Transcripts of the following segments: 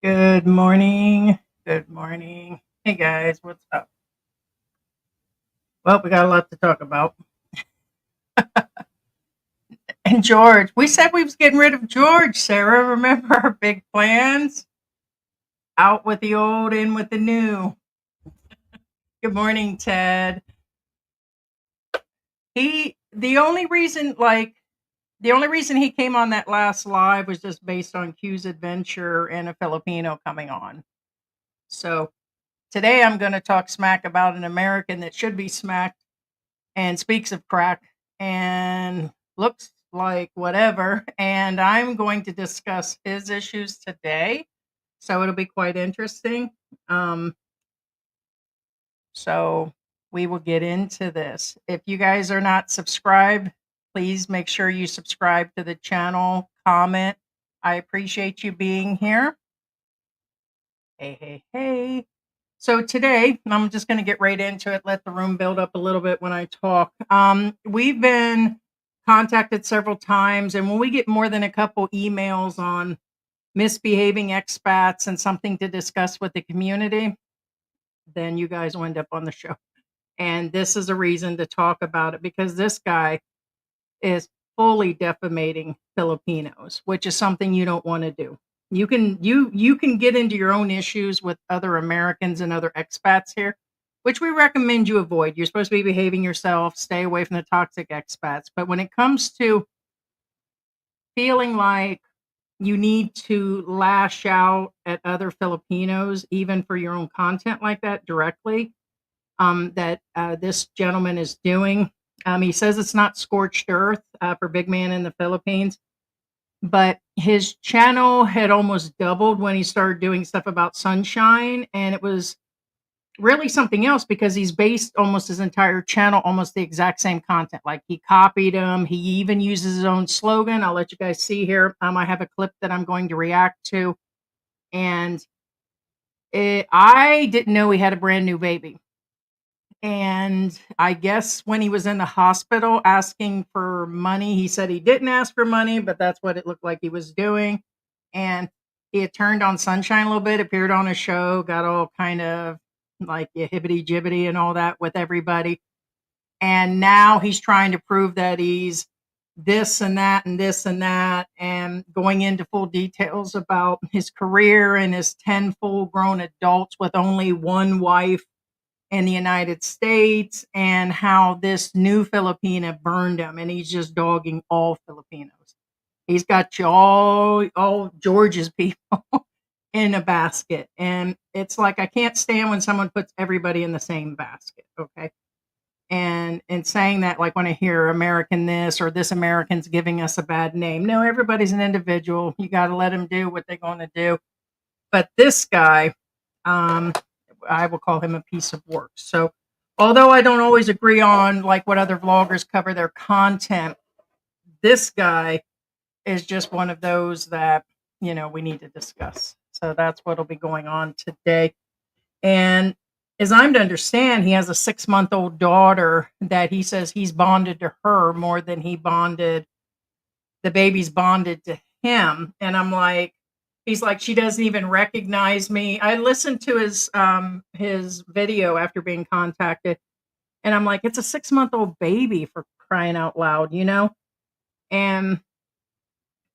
Good morning. Good morning. Hey guys, what's up? Well, we got a lot to talk about. And George, we said we was getting rid of George, Sarah. Remember our big plans? Out with the old, in with the new. Good morning, Ted. The only reason he came on that last live was just based on Q's adventure and a Filipino coming on. So today I'm going to talk smack about an American that should be smacked and speaks of crack and looks like whatever. And I'm going to discuss his issues today. So it'll be quite interesting. Um, so we will get into this. If you guys are not subscribed, please make sure you subscribe to the channel, comment. I appreciate you being here. Hey, hey, hey. So today, I'm just going to get right into it, let the room build up a little bit when I talk. We've been contacted several times, and when we get more than a couple emails on misbehaving expats and something to discuss with the community, then you guys will end up on the show. And this is a reason to talk about it because this guy is fully defamating Filipinos, which is something you don't want to do. You can get into your own issues with other Americans and other expats here, which we recommend you avoid. You're supposed to be behaving yourself, stay away from the toxic expats. But when it comes to feeling like you need to lash out at other Filipinos, even for your own content like that directly, that this gentleman is doing. He says it's not scorched earth for Big Man in the Philippines, but his channel had almost doubled when he started doing stuff about sunshine. And it was really something else because he's based almost his entire channel, almost the exact same content. Like he copied him. He even uses his own slogan. I'll let you guys see here. I have a clip that I'm going to react to. And I didn't know he had a brand new baby. And I guess when he was in the hospital asking for money, he said he didn't ask for money, but that's what it looked like he was doing. And he had turned on Sunshine a little bit, appeared on a show, got all kind of like hibbity jibbity and all that with everybody. And now he's trying to prove that he's this and that and this and that, and going into full details about his career and his 10 full grown adults with only one wife in the United States, and how this new Filipina burned him, and he's just dogging all Filipinos. He's got you all George's people in a basket, and it's like I can't stand when someone puts everybody in the same basket. Okay, and saying that, like when I hear American this or this American's giving us a bad name. No, everybody's an individual. You got to let them do what they're going to do. But this guy, um, I will call him a piece of work. So, although I don't always agree on like what other vloggers cover their content, this guy is just one of those that we need to discuss. So that's what'll be going on today. And as I'm to understand, he has a 6-month-old daughter that he says he's bonded to her more than the baby's bonded to him. And I'm like, he's like, she doesn't even recognize me. I listened to his video after being contacted, and I'm like, it's a 6-month-old baby, for crying out loud. And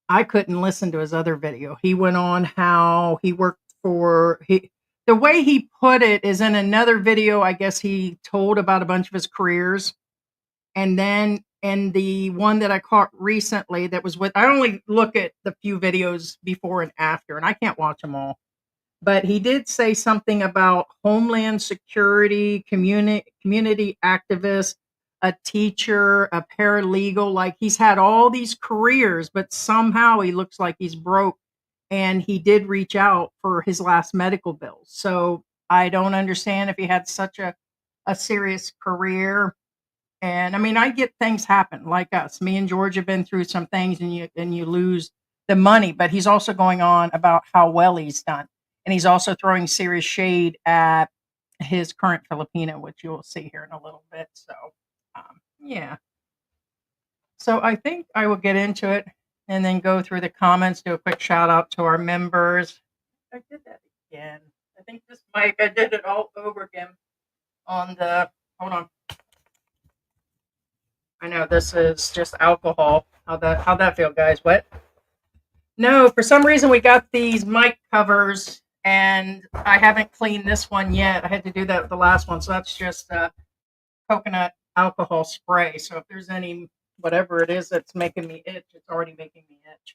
I couldn't listen to his other video. He went on how he worked for the way he put it is in another video. I guess he told about a bunch of his careers, and then in the one that I caught recently that was with, I only look at the few videos before and after, and I can't watch them all. But he did say something about Homeland Security, community activist, a teacher, a paralegal. Like he's had all these careers, but somehow he looks like he's broke. And he did reach out for his last medical bills. So I don't understand if he had such a serious career. And I mean, I get things happen like us. Me and George have been through some things, and you lose the money. But he's also going on about how well he's done, and he's also throwing serious shade at his current Filipino, which you'll see here in a little bit. So, yeah. So I think I will get into it and then go through the comments. Do a quick shout out to our members. I did that again. I think this mic, I did it all over again on the, hold on. I know this is just alcohol. How'd that feel, guys? What? No, for some reason we got these mic covers and I haven't cleaned this one yet. I had to do that with the last one. So that's just coconut alcohol spray. So if there's any, whatever it is that's making me itch, it's already making me itch.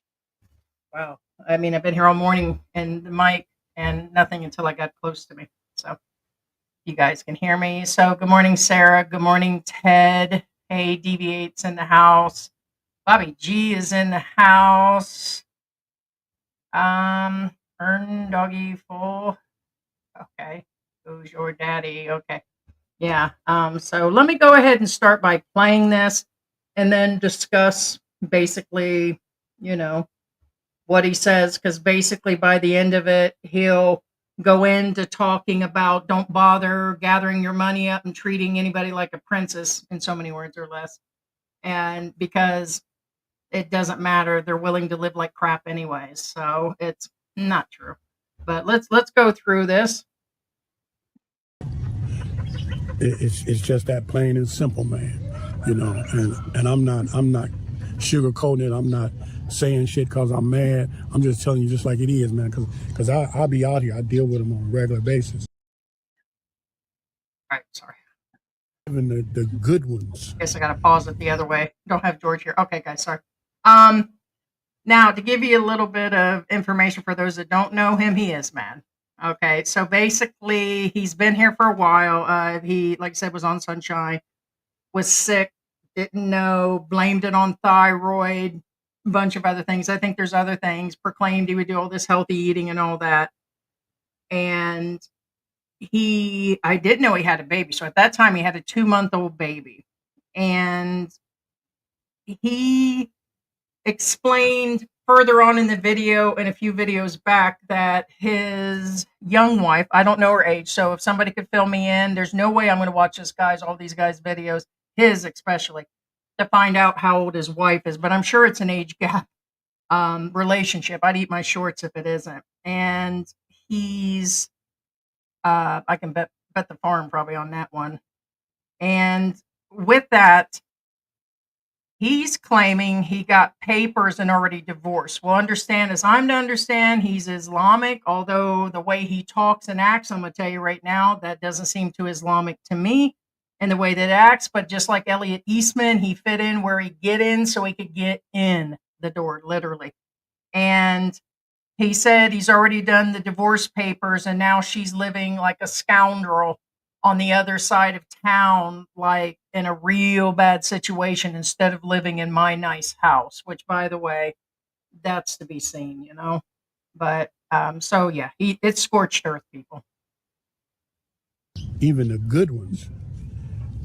Wow. I mean, I've been here all morning and the mic and nothing until I got close to me. So you guys can hear me. So good morning, Sarah. Good morning, Ted. Hey, Deviates in the house. Bobby G is in the house. Earn doggy full. Okay. Who's your daddy? Okay. Yeah. So let me go ahead and start by playing this and then discuss basically, you know, what he says, because basically by the end of it, he'll go into talking about don't bother gathering your money up and treating anybody like a princess in so many words or less. And because it doesn't matter, they're willing to live like crap anyways. So it's not true. But let's go through this. It's just that plain and simple, man. You know, and I'm not sugarcoating it. I'm not saying shit because I'm mad. I'm just telling you just like it is, man. Because I'll be out here. I deal with them on a regular basis. All right, sorry. Even the good ones. Guess I got to pause it the other way. Don't have George here. Okay, guys, sorry. Now to give you a little bit of information for those that don't know him, he is mad. Okay, so basically he's been here for a while. He, like I said, was on Sunshine, was sick, didn't know, blamed it on thyroid, a bunch of other things. I think there's other things. Proclaimed he would do all this healthy eating and all that. And I didn't know he had a baby. So at that time he had a 2-month-old baby. And he explained further on in the video and a few videos back that his young wife, I don't know her age, so if somebody could fill me in, there's no way I'm going to watch all these guys' videos, his especially, to find out how old his wife is, but I'm sure it's an age gap relationship. I'd eat my shorts if it isn't. And he's, I can bet the farm probably on that one. And with that, he's claiming he got papers and already divorced. Well, understand, as I'm to understand, he's Islamic, although the way he talks and acts, I'm going to tell you right now, that doesn't seem too Islamic to me and the way that it acts. But just like Elliot Eastman, he fit in where he get in so he could get in the door, literally. And he said he's already done the divorce papers and now she's living like a scoundrel on the other side of town, like in a real bad situation instead of living in my nice house, which by the way, that's to be seen, you know? But, so yeah, it's scorched earth, people. Even the good ones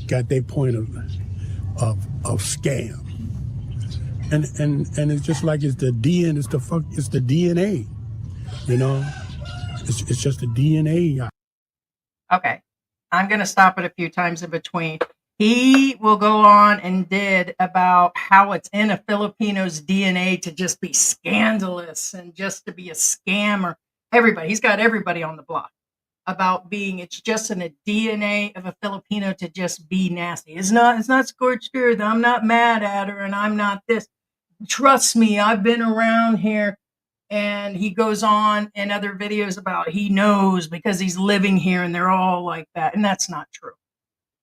got their point of scam. And it's just like it's the DNA, it's the DNA, you know? It's just the DNA. Okay. I'm going to stop it a few times in between. He will go on and did about how it's in a Filipino's DNA to just be scandalous and just to be a scammer. Everybody, he's got everybody on the block about it's just in a DNA of a Filipino to just be nasty. It's not scorched earth. I'm not mad at her and I'm not this. Trust me, I've been around here. And he goes on in other videos about he knows because he's living here and they're all like that. And that's not true.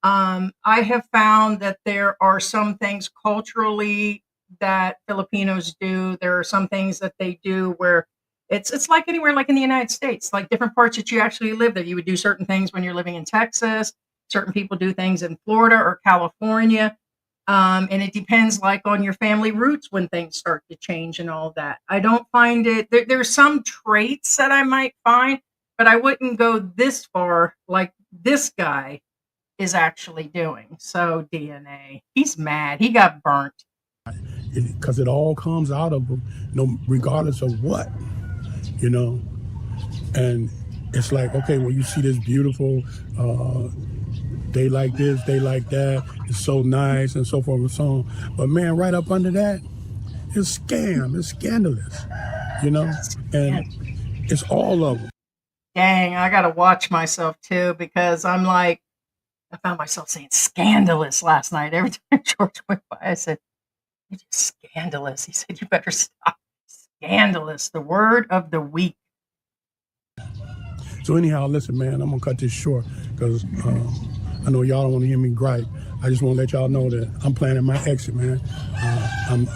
I have found that there are some things culturally that Filipinos do. There are some things that they do where it's like anywhere, like in the United States, like different parts that you actually live there. You would do certain things when you're living in Texas. Certain people do things in Florida or California. And it depends like on your family roots when things start to change and all that. I don't find it, there's some traits that I might find, but I wouldn't go this far like this guy is actually doing. So DNA, he's mad. He got burnt. Because it all comes out of them, regardless of what, you know. And it's like, okay, well, you see this beautiful, they like this, they like that, it's so nice and so forth and so on. But man, right up under that, it's scam, it's scandalous, you know. And It's all of them. Dang, I gotta watch myself too because I'm like, I found myself saying scandalous last night. Every time George went by, I said, "You're just scandalous." He said, "You better stop." Scandalous, the word of the week. So anyhow, listen, man, I'm gonna cut this short because I know y'all don't want to hear me gripe. I just want to let y'all know that I'm planning my exit, man. I'm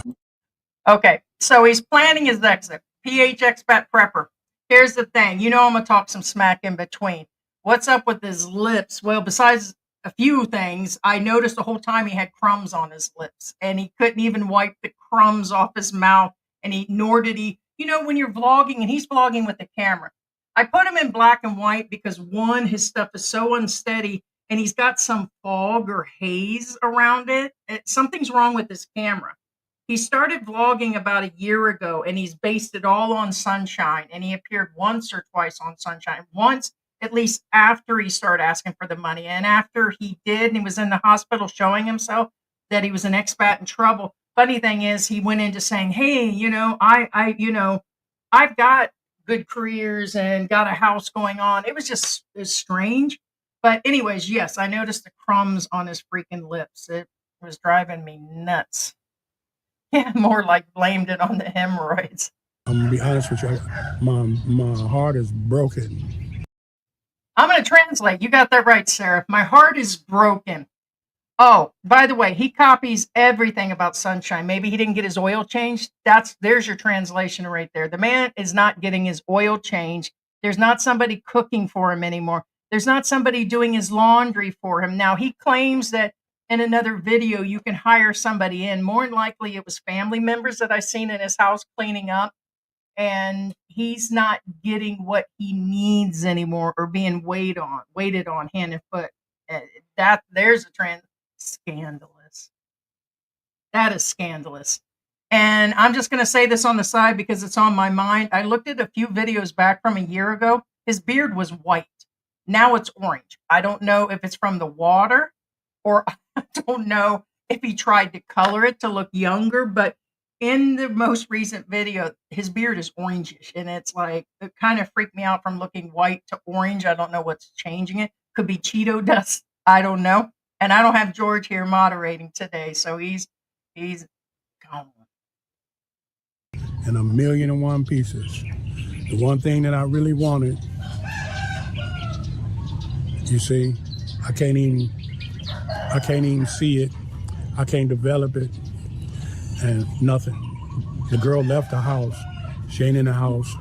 Okay, so he's planning his exit. PH Expat Prepper. Here's the thing. You know I'm going to talk some smack in between. What's up with his lips? Well, besides a few things, I noticed the whole time he had crumbs on his lips, and he couldn't even wipe the crumbs off his mouth, and nor did he. You know, when you're vlogging, and he's vlogging with the camera, I put him in black and white because one, his stuff is so unsteady, and he's got some fog or haze around it. Something's wrong with his camera. He started vlogging about a year ago and he's based it all on sunshine. And he appeared once or twice on sunshine, once at least after he started asking for the money. And after he did, and he was in the hospital showing himself that he was an expat in trouble. Funny thing is, he went into saying, "Hey, I've got good careers and got a house going on." It was strange. But anyways, yes, I noticed the crumbs on his freaking lips. It was driving me nuts. Yeah, more like blamed it on the hemorrhoids. I'm gonna be honest with you. My heart is broken. I'm going to translate. You got that right, Sarah. My heart is broken. Oh, by the way, he copies everything about sunshine. Maybe he didn't get his oil changed. There's your translation right there. The man is not getting his oil changed. There's not somebody cooking for him anymore. There's not somebody doing his laundry for him. Now he claims that in another video you can hire somebody in. More than likely it was family members that I seen in his house cleaning up, and he's not getting what he needs anymore or being waited on hand and foot. That there's a trend. Scandalous. That is scandalous. And I'm just going to say this on the side because it's on my mind. I looked at a few videos back from a year ago. His beard was white. Now it's orange. I don't know if it's from the water or I don't know if he tried to color it to look younger, but in the most recent video, his beard is orangish. And it's like, it kind of freaked me out from looking white to orange. I don't know what's changing it. Could be Cheeto dust. I don't know. And I don't have George here moderating today. So he's gone. In a million and one pieces. The one thing that I really wanted, you see, I can't even see it. I can't develop it, and nothing. The girl left the house. She ain't in the house.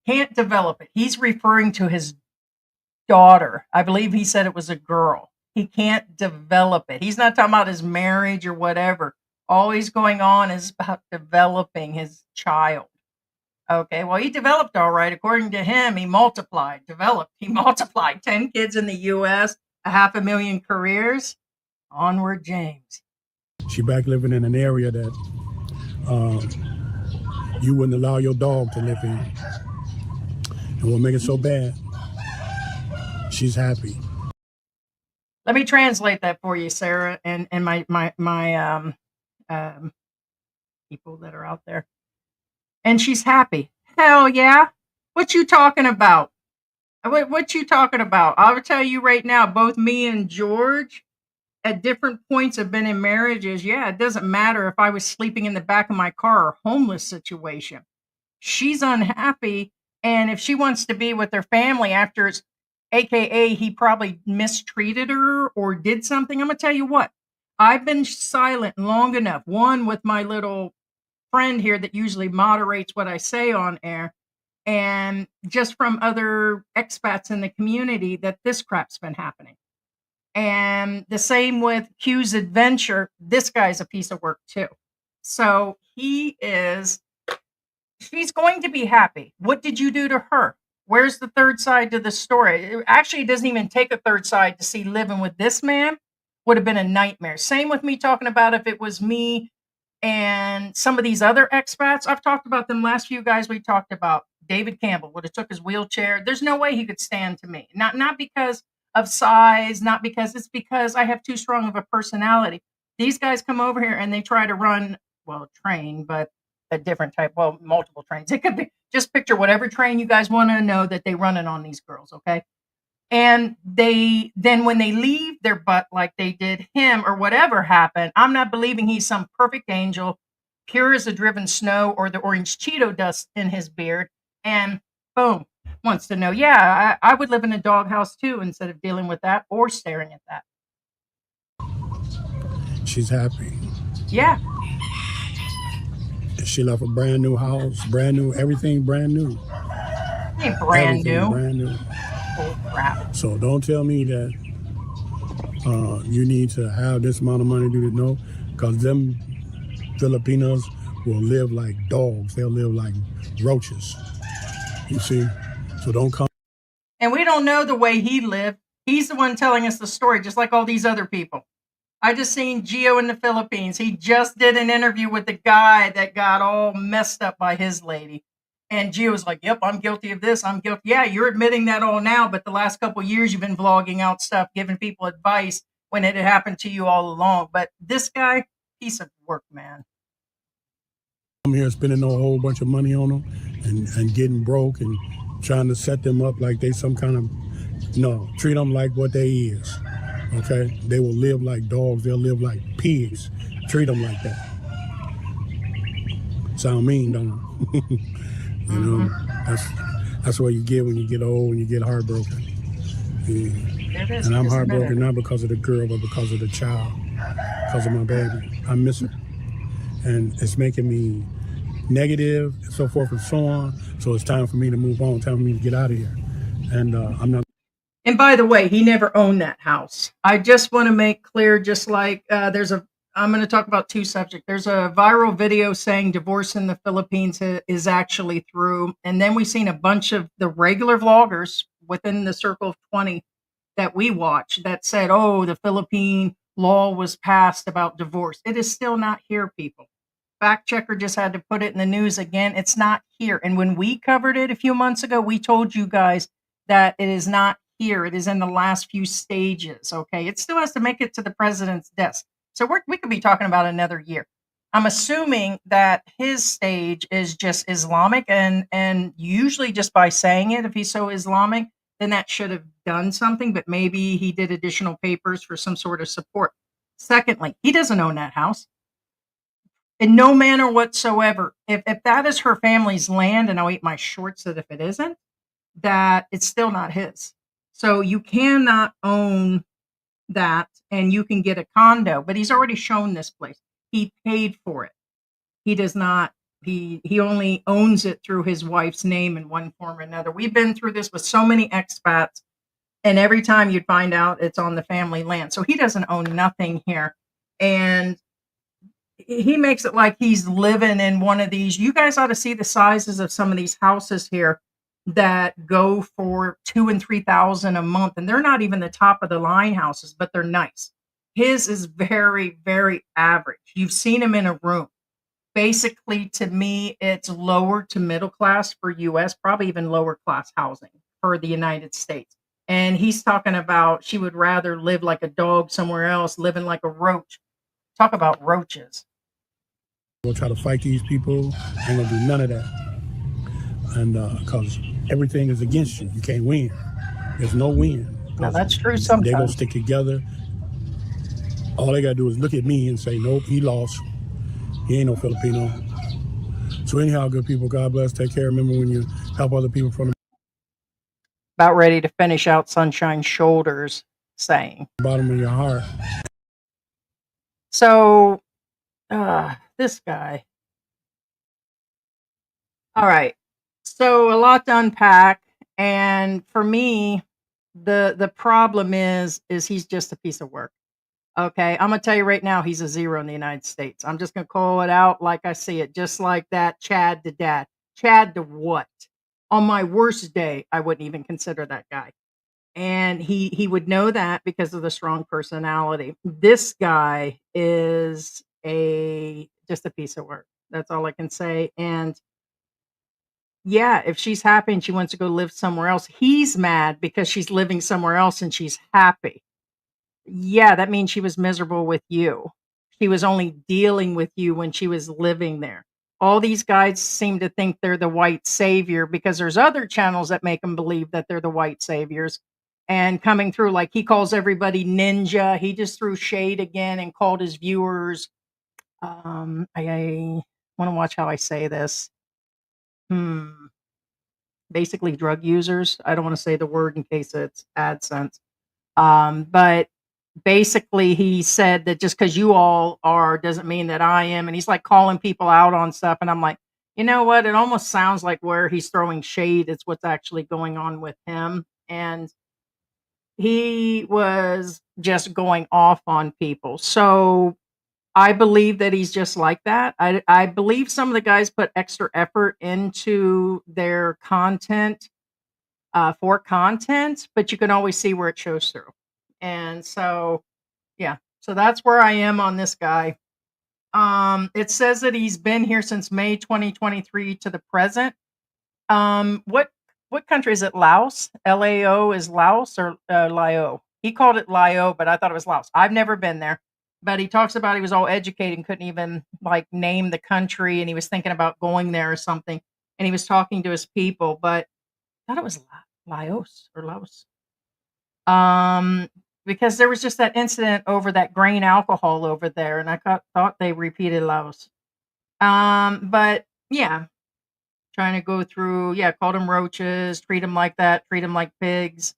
Can't develop it. He's referring to his daughter. I believe he said it was a girl. He can't develop it. He's not talking about his marriage or whatever. All he's going on is about developing his child. Okay, well, he developed all right. According to him, he developed. He multiplied 10 kids in the U.S., 500,000 careers. Onward, James. She back living in an area that you wouldn't allow your dog to live in. And what make it so bad, she's happy. Let me translate that for you, Sarah, and my people that are out there. And she's happy. Hell yeah. What you talking about? What you talking about? I'll tell you right now, both me and George at different points have been in marriages. Yeah, it doesn't matter if I was sleeping in the back of my car or homeless situation. She's unhappy. And if she wants to be with her family after it's AKA he probably mistreated her or did something, I'm going to tell you what. I've been silent long enough. One, with my little friend here that usually moderates what I say on air, and just from other expats in the community that this crap's been happening. And the same with Q's Adventure. This guy's a piece of work too. So she's going to be happy. What did you do to her? Where's the third side to the story? It doesn't even take a third side to see living with this man would have been a nightmare. Same with me talking about if it was me and some of these other expats. I've talked about them last few guys we talked about. David Campbell would have took his wheelchair. There's no way he could stand to me. Not because of size, not because it's because I have too strong of a personality. These guys come over here and they try to run, well, train, but a different type, well, multiple trains. It could be Just picture whatever train you guys want to know that they running on these girls, okay? And they then when they leave their butt like they did him or whatever happened, I'm not believing he's some perfect angel, pure as the driven snow or the orange Cheeto dust in his beard, and boom, wants to know, yeah, I would live in a doghouse too instead of dealing with that or staring at that. She's happy. Yeah. She left a brand new house, brand new, everything brand new. Ain't brand Everything new. brand new. Oh crap. So don't tell me that you need to have this amount of money to do it. No, because them Filipinos will live like dogs. They'll live like roaches. You see? So don't come. And we don't know the way he lived. He's the one telling us the story, just like all these other people. I just seen Gio in the Philippines. He just did an interview with the guy that got all messed up by his lady. And Gio's like, yep, I'm guilty of this. I'm guilty. Yeah, you're admitting that all now, but the last couple of years you've been vlogging out stuff, giving people advice when it had happened to you all along. But this guy, piece of work, man. I'm here spending a whole bunch of money on them and getting broke and trying to set them up like they some kind of, no, treat them like what they is. Okay? They will live like dogs. They'll live like pigs. Treat them like that. Sound mean, don't it? You know, that's what you get when you get old and you get heartbroken. Yeah. And I'm heartbroken not because of the girl, but because of the child, because of my baby. I miss her. And it's making me negative, and so forth and so on. So it's time for me to move on, time for me to get out of here. And I'm not. And by the way, he never owned that house. I just want to make clear, just like I'm going to talk about two subjects. There's a viral video saying divorce in the Philippines is actually through. And then we've seen a bunch of the regular vloggers within the circle of 20 that we watch that said, oh, the Philippine law was passed about divorce. It is still not here, people. Fact checker just had to put it in the news again. It's not here. And when we covered it a few months ago, we told you guys that it is not here. It is in the last few stages. Okay. It still has to make it to the president's desk. So we could be talking about another year. I'm assuming that his stage is just Islamic, and usually just by saying it, if he's so Islamic, then that should have done something, but maybe he did additional papers for some sort of support. Secondly, he doesn't own that house in no manner whatsoever. If that is her family's land, and I'll eat my shorts that if it isn't, that it's still not his. So you cannot own that, and you can get a condo, but he's already shown this place. He paid for it. He does not, he only owns it through his wife's name in one form or another. We've been through this with so many expats, and every time you'd find out it's on the family land. So he doesn't own nothing here. And he makes it like he's living in one of these. You guys ought to see the sizes of some of these houses here that go for $2,000 and $3,000 a month, and they're not even the top of the line houses, but they're nice. His is very, very average. You've seen him in a room. Basically, to me, it's lower to middle class for US, probably even lower class housing for the United States. And he's talking about she would rather live like a dog somewhere else, living like a roach. Talk about roaches. We'll try to fight these people. Ain't gonna do none of that. And because everything is against you. You can't win. There's no win. Now, that's true sometimes. They're going to stick together. All they got to do is look at me and say, nope, he lost. He ain't no Filipino. So anyhow, good people, God bless. Take care. Remember when you help other people from the About ready to finish out Sunshine's shoulders saying. bottom of your heart. So, this guy. All right. So a lot to unpack. And for me, the problem is he's just a piece of work. Okay. I'm gonna tell you right now, he's a zero in the United States. I'm just gonna call it out like I see it, just like that Chad to dad. Chad to what? On my worst day, I wouldn't even consider that guy. And he would know that because of the strong personality. This guy is just a piece of work. That's all I can say. And yeah, if she's happy and she wants to go live somewhere else, he's mad because she's living somewhere else and she's happy. Yeah, that means she was miserable with you. She was only dealing with you when she was living there. all these guys seem to think they're the white savior because there's other channels that make them believe that they're the white saviors. And coming through, like he calls everybody ninja. He just threw shade again and called his viewers. I want to watch how I say this. Hmm. Basically, drug users. I don't want to say the word in case it's AdSense. But basically, he said that just because you all are doesn't mean that I am. And he's like calling people out on stuff. And I'm like, you know what? It almost sounds like where he's throwing shade, it's what's actually going on with him. And he was just going off on people. So I believe that he's just like that. I believe some of the guys put extra effort into their content for content, but you can always see where it shows through. And so, yeah, so that's where I am on this guy. It says that he's been here since May 2023 to the present. What country is it? Laos? LAO is Laos or Lao? He called it Lao, but I thought it was Laos. I've never been there. But he talks about he was all educated and couldn't even like name the country, and he was thinking about going there or something. And he was talking to his people, but I thought it was Laos or Laos. Um, because there was just that incident over that grain alcohol over there, and thought they repeated Laos. But yeah, trying to go through, yeah, called them roaches, treat them like that, treat them like pigs.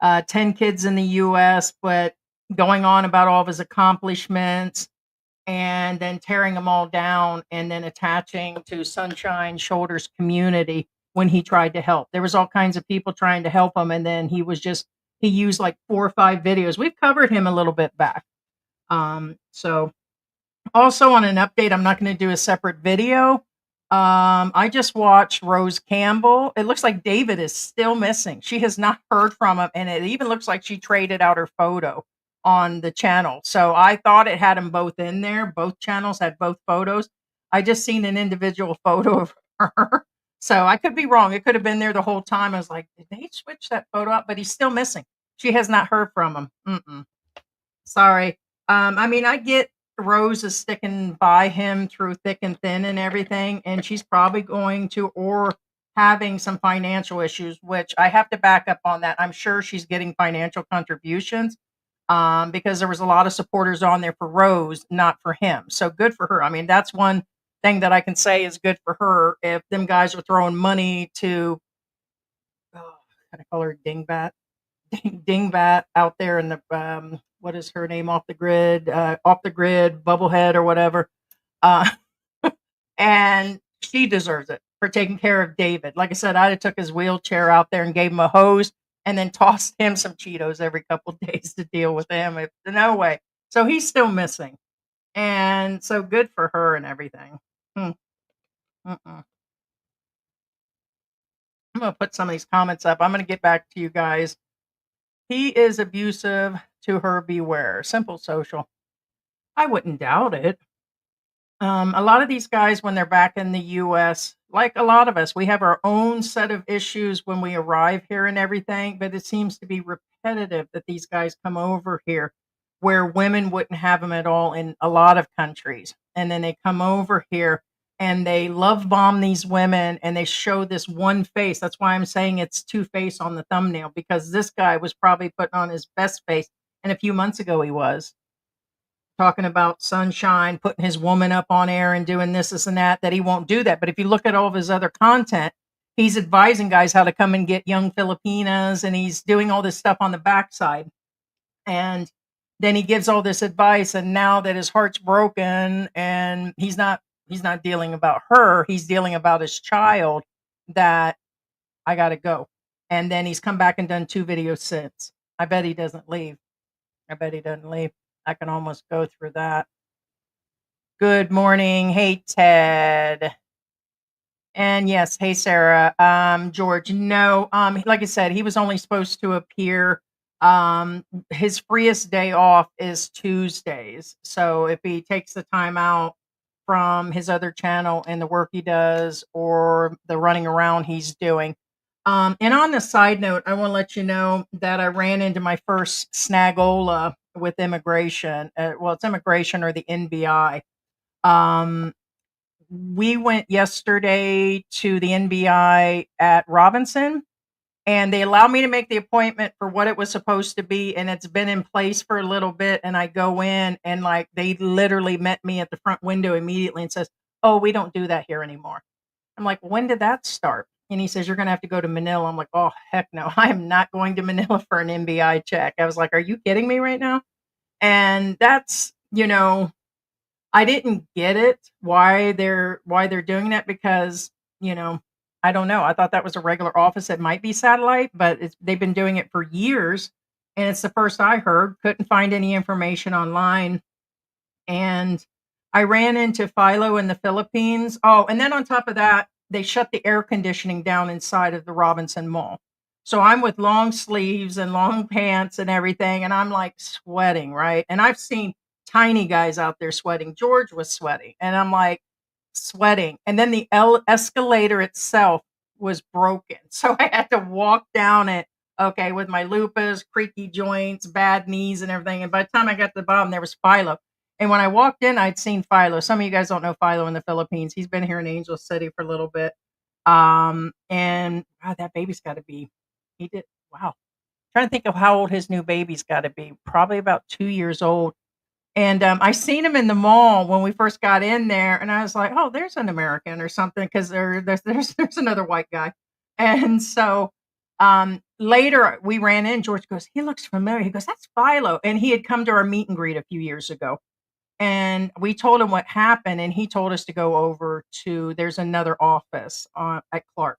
10 kids in the US, but going on about all of his accomplishments and then tearing them all down and then attaching to Sunshine Shoulders community when he tried to help. There was all kinds of people trying to help him, and then he used like 4 or 5 videos. We've covered him a little bit back. So also on an update, I'm not going to do a separate video. I just watched Rose Campbell. It looks like David is still missing. She has not heard from him, and it even looks like she traded out her photo on the channel. So I thought it had them both in there. Both channels had both photos. I just seen an individual photo of her. So I could be wrong. It could have been there the whole time. I was like, did they switch that photo up? But he's still missing. She has not heard from him. Sorry. I mean, I get Rose is sticking by him through thick and thin and everything, and she's probably going to or having some financial issues, which I have to back up on that. I'm sure she's getting financial contributions because there was a lot of supporters on there for Rose, not for him. So good for her. I mean, that's one thing that I can say is good for her. If them guys are throwing money to, oh, kind of call her dingbat, dingbat out there in the what is her name off the grid bubblehead or whatever, uh and she deserves it for taking care of David. Like I said, I'd have took his wheelchair out there and gave him a hose and then tossed him some Cheetos every couple days to deal with him. No way. So he's still missing, and so good for her and everything. Hmm. Mm-mm. I'm gonna put some of these comments up. I'm gonna get back to you guys. He is abusive to her, beware. Simple social. I wouldn't doubt it. A lot of these guys, when they're back in the US, like a lot of us, we have our own set of issues when we arrive here and everything, but it seems to be repetitive that these guys come over here where women wouldn't have them at all in a lot of countries. And then they come over here and they love bomb these women and they show this one face. That's why I'm saying it's two face on the thumbnail, because this guy was probably putting on his best face. And a few months ago, he was talking about Sunshine, putting his woman up on air and doing this, and that he won't do that. But if you look at all of his other content, he's advising guys how to come and get young Filipinas, and he's doing all this stuff on the backside. And then he gives all this advice, and now that his heart's broken and he's not dealing about her, he's dealing about his child, that I gotta go. And then he's come back and done 2 videos since. I bet he doesn't leave. I bet he doesn't leave. I can almost go through that. Good morning. Hey, Ted. And yes, hey, Sarah. George, no, like I said, he was only supposed to appear. His freest day off is Tuesdays. So if he takes the time out from his other channel and the work he does or the running around he's doing. And on the side note, I want to let you know that I ran into my first snagola with immigration. Well, it's immigration or the NBI. Um, we went yesterday to the NBI at Robinson, and they allowed me to make the appointment for what it was supposed to be, and it's been in place for a little bit, and I go in, and, like, they literally met me at the front window immediately and says, "Oh, we don't do that here anymore." I'm like, "When did that start?" And he says, "You're gonna have to go to Manila." I'm like, "Oh, heck no. I am not going to Manila for an NBI check." I was like, "Are you kidding me right now?" And that's, I didn't get it why they're doing that because, you know, I don't know. I thought that was a regular office. It might be satellite, but they've been doing it for years, and it's the first I heard. Couldn't find any information online, and I ran into Philo in the Philippines. Oh, and then on top of that, they shut the air conditioning down inside of the Robinson Mall. So I'm with long sleeves and long pants and everything, and I'm like sweating, right? And I've seen tiny guys out there sweating. George was sweating, and I'm like sweating. And then the escalator itself was broken. So I had to walk down it, okay, with my lupus, creaky joints, bad knees, and everything. And by the time I got to the bottom, there was Philo. And when I walked in, I'd seen Philo. Some of you guys don't know Philo in the Philippines. He's been here in Angel City for a little bit. And wow, that baby's got to be, he did, wow. Trying to think of how old his new baby's got to be. Probably about 2 years old. And I seen him in the mall when we first got in there, and I was like, "Oh, there's an American or something," because there's another white guy. And so later we ran in. George goes, "He looks familiar." He goes, "That's Philo," and he had come to our meet and greet a few years ago. And we told him what happened, and he told us to go over to there's another office at Clark.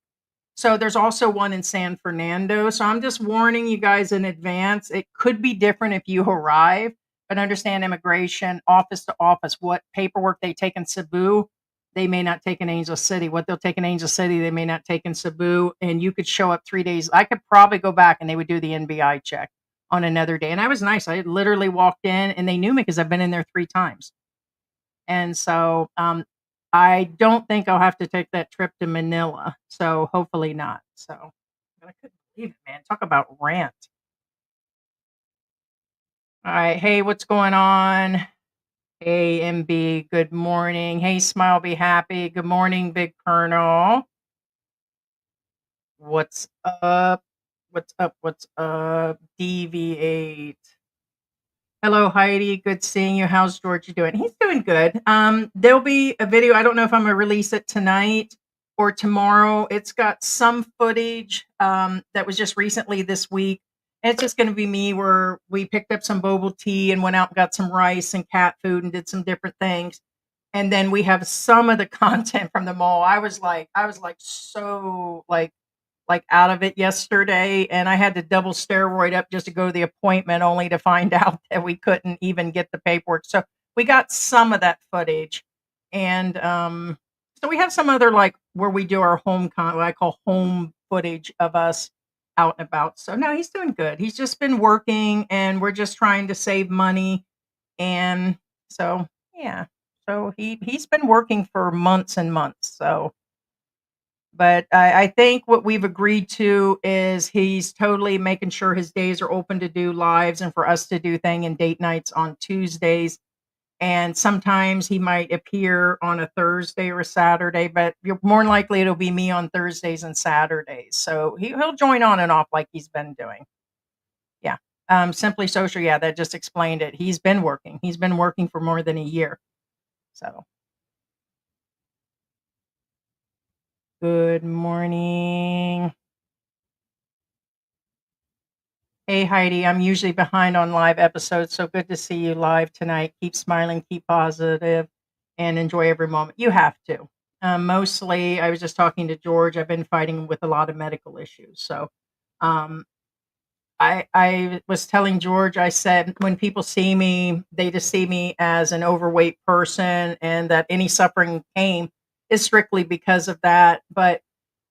So there's also one in San Fernando. So I'm just warning you guys in advance. It could be different if you arrive, but understand immigration, office to office, what paperwork they take in Cebu, they may not take in Angel City. What they'll take in Angel City, they may not take in Cebu. And you could show up 3 days. I could probably go back and they would do the NBI check on another day. And I was nice. I literally walked in and they knew me because I've been in there 3 times. And so I don't think I'll have to take that trip to Manila. So hopefully not. So I couldn't believe it, man. Talk about rant. All right. Hey, what's going on? Hey, MB. Good morning. Hey, Smile, be happy. Good morning, Big Colonel. What's up? What's up? What's up? Deviate. Hello, Heidi. Good seeing you. How's George doing? He's doing good. There'll be a video. I don't know if I'm gonna release it tonight or tomorrow. It's got some footage that was just recently this week. And it's just gonna be me where we picked up some boba tea and went out and got some rice and cat food and did some different things. And then we have some of the content from the mall. I was like so like out of it yesterday, and I had to double steroid up just to go to the appointment only to find out that we couldn't even get the paperwork. So we got some of that footage. And so we have some other like where we do our what I call home footage of us out and about. So no, he's doing good. He's just been working and we're just trying to save money. And so yeah. So he's been working for months and months. So but I think what we've agreed to is he's totally making sure his days are open to do lives and for us to do thing and date nights on Tuesdays. And sometimes he might appear on a Thursday or a Saturday, but more than likely it'll be me on Thursdays and Saturdays. So he'll join on and off like he's been doing. Yeah. Simply Social. Yeah, that just explained it. He's been working. He's been working for more than a year. So good morning. Hey, Heidi, I'm usually behind on live episodes, so good to see you live tonight. Keep smiling, keep positive, and enjoy every moment. You have to. Mostly, I was just talking to George. I've been fighting with a lot of medical issues. So um, I was telling George, I said, when people see me, they just see me as an overweight person, and that any suffering pain is strictly because of that. But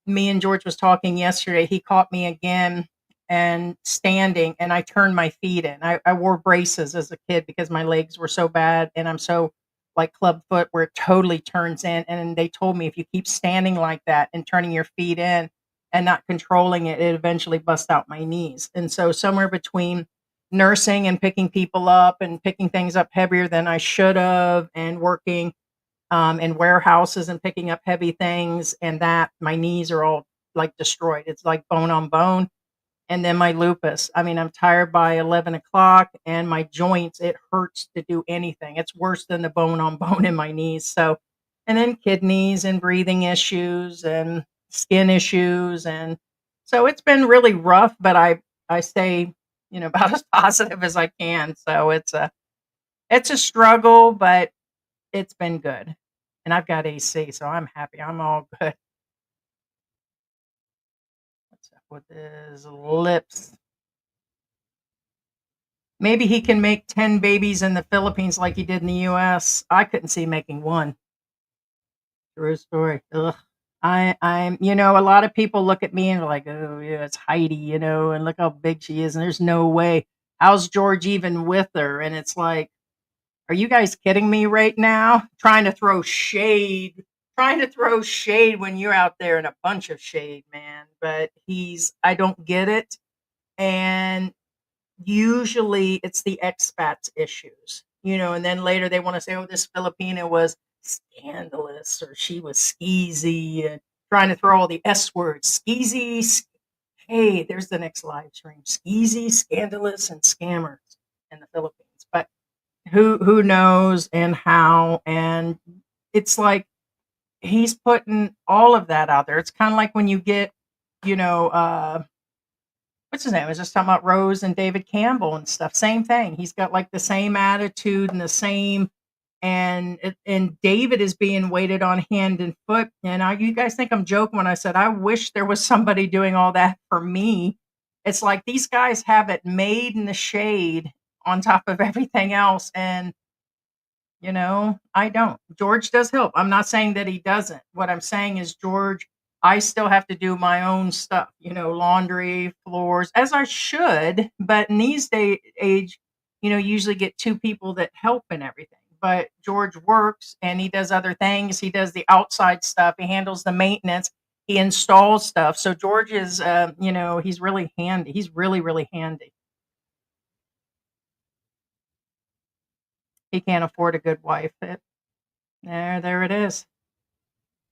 me and George was talking yesterday. He caught me again and standing, and I turned my feet in. I wore braces as a kid because my legs were so bad, and I'm so like club foot where it totally turns in. And they told me if you keep standing like that and turning your feet in and not controlling it, it eventually busts out my knees. And so somewhere between nursing and picking people up and picking things up heavier than I should have and working in warehouses and picking up heavy things, and that my knees are all like destroyed. It's like bone on bone. And then my lupus. I mean, I'm tired by 11 o'clock, and my joints, it hurts to do anything. It's worse than the bone on bone in my knees. So, and then kidneys and breathing issues and skin issues. And so it's been really rough, but I stay, about as positive as I can. So it's a struggle, but it's been good. And I've got AC, so I'm happy. I'm all good. What's up with his lips? Maybe he can make 10 babies in the Philippines like he did in the US. I couldn't see making one. True story. Ugh. A lot of people look at me and are like, oh, yeah, it's Heidi, and look how big she is. And there's no way. How's George even with her? And it's like, are you guys kidding me right now? Trying to throw shade when you're out there in a bunch of shade, man. But I don't get it. And usually it's the expats issues, and then later they want to say, oh, this Filipino was scandalous or she was skeezy and trying to throw all the S words, skeezy. Hey, there's the next live stream. Skeezy, scandalous, and scammers in the Philippines. But who knows and how, and it's like he's putting all of that out there. It's kind of like when you get, you know, what's his name? I was just talking about Rose and David Campbell and stuff. Same thing. He's got like the same attitude and the same, and David is being waited on hand and foot. And you guys think I'm joking when I said I wish there was somebody doing all that for me. It's like these guys have it made in the shade on top of everything else, and I don't. George does help. I'm not saying that he doesn't. What I'm saying is, George, I still have to do my own stuff, laundry, floors, as I should. But in these age, you usually get two people that help and everything. But George works and he does other things. He does the outside stuff. He handles the maintenance. He installs stuff. So George is, he's really handy. He's really, really handy. He can't afford a good wife. There it is.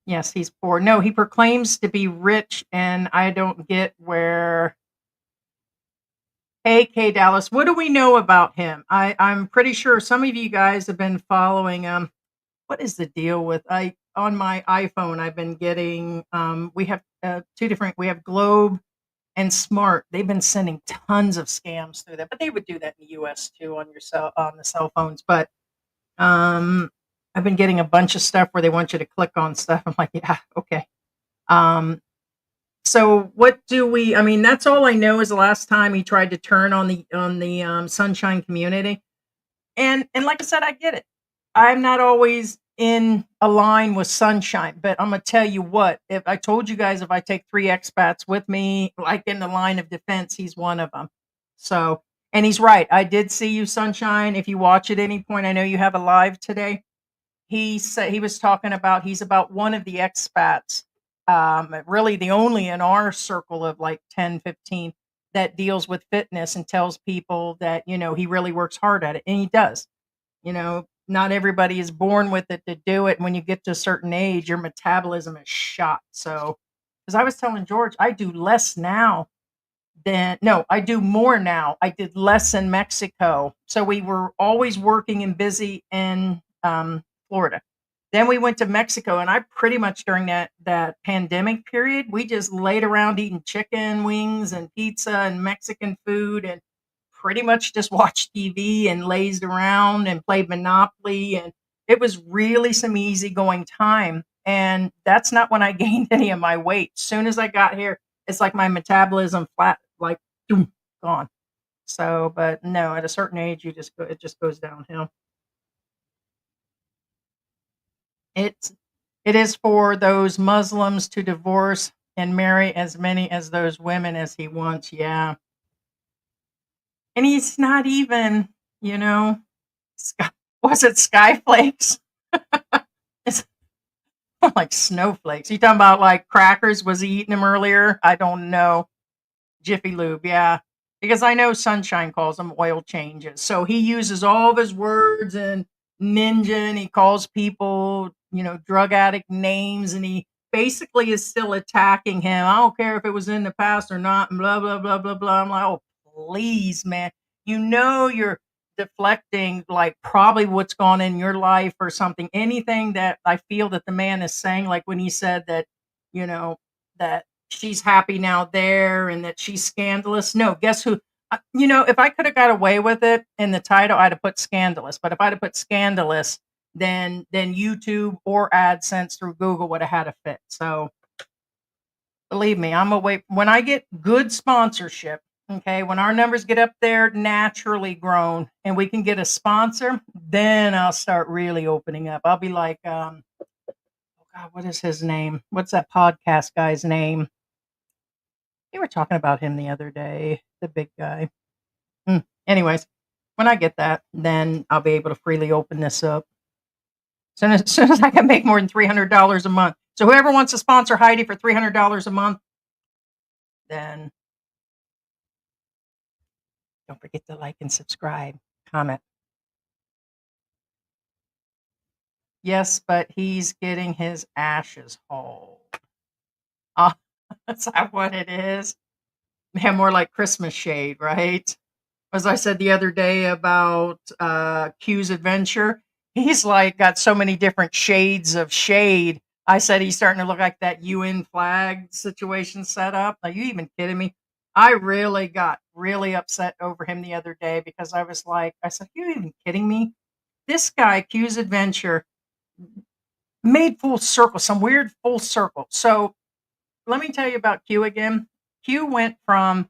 Yes, he's poor. No, he proclaims to be rich, and I don't get where. Hey, K Dallas, what do we know about him? I'm pretty sure some of you guys have been following him. What is the deal with on my iPhone? I've been getting. We have two different. We have Globe and Smart. They've been sending tons of scams through that, but they would do that in the U.S. too on the cell phones. But I've been getting a bunch of stuff where they want you to click on stuff. I'm like, yeah, okay. So what do I mean, that's all I know is the last time he tried to turn on the Sunshine Community. And like I said, I get it. I'm not always in a line with Sunshine, but I'm gonna tell you what, if I told you guys if I take 3 expats with me, like in the line of defense, he's one of them. So, and he's right. I did see you, Sunshine. If you watch at any point, I know you have a live today. He said he was talking about he's about one of the expats, really the only in our circle of like 10, 15 that deals with fitness and tells people that, he really works hard at it. And he does. Not everybody is born with it to do it. And when you get to a certain age, your metabolism is shot. So, as I was telling George, I do less now no, I do more now. I did less in Mexico. So we were always working and busy in Florida. Then we went to Mexico, and I pretty much during that pandemic period, we just laid around eating chicken wings and pizza and Mexican food, and pretty much just watched TV and lazed around and played Monopoly, and it was really some easygoing time. And that's not when I gained any of my weight. As soon as I got here, it's like my metabolism flat, like boom, gone. So, but no, at a certain age, it just goes downhill. It's it is for those Muslims to divorce and marry as many as those women as he wants. Yeah, and he's not even, sky, was it skyflakes? It's like snowflakes. You talking about like crackers? Was he eating them earlier? I don't know. Jiffy Lube, yeah. Because I know Sunshine calls them oil changes. So he uses all of his words and ninja, and he calls people, drug addict names, and he basically is still attacking him. I don't care if it was in the past or not, and blah blah blah blah blah. I'm like, oh please, man. You're deflecting like probably what's gone in your life or something. Anything that I feel that the man is saying, like when he said that, you know, that she's happy now there and that she's scandalous. No, guess who? If I could have got away with it in the title, I'd have put scandalous. But if I'd have put scandalous, then YouTube or AdSense through Google would have had a fit. So believe me, I'm away when I get good sponsorship. Okay, when our numbers get up there naturally grown and we can get a sponsor, then I'll start really opening up. I'll be like, oh God, what is his name? What's that podcast guy's name? You were talking about him the other day, the big guy. Anyways, when I get that, then I'll be able to freely open this up. As soon as I can make more than $300 a month. So whoever wants to sponsor Heidi for $300 a month, then don't forget to like and subscribe, comment. Yes, but he's getting his ashes hauled. Oh, that's that what it is? Man, more like Christmas shade, right? As I said the other day about Q's adventure, he's like got so many different shades of shade. I said he's starting to look like that UN flag situation set up. Are you even kidding me? I really got really upset over him the other day because I said, you even kidding me? This guy, Q's adventure, made full circle, some weird full circle. So let me tell you about Q again. Q went from,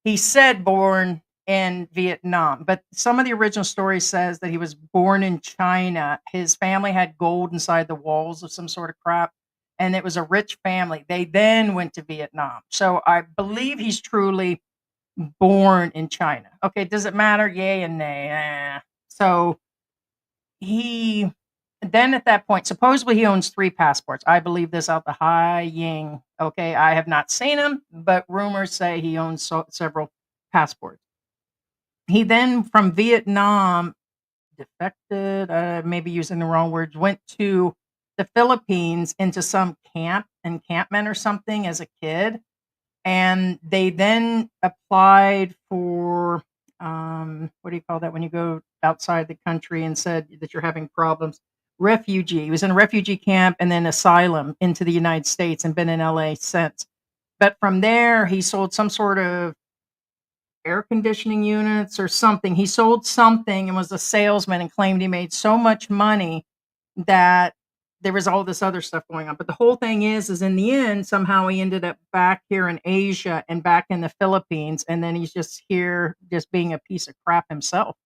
he said born in Vietnam, but some of the original story says that he was born in China. His family had gold inside the walls of some sort of crap, and it was a rich family. They then went to Vietnam. So I believe he's truly born in China. Okay, does it matter? Yay and nay. So he then at that point, supposedly he owns 3 passports. I believe this out the high ying. Okay, I have not seen him, but rumors say he owns several passports. He then from Vietnam defected, maybe using the wrong words, went to the Philippines into some encampment or something as a kid. And they then applied for, what do you call that when you go outside the country and said that you're having problems? Refugee. He was in a refugee camp and then asylum into the United States and been in LA since. But from there, he sold some sort of air conditioning units or something. He sold something and was a salesman and claimed he made so much money that there was all this other stuff going on. But the whole thing is in the end, somehow he ended up back here in Asia and back in the Philippines. And then he's just here, just being a piece of crap himself,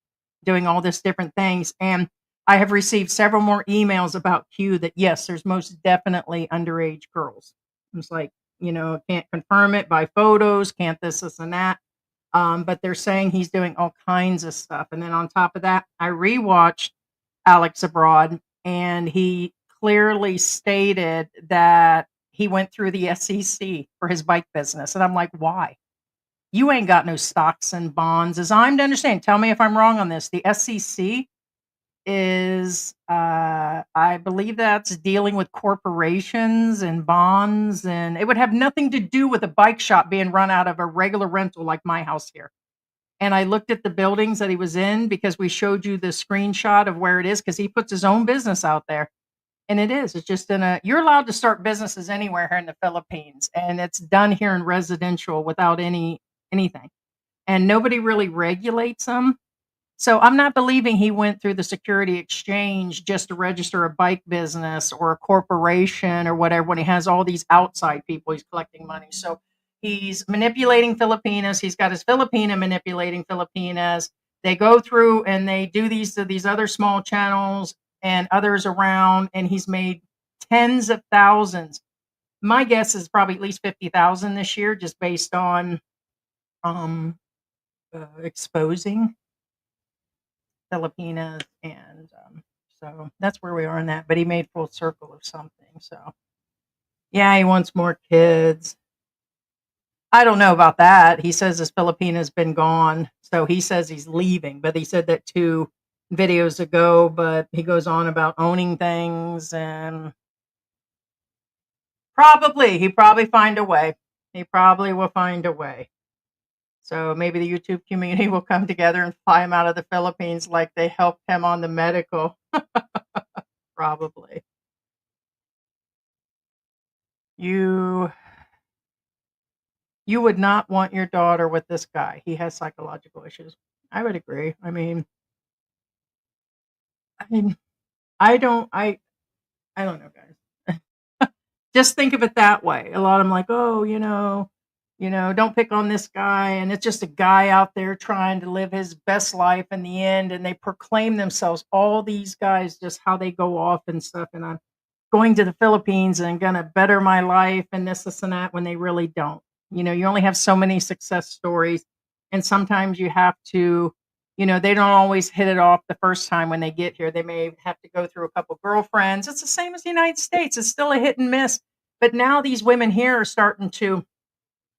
doing all this different things. And I have received several more emails about Q that, yes, there's most definitely underage girls. It's like, can't confirm it by photos, can't this, and that. But they're saying he's doing all kinds of stuff. And then on top of that, I rewatched Alex Abroad, and he clearly stated that he went through the SEC for his bike business. And I'm like, why? You ain't got no stocks and bonds, as I'm to understand. Tell me if I'm wrong on this. The SEC is, I believe that's dealing with corporations and bonds, and it would have nothing to do with a bike shop being run out of a regular rental like my house here. And I looked at the buildings that he was in because we showed you the screenshot of where it is because he puts his own business out there. And it's just you're allowed to start businesses anywhere here in the Philippines, and it's done here in residential without anything. And nobody really regulates them. So I'm not believing he went through the security exchange just to register a bike business or a corporation or whatever when he has all these outside people he's collecting money. So he's manipulating Filipinas. He's got his Filipina manipulating Filipinas. They go through and they do these to these other small channels and others around, and he's made tens of thousands. My guess is probably at least 50,000 this year, just based on exposing Filipinas, and so that's where we are in that. But he made full circle of something. So yeah, he wants more kids. I don't know about that. He says his Filipina's been gone, so he says he's leaving. But he said that to videos ago, but he goes on about owning things and he probably find a way. He probably will find a way. So maybe the YouTube community will come together and fly him out of the Philippines like they helped him on the medical. Probably. You you would not want your daughter with this guy. He has psychological issues. I would agree. I mean, I don't know, guys. Just think of it that way. A lot of them like, "Oh, don't pick on this guy," and it's just a guy out there trying to live his best life in the end, and they proclaim themselves, all these guys, just how they go off and stuff, and I'm going to the Philippines and gonna better my life and this, and that, when they really don't. You only have so many success stories, and sometimes you have to, they don't always hit it off the first time when they get here. They may have to go through a couple girlfriends. It's the same as the United States. It's still a hit and miss. But now these women here are starting to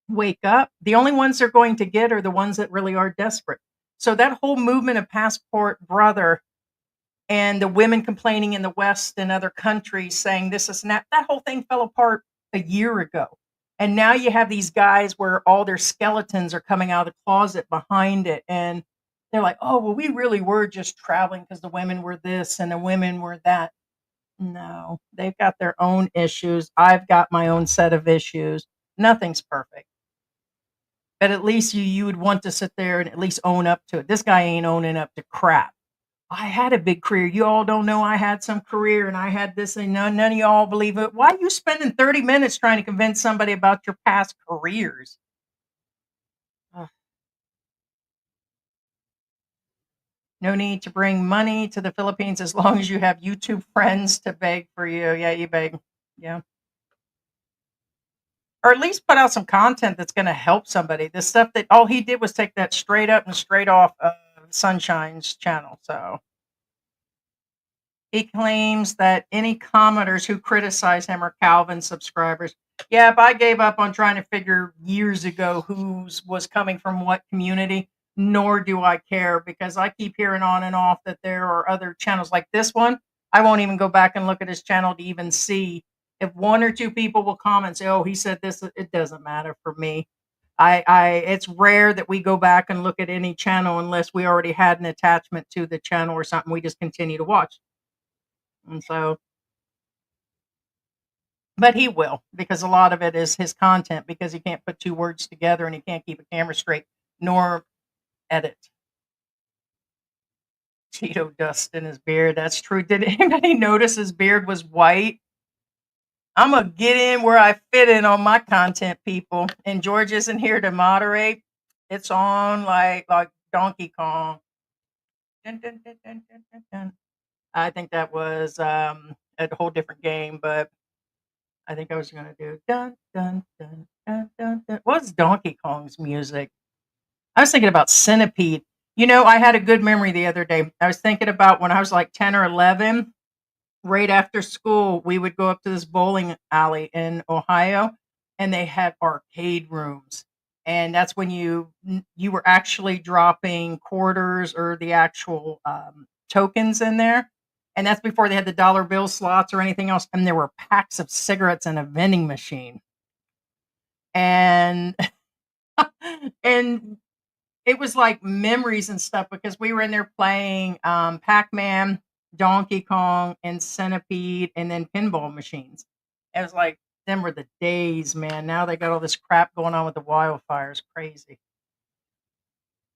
wake up. The only ones they're going to get are the ones that really are desperate. So that whole movement of passport brother and the women complaining in the West and other countries saying this is not, that whole thing fell apart a year ago. And now you have these guys where all their skeletons are coming out of the closet behind it. And they're like, oh, well, we really were just traveling because the women were this and the women were that. No, they've got their own issues. I've got my own set of issues. Nothing's perfect. But at least you would want to sit there and at least own up to it. This guy ain't owning up to crap. I had a big career. You all don't know I had some career and I had this, and none of y'all believe it. Why are you spending 30 minutes trying to convince somebody about your past careers? Ugh. No need to bring money to the Philippines as long as you have YouTube friends to beg for you. Yeah, you beg. Yeah. Or at least put out some content that's going to help somebody. The stuff that all he did was take that straight up and straight off of Sunshine's channel. So he claims that any commenters who criticize him are Calvin subscribers. Yeah, if I gave up on trying to figure years ago who's was coming from what community, nor do I care, because I keep hearing on and off that there are other channels like this one. I won't even go back and look at his channel to even see if one or two people will comment and say, "Oh, he said this." It doesn't matter for me. It's rare that we go back and look at any channel unless we already had an attachment to the channel or something. We just continue to watch. And so, but he will, because a lot of it is his content, because he can't put two words together and he can't keep a camera straight nor edit. Cheeto dust in his beard. That's true. Did anybody notice his beard was white? I'm gonna get in where I fit in on my content, people. And George isn't here to moderate. It's on like Donkey Kong. Dun, dun, dun, dun, dun, dun, dun. I think that was a whole different game, but I think I was gonna do dun dun dun dun dun dun. What's Donkey Kong's music? I was thinking about Centipede. I had a good memory the other day. I was thinking about when I was like 10 or 11, right after school, we would go up to this bowling alley in Ohio, and they had arcade rooms. And that's when you were actually dropping quarters or the actual tokens in there. And that's before they had the dollar bill slots or anything else. And there were packs of cigarettes in a vending machine. And and it was like memories and stuff, because we were in there playing Pac-Man, Donkey Kong, and Centipede, and then pinball machines. It was like, them were the days, man. Now they got all this crap going on with the wildfires. Crazy.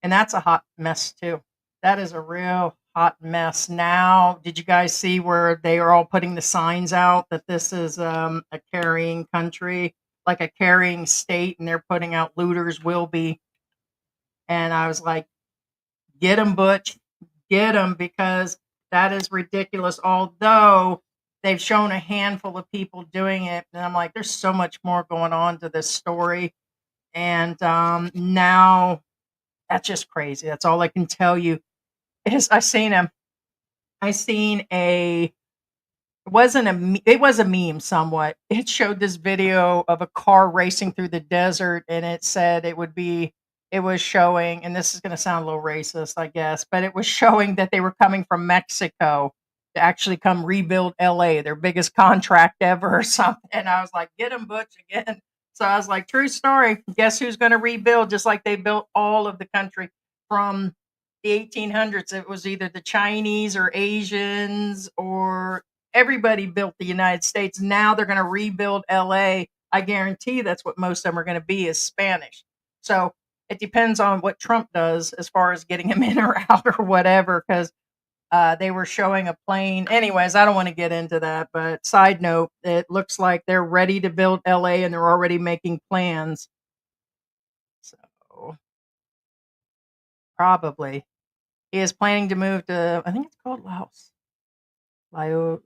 And that's a hot mess too. That is a real hot mess. Now, did you guys see where they are all putting the signs out that this is a carrying country, like a carrying state, and they're putting out looters will be. And I was like, get them, Butch, get them, because that is ridiculous. Although they've shown a handful of people doing it, and I'm like, there's so much more going on to this story. And now that's just crazy. That's all I can tell you. Is I seen a, I seen a, it was a meme somewhat. It showed this video of a car racing through the desert, and it said it would be it was showing, and this is going to sound a little racist, I guess, but it was showing that they were coming from Mexico to actually come rebuild LA, their biggest contract ever or something. And I was like, get them, Butch, again. So I was like, true story. Guess who's going to rebuild? Just like they built all of the country from the 1800s. It was either the Chinese or Asians or everybody built the United States. Now they're going to rebuild LA. I guarantee that's what most of them are going to be is Spanish. So it depends on what Trump does as far as getting him in or out or whatever. Because they were showing a plane. Anyways, I don't want to get into that. But side note, it looks like they're ready to build LA and they're already making plans. So probably he is planning to move to. I think it's called Laos. Lao.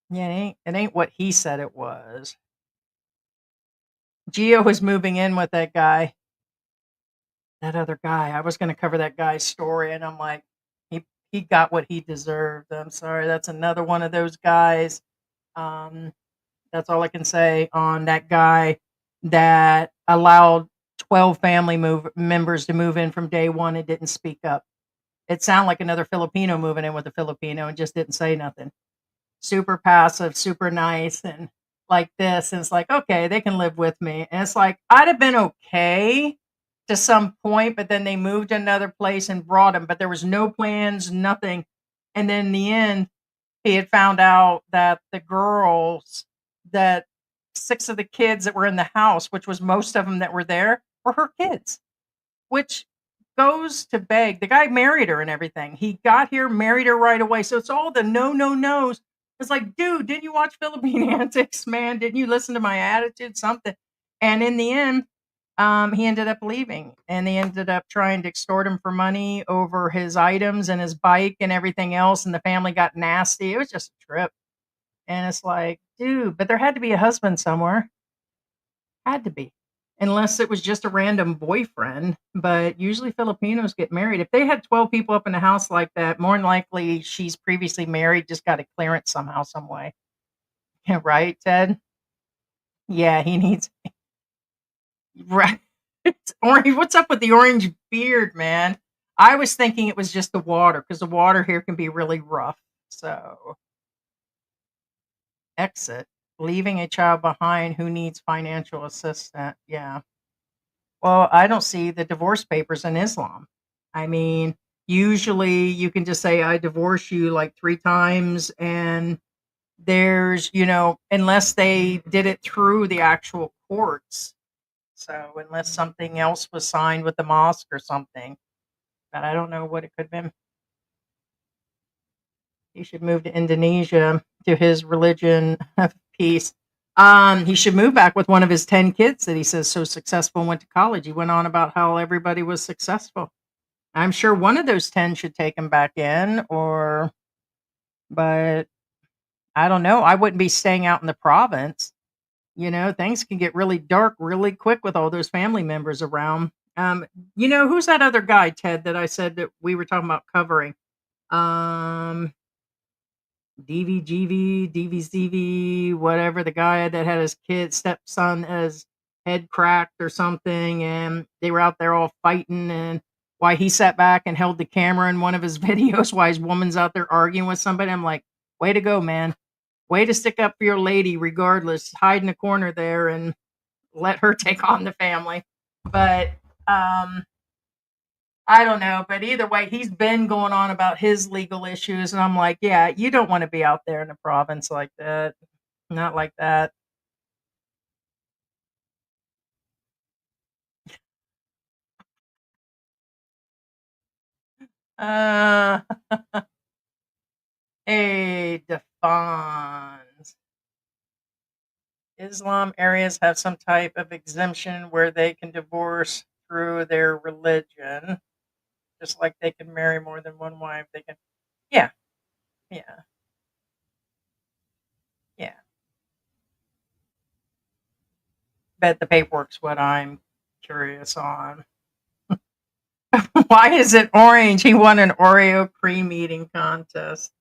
Yeah, it ain't what he said it was. Gio was moving in with that guy, that other guy. I was going to cover that guy's story, and I'm like, he got what he deserved. I'm sorry, that's another one of those guys. Um, that's all I can say on that guy that allowed 12 family members to move in from day one and didn't speak up. It sounded like another Filipino moving in with a Filipino and just didn't say nothing. Super passive, super nice, and like this. And it's like, okay, they can live with me. And it's like, I'd have been okay to some point, but then they moved to another place and brought him, but there was no plans, nothing. And then in the end, he had found out that the girls, that 6 of the kids that were in the house, which was most of them that were there, were her kids, which goes to beg the guy married her and everything. He got here, married her right away. So it's all the no, no, no's. It's like, dude, didn't you watch Philippine Antics, man? Didn't you listen to my attitude? Something. And in the end, he ended up leaving and they ended up trying to extort him for money over his items and his bike and everything else. And the family got nasty. It was just a trip. And it's like, dude, but there had to be a husband somewhere. Had to be. Unless it was just a random boyfriend, but usually Filipinos get married. If they had 12 people up in a house like that, more than likely she's previously married, just got a clearance somehow, some way. Yeah, right, Ted? Yeah, he needs right. Orange. What's up with the orange beard, man? I was thinking it was just the water because the water here can be really rough. So, exit. Leaving a child behind who needs financial assistance. Yeah. Well, I don't see the divorce papers in Islam. I mean, usually you can just say, I divorce you like 3 times, and there's, unless they did it through the actual courts. So, unless something else was signed with the mosque or something, but I don't know what it could have been. He should move to Indonesia to his religion of peace. He should move back with one of his 10 kids that he says so successful and went to college. He went on about how everybody was successful. I'm sure one of those 10 should take him back in, but I don't know. I wouldn't be staying out in the province. Things can get really dark really quick with all those family members around. Who's that other guy, Ted, that I said that we were talking about covering? Um, DVGV, DVCV, whatever, the guy that had his kid stepson as head cracked or something, and they were out there all fighting, and why he sat back and held the camera in one of his videos while his woman's out there arguing with somebody. I'm like, way to go, man. Way to stick up for your lady regardless. Hide in a corner there and let her take on the family. But I don't know, but either way, he's been going on about his legal issues, and I'm like, yeah, you don't want to be out there in the province like that. Not like that. Uh, hey, defines. Islam areas have some type of exemption where they can divorce through their religion, just like they can marry more than one wife. They can, yeah, yeah, yeah. Bet the paperwork's what I'm curious on. Why is it orange? He won an Oreo cream eating contest.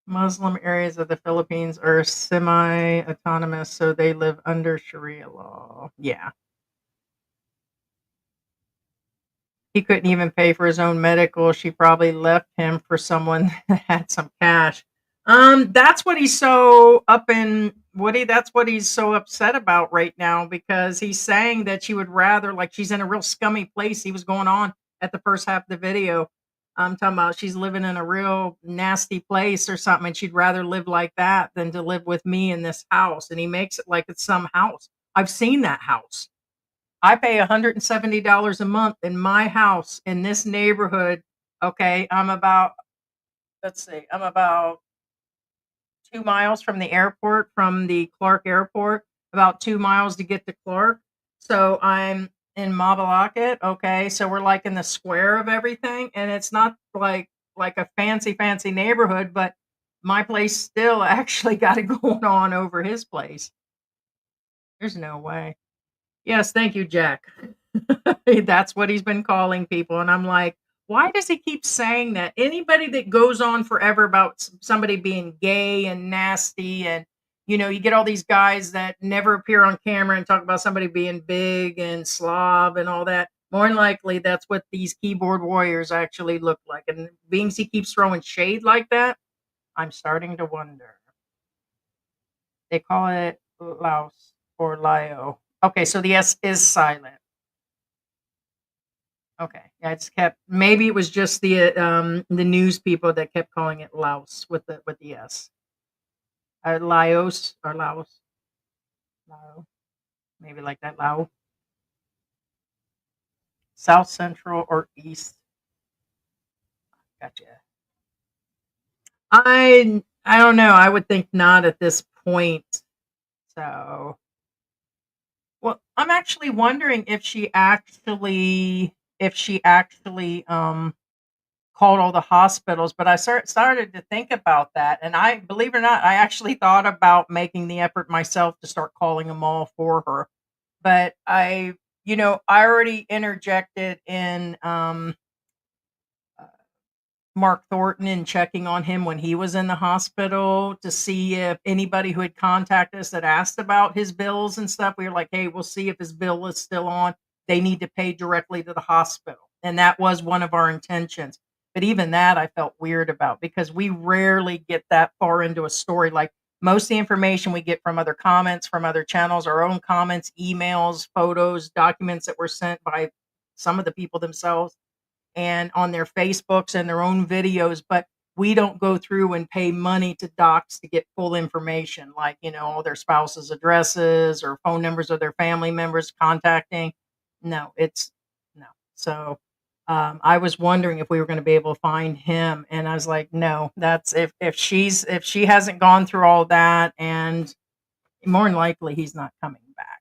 Muslim areas of the Philippines are semi-autonomous, so they live under Sharia law. Yeah. He couldn't even pay for his own medical. She probably left him for someone that had some cash. That's what he's so up in Woody. That's what he's so upset about right now because he's saying that she would rather, like, she's in a real scummy place. He was going on at the first half of the video. I'm talking about she's living in a real nasty place or something, and she'd rather live like that than to live with me in this house. And he makes it like it's some house. I've seen that house. I pay $170 a month in my house in this neighborhood. Okay, I'm about 2 miles from the airport, from the Clark Airport, about 2 miles to get to Clark. So I'm in Mabalacat, okay? So we're, like, in the square of everything, and it's not like a fancy neighborhood, but my place still actually got it going on over his place. There's no way. Yes, thank you, Jack. That's what he's been calling people, and I'm like, "Why does he keep saying that?" Anybody that goes on forever about somebody being gay and nasty and, you get all these guys that never appear on camera and talk about somebody being big and slob and all that. More than likely, that's what these keyboard warriors actually look like, and being he keeps throwing shade like that, I'm starting to wonder. They call it Laos or Lio. Okay, so the S is silent. Okay. Yeah, I just kept maybe it was just the news people that kept calling it Laos with the S. Laos or Laos. Lao. Maybe like that Lao. South Central or East. Gotcha. I don't know. I would think not at this point. So well, I'm actually wondering if she actually called all the hospitals, but I started to think about that, and I believe it or not, I actually thought about making the effort myself to start calling them all for her. But I already interjected in Mark Thornton and checking on him when he was in the hospital to see if anybody who had contacted us that asked about his bills and stuff. We were like, hey, we'll see if his bill is still on. They need to pay directly to the hospital. And that was one of our intentions. But even that I felt weird about because we rarely get that far into a story. Like most of the information we get from other comments, from other channels, our own comments, emails, photos, documents that were sent by some of the people themselves and on their Facebooks and their own videos, but we don't go through and pay money to docs to get full information, like, all their spouses' addresses or phone numbers of their family members contacting. No, it's no. So I was wondering if we were going to be able to find him, and I was like, no, that's if she hasn't gone through all that, and more than likely he's not coming back.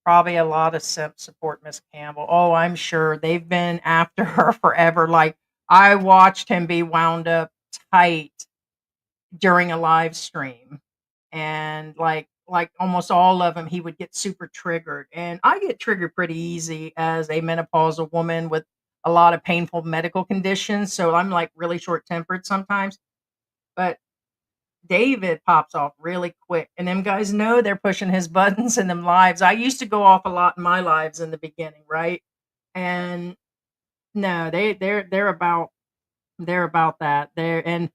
Probably a lot of support Miss Campbell. Oh, I'm sure they've been after her forever. Like I watched him be wound up tight during a live stream, and like almost all of them, he would get super triggered. And I get triggered pretty easy as a menopausal woman with a lot of painful medical conditions. So I'm like really short tempered sometimes. But David pops off really quick, and them guys know they're pushing his buttons in them lives. I used to go off a lot in my lives in the beginning, right? And no, they're about that. And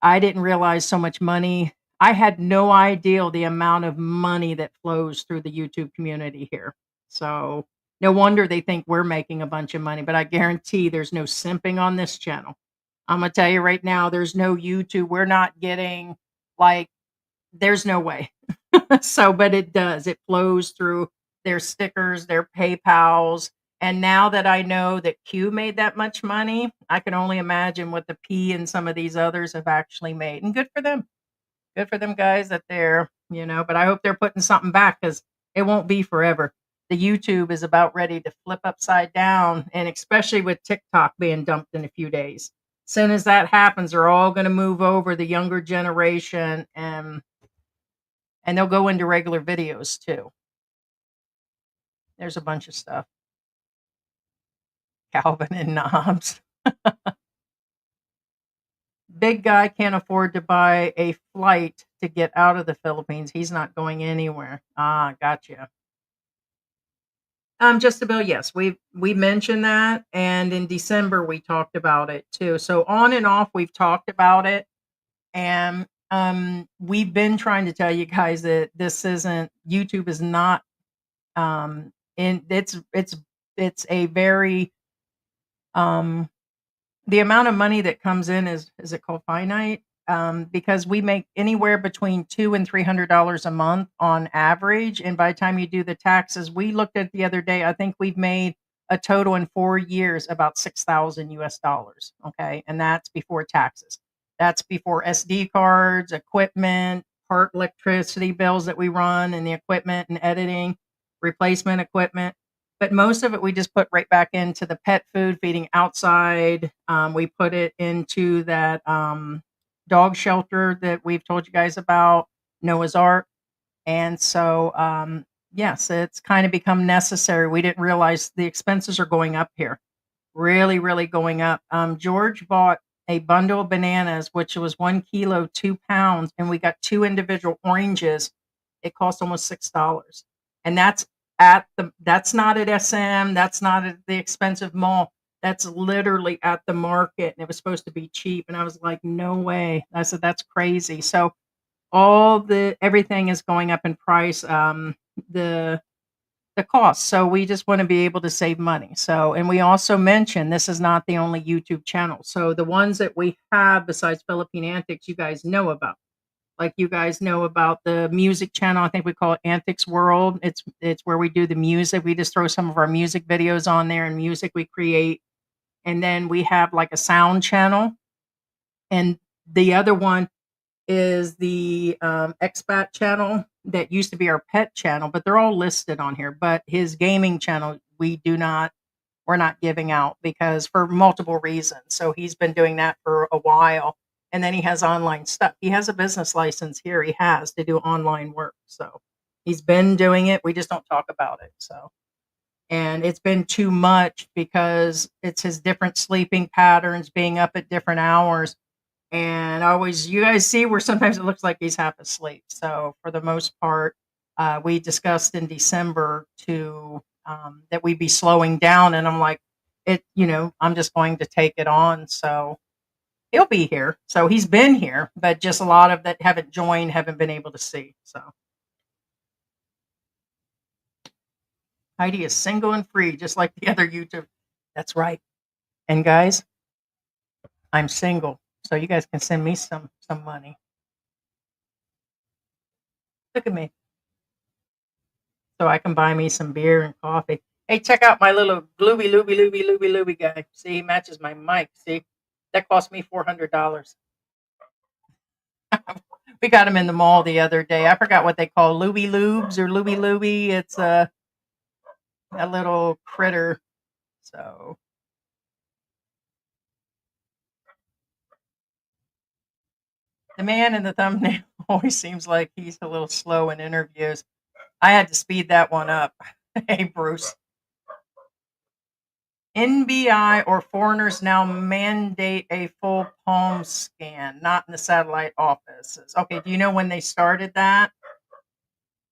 I didn't realize so much money. I had no idea the amount of money that flows through the YouTube community here. So no wonder they think we're making a bunch of money, but I guarantee there's no simping on this channel. I'm gonna tell you right now, there's no YouTube. We're not getting like there's no way. So, but it does. It flows through their stickers, their PayPals. And now that I know that Q made that much money, I can only imagine what the P and some of these others have actually made. And good for them. Good for them guys that but I hope they're putting something back because it won't be forever. The YouTube is about ready to flip upside down, and especially with TikTok being dumped in a few days. As soon as that happens, they're all going to move over the younger generation, and they'll go into regular videos too. There's a bunch of stuff. Calvin and Knobs. Big guy can't afford to buy a flight to get out of the Philippines. He's not going anywhere. Ah, gotcha. Just about yes. We mentioned that, and in December we talked about it too. So on and off we've talked about it, and we've been trying to tell you guys that this isn't YouTube is not in it's a very um the amount of money that comes in is it called finite? Because we make anywhere between $200 and $300 a month on average, and by the time you do the taxes, we looked at the other day. I think we've made a total in 4 years about 6,000 US dollars. Okay, and that's before taxes. That's before SD cards, equipment, part electricity bills that we run, and the equipment and editing, replacement equipment, but most of it we just put right back into the pet food, feeding outside. We put it into that dog shelter that we've told you guys about, Noah's Ark. And so, yes, it's kind of become necessary. We didn't realize the expenses are going up here, really, really going up. George bought a bundle of bananas, which was 1 kilo, 2 pounds, and we got two individual oranges. It cost almost $6, and that's not at SM. That's not at the expensive mall. That's literally at the market, and it was supposed to be cheap. And I was like, no way. I said, that's crazy. So everything is going up in price. The the cost. So we just want to be able to save money. So, and we also mentioned this is not the only YouTube channel. So the ones that we have besides Philippine Antics, you guys know about. Like you guys know about the music channel. I think we call it Antics World. It's where we do the music. We just throw some of our music videos on there and music we create. And then we have like a sound channel. And the other one is the Expat channel that used to be our pet channel, but they're all listed on here. But his gaming channel, we're not giving out because for multiple reasons. So he's been doing that for a while. And then he has online stuff. He has a business license here. He has to do online work. So he's been doing it. We just don't talk about it. So, and it's been too much because it's his different sleeping patterns, being up at different hours, and you guys see where sometimes it looks like he's half asleep. So for the most part, we discussed in December that we'd be slowing down, and I'm like, I'm just going to take it on. So he'll be here. So he's been here, but just a lot of that haven't joined, haven't been able to see. So Heidi is single and free, just like the other YouTube. That's right. And guys, I'm single, so you guys can send me some money. Look at me. So I can buy me some beer and coffee. Hey, check out my little Luy Luy guy. See, he matches my mic. See, that cost me $400. We got him in the mall the other day. I forgot what they call Louie Lubes or Louie Louie. It's a little critter. So the man in the thumbnail always seems like he's a little slow in interviews. I had to speed that one up. Hey, Bruce. NBI or foreigners now mandate a full palm scan, not in the satellite offices. Okay, do you know when they started that?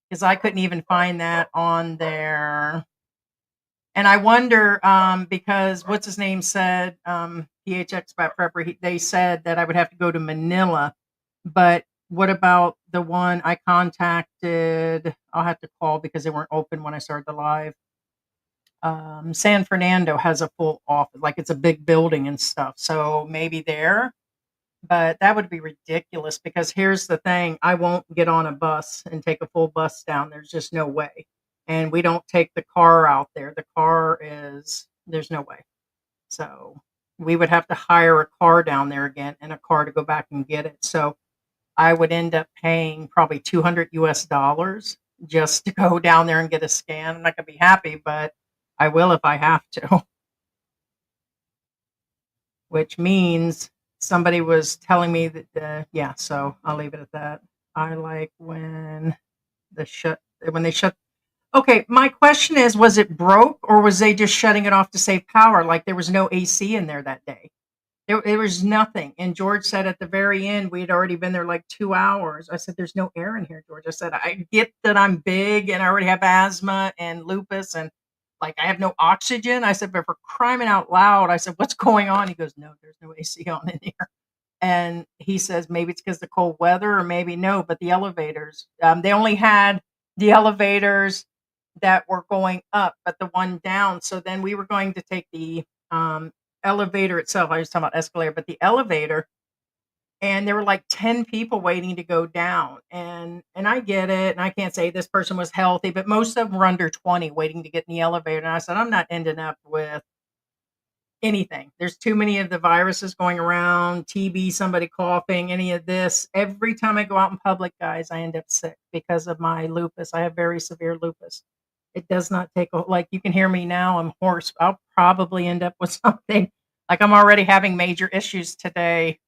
Because I couldn't even find that on there. And I wonder, because what's his name said, PH Expat Prepper, they said that I would have to go to Manila. But what about the one I contacted? I'll have to call because they weren't open when I started the live. San Fernando has a full office, like it's a big building and stuff. So maybe there, but that would be ridiculous because here's the thing: I won't get on a bus and take a full bus down. There's just no way. And we don't take the car out there. There's no way. So we would have to hire a car down there again and a car to go back and get it. So I would end up paying probably 200 US dollars just to go down there and get a scan. I'm not going to be happy, but I will if I have to. Which means somebody was telling me that, yeah, so I'll leave it at that. I like when they shut. Okay, my question is, was it broke or was they just shutting it off to save power? Like there was no AC in there that day? There was nothing, and George said at the very end, we had already been there like 2 hours. I said, "There's no air in here, George." I said, "I get that I'm big and I already have asthma and lupus and, like, I have no oxygen." I said, "But for crying out loud," I said, "What's going on?" He goes, "No, there's no AC on in here." And he says, "Maybe it's because the cold weather or maybe no, but the elevators, they only had the elevators that were going up, but the one down." So then we were going to take the, elevator itself. I was talking about escalator, but the elevator, and there were like 10 people waiting to go down. And I get it, and I can't say this person was healthy, but most of them were under 20 waiting to get in the elevator. And I said, "I'm not ending up with anything. There's too many of the viruses going around, TB, somebody coughing, any of this. Every time I go out in public, guys, I end up sick because of my lupus. I have very severe lupus. It does not take a like, you can hear me now, I'm hoarse. I'll probably end up with something. Like, I'm already having major issues today.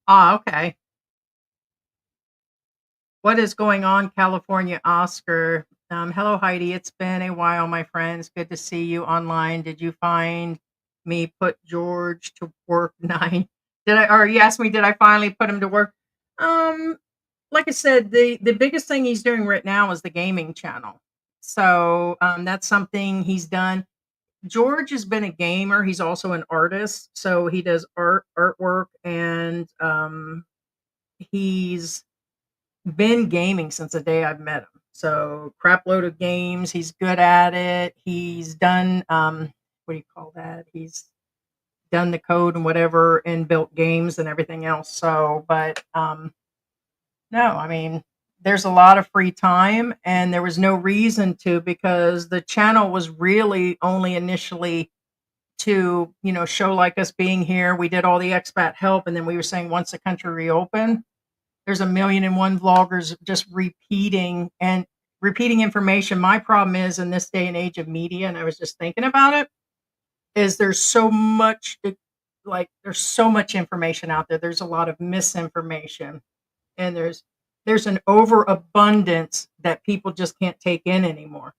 Ah, okay. What is going on, California Oscar? Hello, Heidi. It's been a while, my friends. Good to see you online. Did you find me put George to work 9? Did I, or you asked me, did I finally put him to work? Um, like I said, the biggest thing he's doing right now is the gaming channel. So that's something he's done. George has been a gamer. He's also an artist. So he does artwork, and he's been gaming since the day I've met him. So crap load of games. He's good at it. He's done what do you call that? He's done the code and whatever and built games and everything else. So, but no, I mean, there's a lot of free time and there was no reason to, because the channel was really only initially to, show like us being here. We did all the expat help, and then we were saying once the country reopened, there's a million and one vloggers just repeating information. My problem is in this day and age of media, and I was just thinking about it, is there's so much information out there. There's a lot of misinformation, and there's an overabundance that people just can't take in anymore.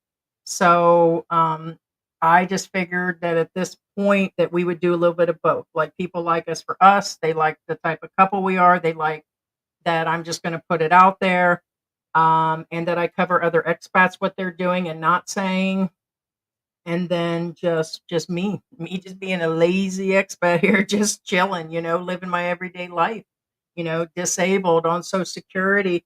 So I just figured that at this point that we would do a little bit of both. Like, people like us for us, they like the type of couple we are, they like that I'm just going to put it out there, and that I cover other expats what they're doing and not saying, and then just me just being a lazy expat here, just chilling, living my everyday life, disabled on Social Security,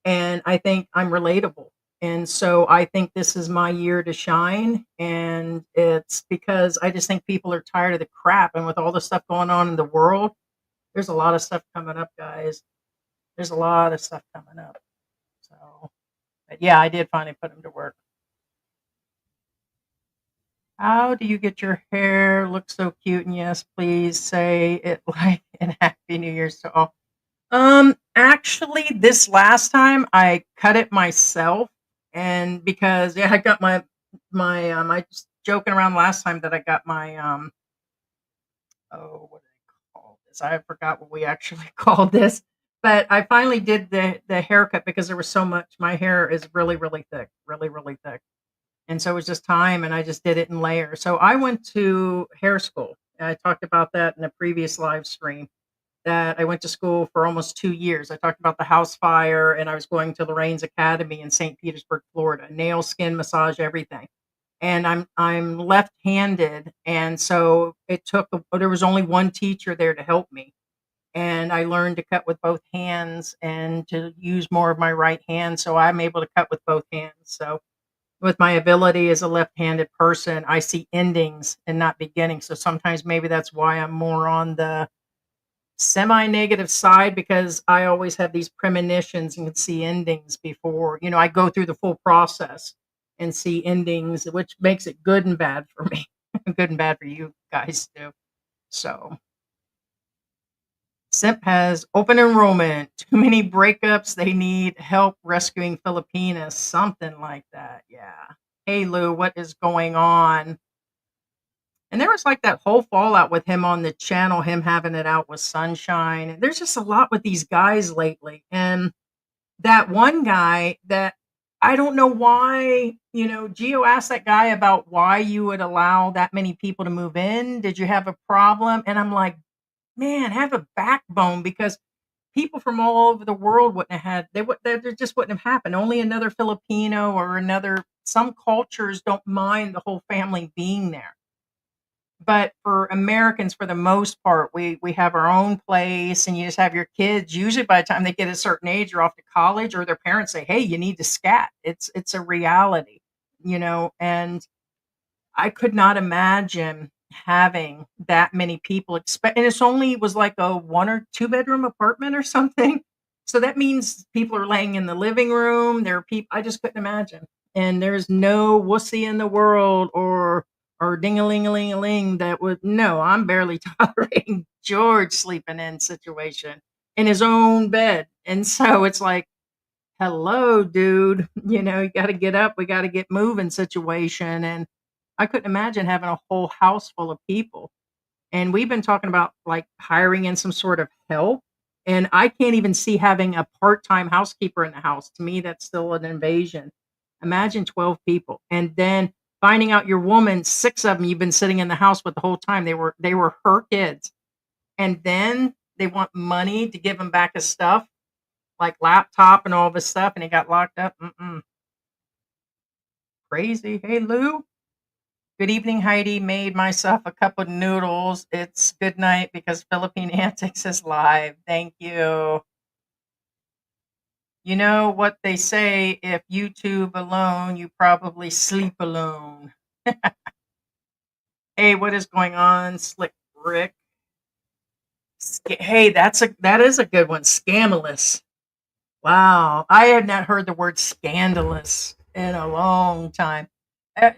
and I think I'm relatable. And so I think this is my year to shine, and it's because I just think people are tired of the crap, and with all the stuff going on in the world, there's a lot of stuff coming up, guys. There's a lot of stuff coming up. So, but yeah, I did finally put him to work. How do you get your hair look so cute? And yes, please say it like and Happy New Year's to all. Actually, this last time I cut it myself, and because yeah, I got I was joking around last time that I got my oh, what do they call this? I forgot what we actually called this. But I finally did the haircut because there was so much. My hair is really, really thick, really, really thick. And so it was just time, and I just did it in layers. So I went to hair school. I talked about that in a previous live stream, that I went to school for almost 2 years. I talked about the house fire, and I was going to Lorraine's Academy in St. Petersburg, Florida, nail, skin, massage, everything. And I'm left-handed, and so there was only one teacher there to help me, and I learned to cut with both hands and to use more of my right hand, so I'm able to cut with both hands. So with my ability as a left-handed person, I see endings and not beginnings. So sometimes maybe that's why I'm more on the semi-negative side, because I always have these premonitions and can see endings before, I go through the full process and see endings, which makes it good and bad for me. Good and bad for you guys too. So Simp has open enrollment. Too many breakups. They need help rescuing Filipinas. Something like that. Yeah. Hey Lou, what is going on? And there was like that whole fallout with him on the channel, him having it out with Sunshine. There's just a lot with these guys lately. And that one guy that I don't know why, Gio asked that guy about why you would allow that many people to move in. Did you have a problem? And I'm like, man, have a backbone because people from all over the world wouldn't have had they just wouldn't have happened. Only another Filipino or another some cultures don't mind the whole family being there. But for Americans, for the most part, we have our own place, and you just have your kids. Usually, by the time they get a certain age, or off to college, or their parents say, "Hey, you need to scat." It's a reality, And I could not imagine having that many people expect, and it's only was like a 1 or 2 bedroom apartment or something. So that means people are laying in the living room. There are people I just couldn't imagine. And there's no wussy in the world or ding a ling a ling a ling that would no, I'm barely tolerating George sleeping in situation in his own bed. And so it's like, hello, dude, you got to get up. We got to get moving situation. And I couldn't imagine having a whole house full of people. And we've been talking about like hiring in some sort of help. And I can't even see having a part time housekeeper in the house. To me, that's still an invasion. Imagine 12 people. And then finding out your woman, 6 of them you've been sitting in the house with the whole time. They were her kids. And then they want money to give him back his stuff, like laptop and all of his stuff, and he got locked up. Mm-mm. Crazy. Hey, Lou. Good evening, Heidi. Made myself a cup of noodles. It's good night because Philippine Antics is live. Thank you. You know what they say, if YouTube alone, you probably sleep alone. Hey, what is going on, Slick Rick? Hey, that is a good one. Scandalous. Wow, I had not heard the word scandalous in a long time.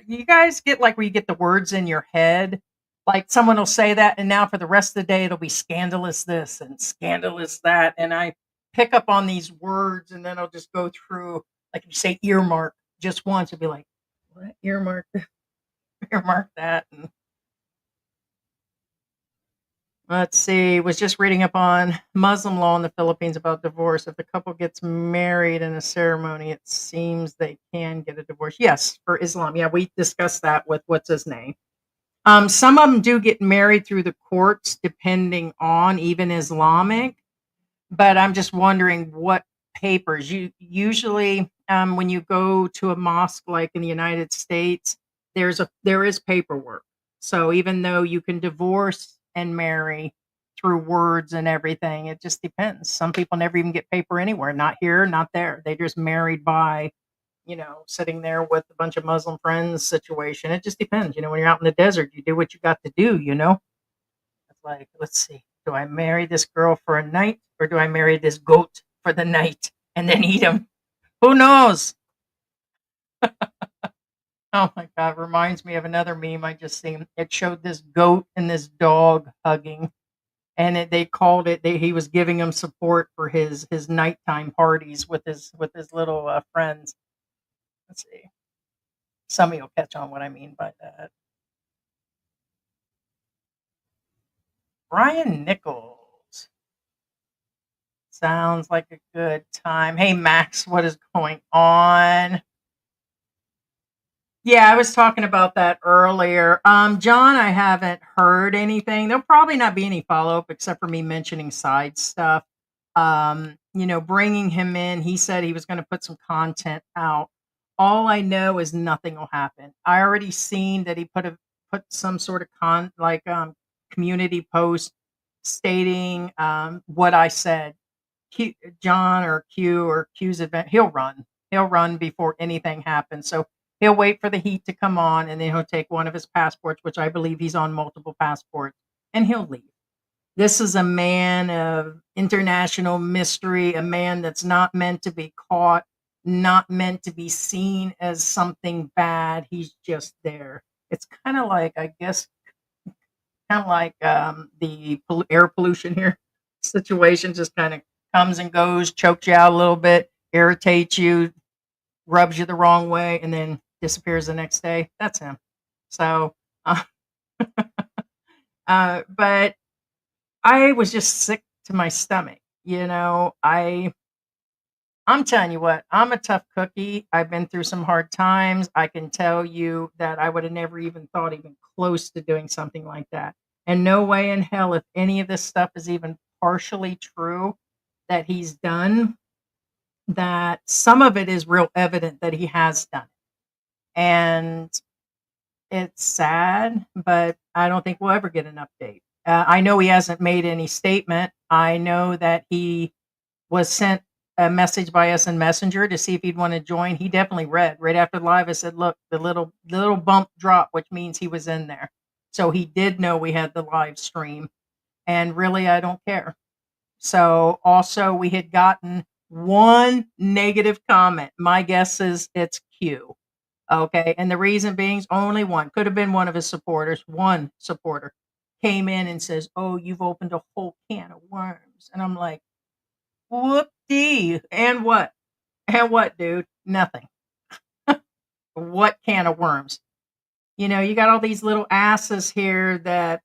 You guys get like where you get the words in your head? Like someone will say that, and now for the rest of the day, it'll be scandalous this and scandalous that. And I pick up on these words, and then I'll just go through, like if you say earmark just once, you'll be like, what? Earmark, earmark that. And let's see. Was just reading up on Muslim law in the Philippines about divorce. If the couple gets married in a ceremony, it seems they can get a divorce. Yes, for Islam. Yeah, we discussed that with what's his name. Some of them do get married through the courts, depending on even Islamic. But I'm just wondering what papers you usually when you go to a mosque like in the United States, there is paperwork. So even though you can divorce and marry through words and everything, it just depends. Some people never even get paper anywhere, not here, not there. They just married by, sitting there with a bunch of Muslim friends situation. It just depends. When you're out in the desert, you do what you got to do. It's like, let's see, do I marry this girl for a night or do I marry this goat for the night and then eat him? Who knows? Oh my God, reminds me of another meme I just seen. It showed this goat and this dog hugging, and they called it. He was giving him support for his nighttime parties with his little friends. Let's see. Some of you'll catch on what I mean by that. Brian Nichols. Sounds like a good time. Hey, Max, what is going on? Yeah, I was talking about that earlier. John, I haven't heard anything. There'll probably not be any follow up except for me mentioning side stuff. Bringing him in, he said he was going to put some content out. All I know is nothing will happen. I already seen that he put some sort of community post stating what I said. Q, John or Q's event, he'll run. He'll run before anything happens. So he'll wait for the heat to come on, and then he'll take one of his passports, which I believe he's on multiple passports, and he'll leave. This is a man of international mystery, a man that's not meant to be caught, not meant to be seen as something bad. He's just there. It's kind of like, I guess, kind of like the air pollution here situation just kind of comes and goes, chokes you out a little bit, irritates you, rubs you the wrong way, and then disappears the next day. That's him. So, uh, but I was just sick to my stomach. I'm telling you what, I'm a tough cookie. I've been through some hard times. I can tell you that I would have never even thought even close to doing something like that. And no way in hell, if any of this stuff is even partially true that he's done, that some of it is real evident that he has done it. And it's sad, but I don't think we'll ever get an update. I know he hasn't made any statement. I know that he was sent a message by us in Messenger to see if he'd want to join. He definitely read right after the live. I said, "Look, the little bump drop, which means he was in there." So he did know we had the live stream, and really, I don't care. So also, we had gotten one negative comment. My guess is it's Q. Okay, and the reason being is only one. Could have been one of his supporters. One supporter came in and says, "Oh, you've opened a whole can of worms," and I'm like, whoop-dee. And what? And what, dude? Nothing. What can of worms? You got all these little asses here that,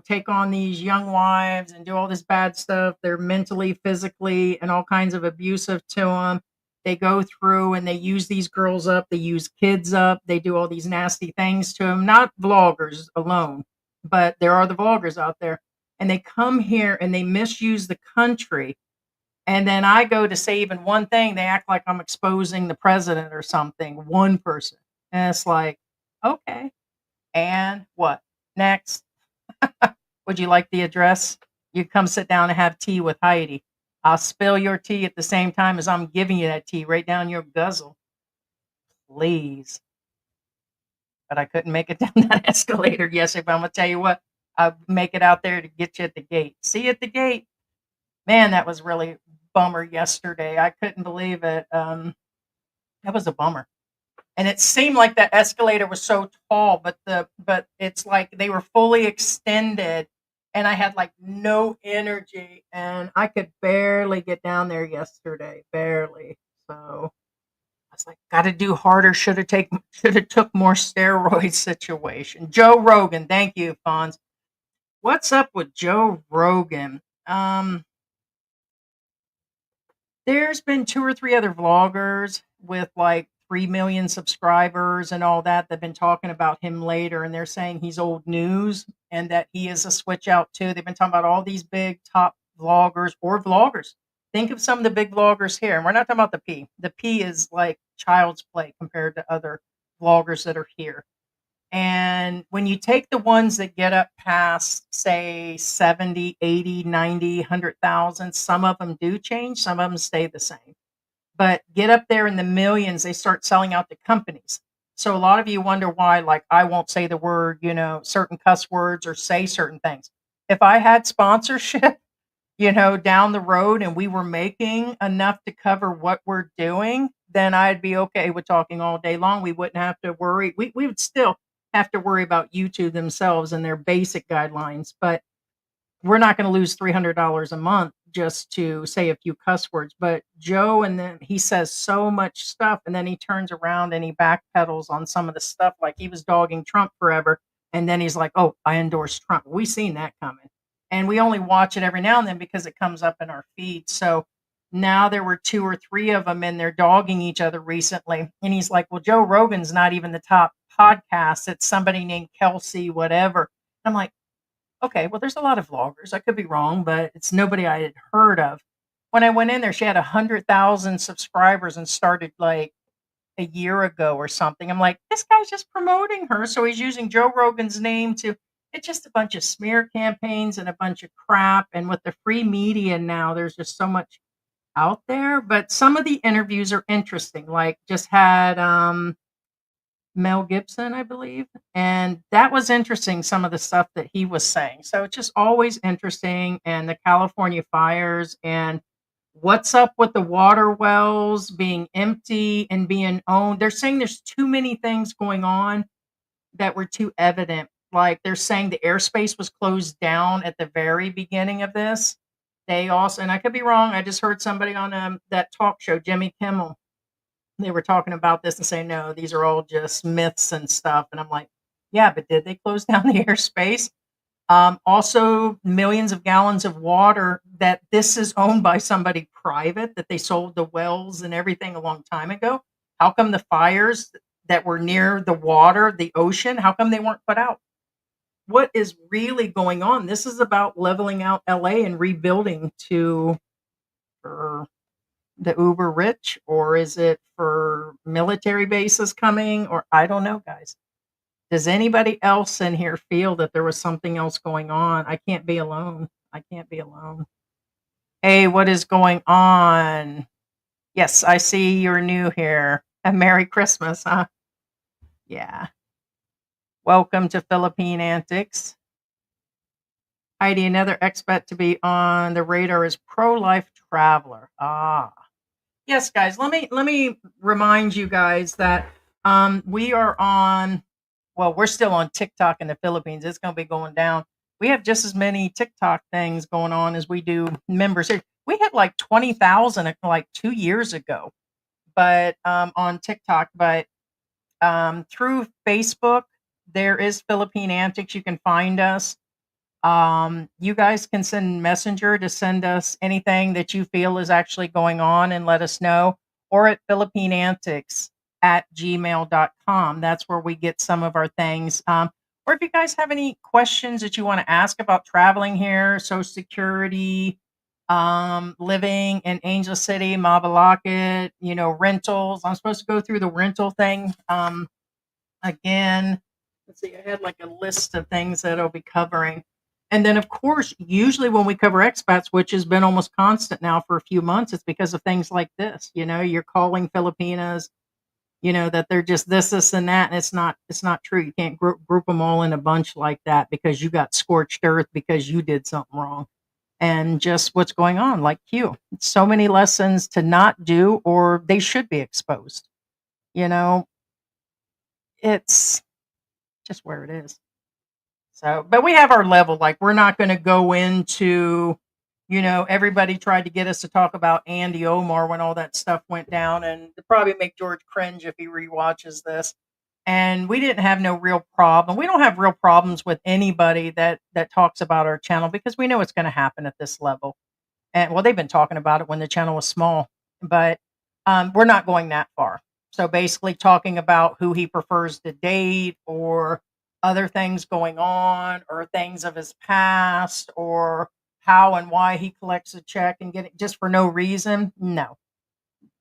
take on these young wives and do all this bad stuff. They're mentally, physically, and all kinds of abusive to them. They go through and they use these girls up. They use kids up. They do all these nasty things to them. Not vloggers alone, but there are the vloggers out there. And they come here and they misuse the country, and then I go to say even one thing, they act like I'm exposing the president or something, one person. And it's like, okay, and what? Next. Would you like the address? You come sit down and have tea with Heidi. I'll spill your tea at the same time as I'm giving you that tea right down your guzzle. Please. But I couldn't make it down that escalator yesterday. But I'm going to tell you what, I'll make it out there to get you at the gate. See you at the gate. Man, that was really bummer yesterday. I couldn't believe it. That was a bummer. And it seemed like that escalator was so tall, but it's like they were fully extended and I had like no energy and I could barely get down there yesterday. Barely. So I was like, gotta do harder, should have took more steroids situation. Joe Rogan, thank you, Fonz. What's up with Joe Rogan? There's been 2 or 3 other vloggers with, like, 3 million subscribers and all that that've been talking about him later, and they're saying he's old news and that he is a switch out too. They've been talking about all these big top vloggers or vloggers. Think of some of the big vloggers here, and we're not talking about the P. The P is like child's play compared to other vloggers that are here. And when you take the ones that get up past, say, 70, 80, 90, 100,000, some of them do change, some of them stay the same. But get up there in the millions, they start selling out to companies. So a lot of you wonder why, like, I won't say the word, certain cuss words or say certain things. If I had sponsorship, down the road and we were making enough to cover what we're doing, then I'd be okay with talking all day long. We wouldn't have to worry. We would still have to worry about YouTube themselves and their basic guidelines, but we're not going to lose $300 a month just to say a few cuss words. But Joe, and then he says so much stuff, and then he turns around and he backpedals on some of the stuff, like he was dogging Trump forever, and then he's like, "Oh, I endorse Trump." We seen that coming, and we only watch it every now and then because it comes up in our feed. So now there were 2 or 3 of them, and they're dogging each other recently. And he's like, "Well, Joe Rogan's not even the top podcast. It's somebody named Kelsey, whatever." I'm like, okay, well, there's a lot of vloggers. I could be wrong, but it's nobody I had heard of. When I went in there, she had 100,000 subscribers and started like a year ago or something. I'm like, this guy's just promoting her. So he's using Joe Rogan's name to, it's just a bunch of smear campaigns and a bunch of crap. And with the free media now, there's just so much out there. But some of the interviews are interesting. Like just had Mel Gibson, I believe. And that was interesting, some of the stuff that he was saying. So it's just always interesting. And the California fires and what's up with the water wells being empty and being owned. They're saying there's too many things going on that were too evident. Like they're saying the airspace was closed down at the very beginning of this. They also, and I could be wrong, I just heard somebody on that talk show, Jimmy Kimmel, they were talking about this and saying, no, these are all just myths and stuff. And I'm like, yeah, but did they close down the airspace? Also, millions of gallons of water that this is owned by somebody private, that they sold the wells and everything a long time ago. How come the fires that were near the water, the ocean, how come they weren't put out? What is really going on? This is about leveling out LA and rebuilding to for the uber rich, or is it for military bases coming? Or I don't know, guys. Does anybody else in here feel that there was something else going on? I can't be alone. I can't be alone. Hey, what is going on? Yes, I see you're new here. And Merry Christmas, huh? Yeah. Welcome to Philippine Antics. Heidi, another expat to be on the radar is pro-life traveler. Ah. Yes, guys, let me remind you guys that we are on, well, we're still on TikTok in the Philippines. It's going to be going down. We have just as many TikTok things going on as we do members here. We had like 20,000 like 2 years ago, but on TikTok, but through Facebook, there is Philippine Antics. You can find us. You guys can send Messenger to send us anything that you feel is actually going on and let us know, or at philippineantics@gmail.com. That's where we get some of our things. Or if you guys have any questions that you want to ask about traveling here, Social Security, living in Angel City, Mabalacat, rentals. I'm supposed to go through the rental thing again. Let's see, I had like a list of things that I'll be covering. And then, of course, usually when we cover expats, which has been almost constant now for a few months, it's because of things like this. You're calling Filipinas, that they're just this, and that, and it's not true. You can't group them all in a bunch like that because you got scorched earth because you did something wrong, and just what's going on. Like so many lessons to not do, or they should be exposed. You know, it's just where it is. So, but we have our level. Like, we're not going to go into, everybody tried to get us to talk about Andy Omar when all that stuff went down, and it'd probably make George cringe if he rewatches this. And we didn't have no real problem. We don't have real problems with anybody that talks about our channel because we know it's going to happen at this level. And well, they've been talking about it when the channel was small, but we're not going that far. So basically, talking about who he prefers to date, or other things going on, or things of his past, or how and why he collects a check and get it just for no reason. No,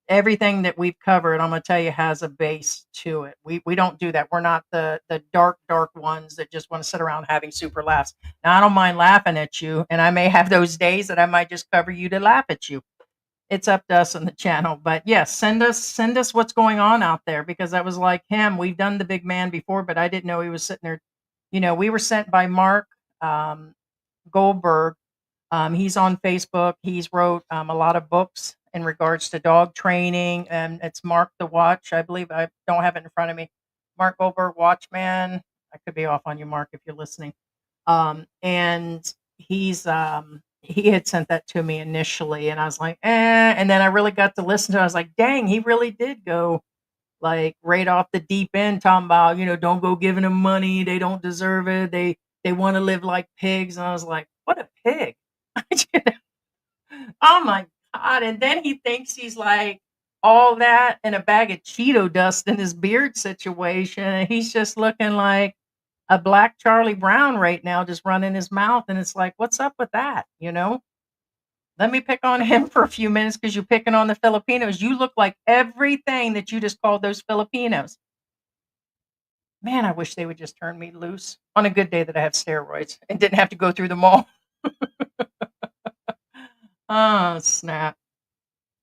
everything that we've covered, I'm going to tell you, has a base to it. We don't do that. We're not the dark ones that just want to sit around having super laughs. Now, I don't mind laughing at you, and I may have those days that I might just cover you to laugh at you. It's up to us on the channel. But yes, send us what's going on out there, because I was like him. We've done the big man before, but I didn't know he was sitting there. We were sent by Mark Goldberg. He's on Facebook. He's wrote a lot of books in regards to dog training, and it's Mark the Watch, I believe. I don't have it in front of me. Mark Goldberg, Watchman. I could be off on you, Mark, if you're listening. And he had sent that to me initially, and I was like, and then I really got to listen to it. I was like, dang, he really did go like right off the deep end, talking about, don't go giving them money. They don't deserve it. They want to live like pigs. And I was like, what a pig. Oh my God. And then he thinks he's like all that and a bag of Cheeto dust in his beard situation. And he's just looking like a black Charlie Brown right now, just running his mouth. And it's like, what's up with that? Let me pick on him for a few minutes because you're picking on the Filipinos. You look like everything that you just called those Filipinos. Man, I wish they would just turn me loose on a good day that I have steroids and didn't have to go through them all. Oh, snap.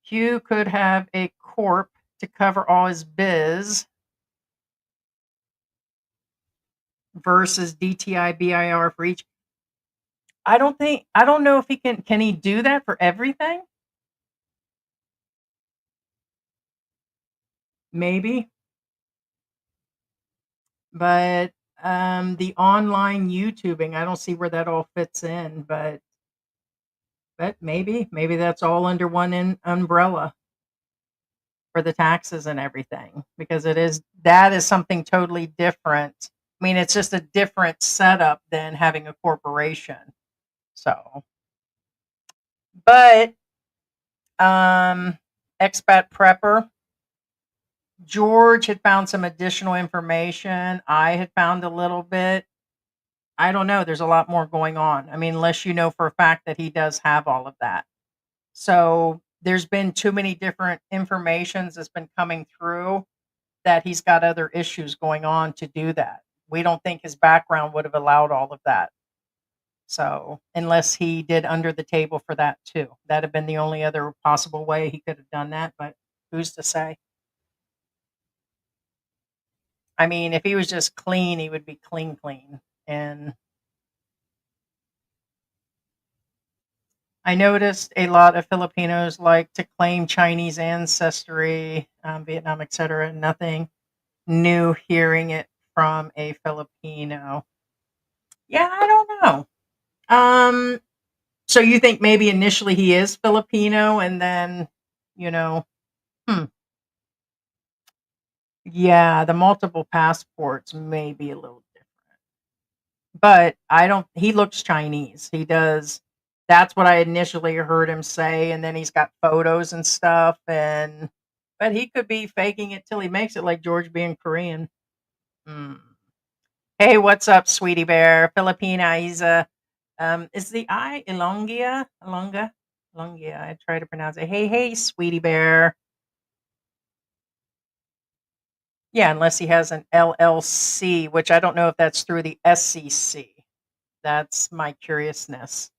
Hugh could have a corp to cover all his biz versus DTI BIR for each. I don't know if can he do that for everything? Maybe. But the online YouTubing, I don't see where that all fits in, but maybe that's all under one umbrella for the taxes and everything, because that is something totally different. I mean, it's just a different setup than having a corporation. So, but um, expat prepper George had found some additional information. I had found a little bit. I don't know. There's a lot more going on. I mean, unless you know for a fact that he does have all of that. So there's been too many different informations that's been coming through that he's got other issues going on to do that. We don't think his background would have allowed all of that. So unless he did under the table for that too, that'd have been the only other possible way he could have done that. But who's to say? I mean, if he was just clean, he would be clean, clean. And I noticed a lot of Filipinos like to claim Chinese ancestry, Vietnam, etc. Nothing new hearing it from a Filipino. Yeah, I don't know. Um, so you think maybe initially he is Filipino and then, you know, hmm, yeah, the multiple passports may be a little different. But I don't he looks Chinese. He does. That's what I initially heard him say, and then he's got photos and stuff, and but he could be faking it till he makes it like George being Korean. Mm. Hey, what's up, sweetie bear? Filipina, he's a is the I Elongia? Elongia. I try to pronounce it. Hey, hey, sweetie bear. Yeah, unless he has an LLC, which I don't know if that's through the SEC. That's my curiousness.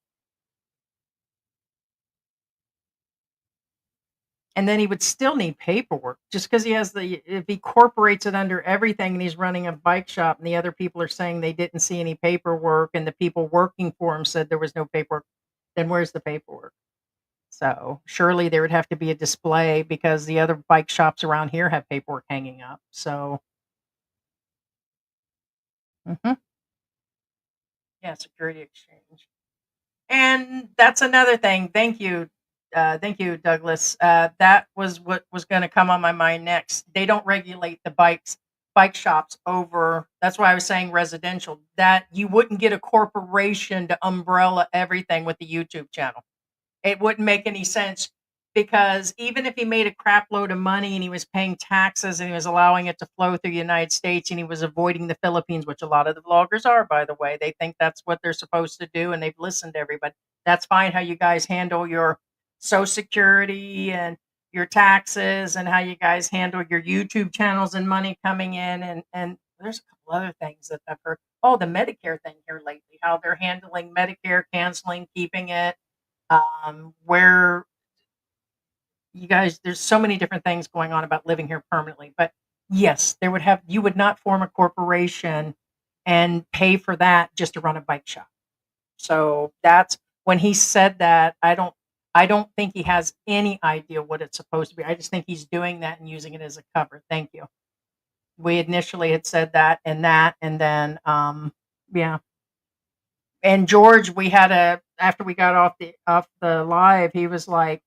And then he would still need paperwork just because he has the if he corporates it under everything and he's running a bike shop and the other people are saying they didn't see any paperwork and the people working for him said there was no paperwork, then where's the paperwork? So surely there would have to be a display because the other bike shops around here have paperwork hanging up. So mhm. Yeah, security exchange. And that's another thing. Thank you, Douglas. That was what was going to come on my mind next. They don't regulate the bike shops over. That's why I was saying residential. That you wouldn't get a corporation to umbrella everything with the YouTube channel. It wouldn't make any sense because even if he made a crap load of money and he was paying taxes and he was allowing it to flow through the United States and he was avoiding the Philippines, which a lot of the vloggers are, by the way, they think that's what they're supposed to do and they've listened to everybody. That's fine how you guys handle your Social Security and your taxes and how you guys handle your YouTube channels and money coming in. And there's a couple other things that I've heard. Oh, the Medicare thing here lately, how they're handling Medicare, canceling, keeping it where you guys there's so many different things going on about living here permanently, but yes, there would have you would not form a corporation and pay for that just to run a bike shop. So that's when he said that I don't think he has any idea what it's supposed to be. I just think he's doing that and using it as a cover. Thank you. We initially had said that and then yeah. And George, we had a after we got off the live, he was like,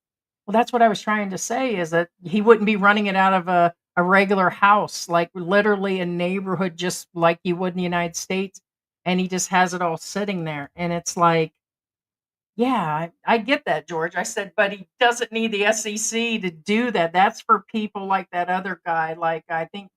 "Well, that's what I was trying to say is that he wouldn't be running it out of a regular house, like literally a neighborhood, just like you would in the United States, and he just has it all sitting there." And it's like, yeah, I get that, George. I said, but he doesn't need the SEC to do that. That's for people like that other guy. Like I think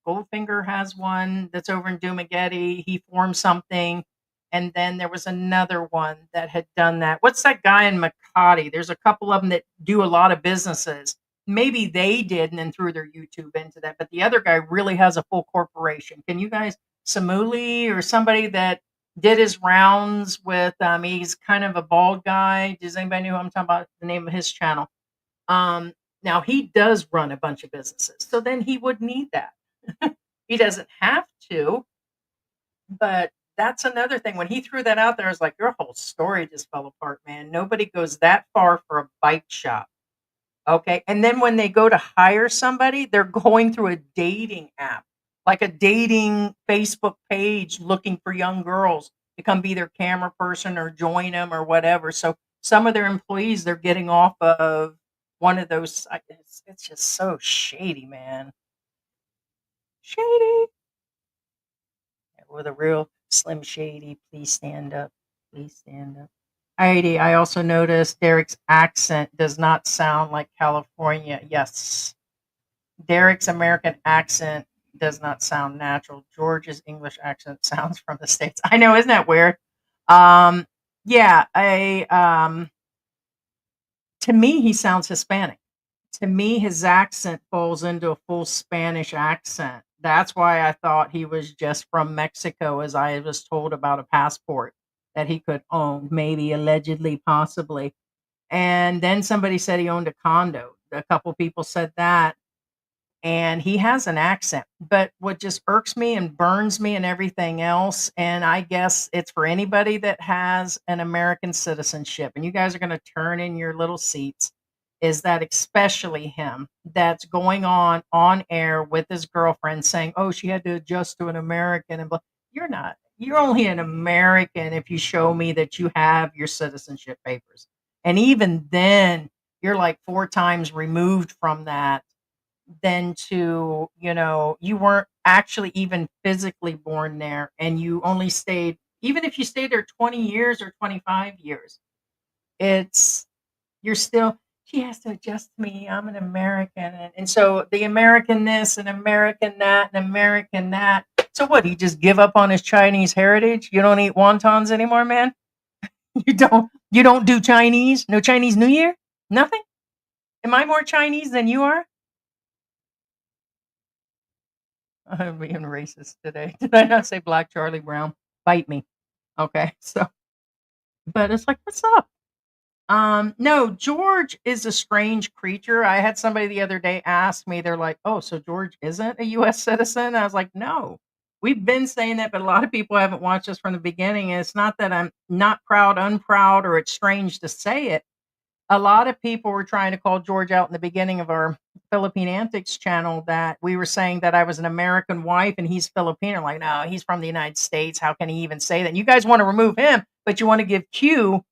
Goldfinger has one that's over in Dumagetti. He formed something, and then there was another one that had done that. What's that guy in Makati? There's a couple of them that do a lot of businesses. Maybe they did and then threw their YouTube into that, but the other guy really has a full corporation. Can you guys, Samuli or somebody that did his rounds with he's kind of a bald guy. Does anybody know who I'm talking about? The name of his channel. Now he does run a bunch of businesses, so then he would need that. He doesn't have to, but that's another thing. When he threw that out there, I was like, your whole story just fell apart, man. Nobody goes that far for a bike shop. Okay. And then when they go to hire somebody, they're going through a dating app, like a dating Facebook page looking for young girls to come be their camera person or join them or whatever. So some of their employees, they're getting off of one of those. It's just so shady, man. Shady. with a real Slim Shady. Please stand up. Please stand up. Heidi, I also noticed Derek's accent does not sound like California. Yes. Derek's American accent does not sound natural. George's English accent sounds from the States. I know, isn't that weird? Um, yeah, to me he sounds Hispanic. To me, his accent falls into a full Spanish accent. That's why I thought he was just from Mexico, as I was told about a passport that he could own, maybe, allegedly, possibly. And then somebody said he owned a condo. A couple people said that. And he has an accent. But what just irks me and burns me and everything else, and I guess it's for anybody that has an American citizenship, and you guys are going to turn in your little seats, is that especially him that's going on air with his girlfriend saying, "Oh, she had to adjust to an American," and blah. You're not. You're only an American if you show me that you have your citizenship papers. And even then, you're like four times removed from that than to, you weren't actually even physically born there and you only stayed, even if you stayed there 20 years or 25 years, it's, you're still, she has to adjust to me. I'm an American. And so the American this and American that and American that. So what? He just give up on his Chinese heritage? You don't eat wontons anymore, man? You don't do Chinese? No Chinese New Year? Nothing? Am I more Chinese than you are? I'm being racist today. Did I not say Black Charlie Brown? Bite me. Okay. So, but it's like, what's up? No, George is a strange creature. I had somebody the other day ask me, they're like, "Oh, so George isn't a US citizen?" I was like, "No." We've been saying that, but a lot of people haven't watched us from the beginning. And it's not that I'm not proud, unproud, or it's strange to say it. A lot of people were trying to call George out in the beginning of our Philippine Antics channel that we were saying that I was an American wife and he's Filipino. Like, no, he's from the United States. How can he even say that? And you guys want to remove him, but you want to give Q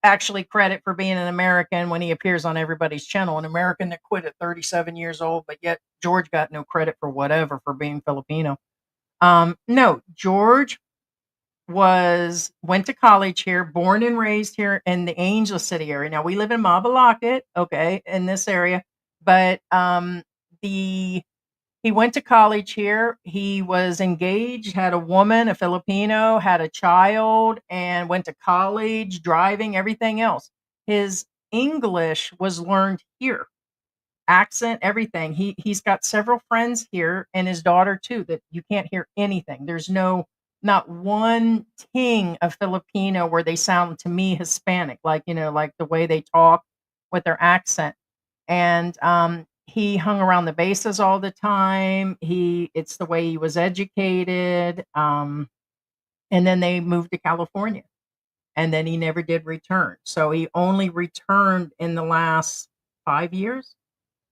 actually credit for being an American when he appears on everybody's channel. An American that quit at 37 years old, but yet George got no credit for whatever for being Filipino. No, George went to college here, born and raised here in the Angel City area. Now we live in Mabalacat, okay, in this area, but the he went to college here. He was engaged, had a woman, a Filipino, had a child, and went to college, driving, everything else. His English was learned here, accent, everything. He's got several friends here and his daughter too that you can't hear anything. There's not one ting of Filipino where they sound to me Hispanic, like like the way they talk with their accent. And he hung around the bases all the time. It's the way he was educated. And then they moved to California, and then he never did return. So he only returned in the last 5 years.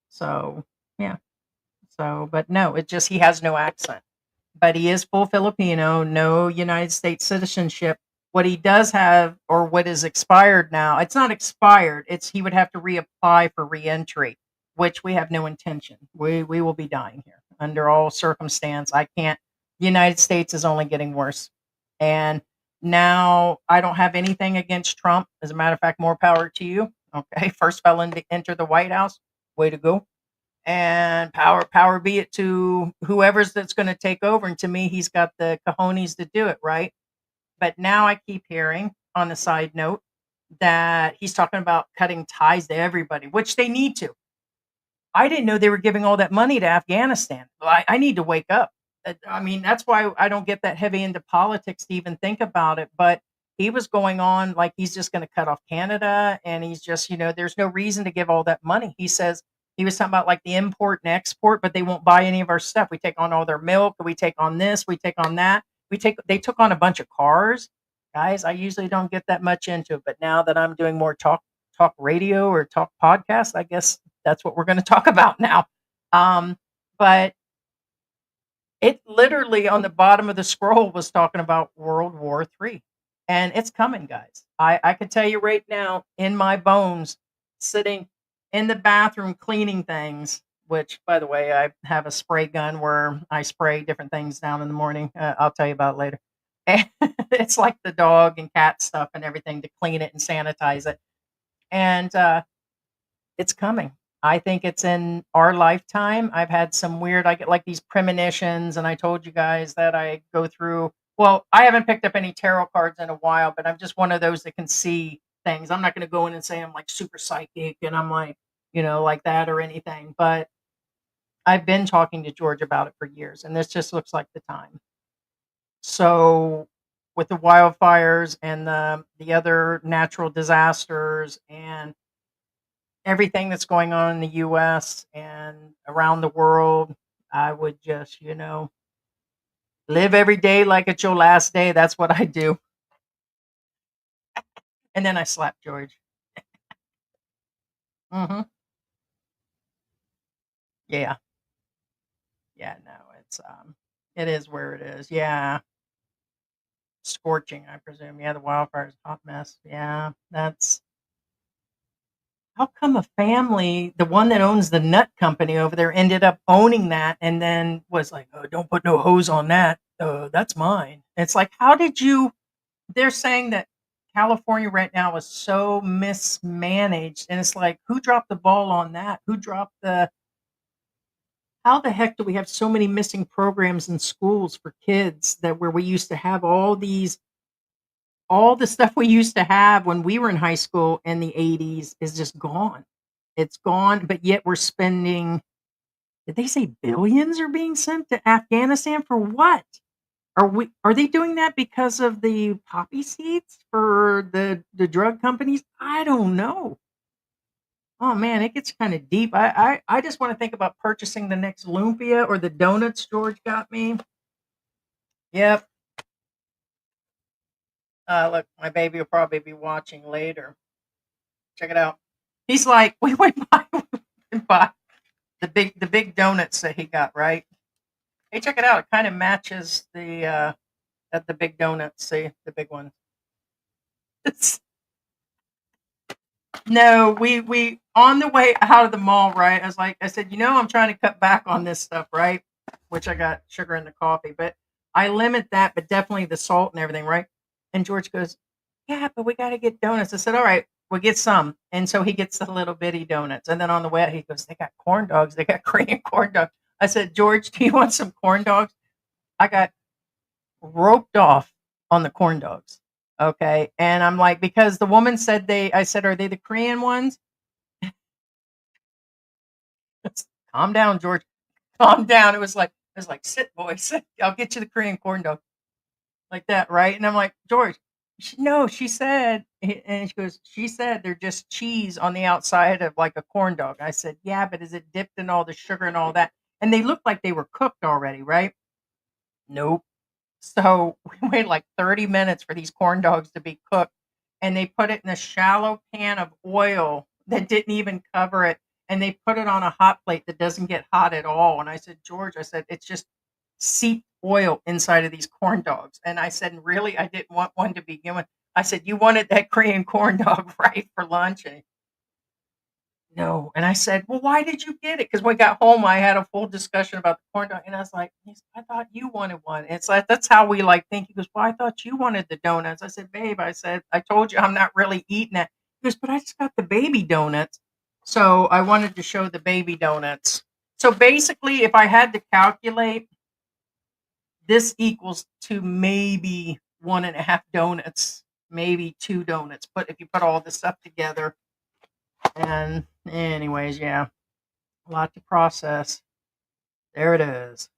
So, yeah. So, but no, it just he has no accent. But he is full Filipino, no United States citizenship. What he does have, or what is expired now, it's not expired. It's he would have to reapply for reentry, which we have no intention. We will be dying here under all circumstance. I can't. The United States is only getting worse, and now I don't have anything against Trump. As a matter of fact, more power to you. Okay, first felon to enter the White House. Way to go. And power be it to whoever's that's going to take over. And to me, he's got the cojones to do it, right? But now I keep hearing, on a side note, that he's talking about cutting ties to everybody, which they need to. I didn't know they were giving all that money to Afghanistan. I need to wake up. I mean, that's why I don't get that heavy into politics to even think about it. But he was going on like he's just going to cut off Canada, and he's just, there's no reason to give all that money. He says he was talking about like the import and export, but they won't buy any of our stuff. We take on all their milk, we take on this, we take on that. They took on a bunch of cars. Guys, I usually don't get that much into it, but now that I'm doing more talk radio or talk podcast, I guess that's what we're going to talk about now. But it literally on the bottom of the scroll was talking about World War III, and it's coming, guys. I can tell you right now, in my bones, sitting in the bathroom cleaning things which, by the way, I have a spray gun where I spray different things down in the morning. I'll tell you about it later. And it's like the dog and cat stuff and everything to clean it and sanitize it. And it's coming. I think it's in our lifetime. I've had some weird, I get like these premonitions, and I told you guys that I go through. Well, I haven't picked up any tarot cards in a while, but I'm just one of those that can see things. I'm not going to go in and say I'm like super psychic and I'm like, like that or anything. But I've been talking to George about it for years, and this just looks like the time. So, with the wildfires and the other natural disasters and everything that's going on in the US and around the world, I would just, live every day like it's your last day. That's what I do. And then I slap George. Mhm. Yeah. Yeah, no, it is where it is. Yeah. Scorching, I presume. Yeah, the wildfire's a hot mess. Yeah. That's how come a family, the one that owns the nut company over there, ended up owning that and then was like, "Oh, don't put no hose on that. That's mine." It's like, how did you they're saying that California right now is so mismanaged, and it's like, who dropped the ball on that? Who dropped the how the heck do we have so many missing programs in schools for kids that where we used to have all the stuff we used to have when we were in high school in the 80s is just gone. It's gone, but yet we're spending did they say billions are being sent to Afghanistan for what? Are they doing that because of the poppy seeds for the drug companies? I don't know. Oh man, it gets kind of deep. I just want to think about purchasing the next lumpia or the donuts George got me. Yep. Look, my baby will probably be watching later. Check it out. He's like, we went by, we went by the big donuts that he got, right? Hey, check it out. It kind of matches the at the big donuts. See the big one. It's No, we on the way out of the mall, right? I said, I'm trying to cut back on this stuff, right? Which I got sugar in the coffee, but I limit that, but definitely the salt and everything, right? And George goes, "Yeah, but we got to get donuts." I said, "All right, we'll get some." And so he gets the little bitty donuts. And then on the way out, he goes, "They got corn dogs. They got Korean corn dogs." I said, "George, do you want some corn dogs?" I got roped off on the corn dogs. Okay. And I'm like, because the woman said I said, "Are they the Korean ones?" Calm down, George. Calm down. It was like, sit, boy, sit. I'll get you the Korean corn dog. Like that, right? And I'm like, George, no, she said, and she goes, she said they're just cheese on the outside of like a corn dog. I said, yeah, but is it dipped in all the sugar and all that? And they looked like they were cooked already, right? Nope. So we waited like 30 minutes for these corn dogs to be cooked, and they put it in a shallow pan of oil that didn't even cover it, and they put it on a hot plate that doesn't get hot at all. And I said, George, I said, it's just seeped oil inside of these corn dogs. And I said, really, I didn't want one to begin with. I said, you wanted that Korean corn dog, right, for lunch? And no. And I said, "Well, why did you get it?" Because when we got home, I had a full discussion about the corn dog, and I was like, "I thought you wanted one." It's like that's how we like think. He goes, "Well, I thought you wanted the donuts." I said, "Babe," I said, "I told you I'm not really eating it." He goes, "But I just got the baby donuts." So I wanted to show the baby donuts. So basically, if I had to calculate, this equals to maybe one and a half donuts, maybe two donuts. But if you put all this stuff together, and anyways, yeah. A lot to process. There it is.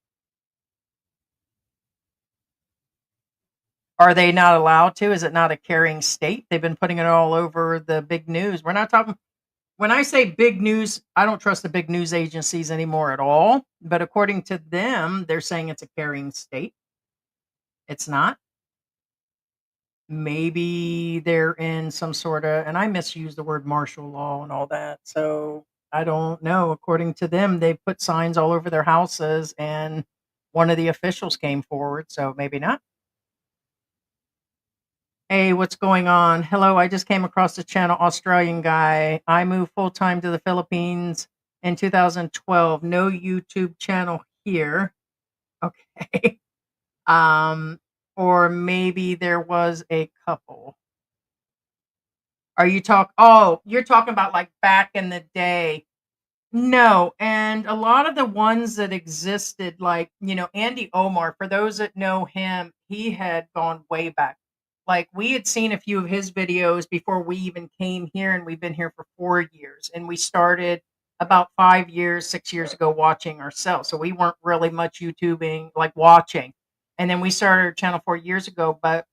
Are they not allowed to? Is it not a carrying state? They've been putting it all over the big news. We're not talking when I say big news, I don't trust the big news agencies anymore at all. But according to them, they're saying it's a carrying state. It's not. Maybe they're in some sort of, and I misuse the word martial law and all that. So I don't know. According to them, they put signs all over their houses, and one of the officials came forward. So maybe not. Hey, what's going on? Hello, I just came across the channel, Australian guy. I moved full time to the Philippines in 2012. No YouTube channel here. Okay. Um, or maybe there was a couple. Are you oh, you're talking about like back in the day. No, and a lot of the ones that existed, like, Andy Omar, for those that know him, he had gone way back. Like, we had seen a few of his videos before we even came here, and we've been here for 4 years. And we started about 5 years, 6 years ago watching ourselves. So we weren't really much YouTubing, like watching. And then we started our channel 4 years ago. But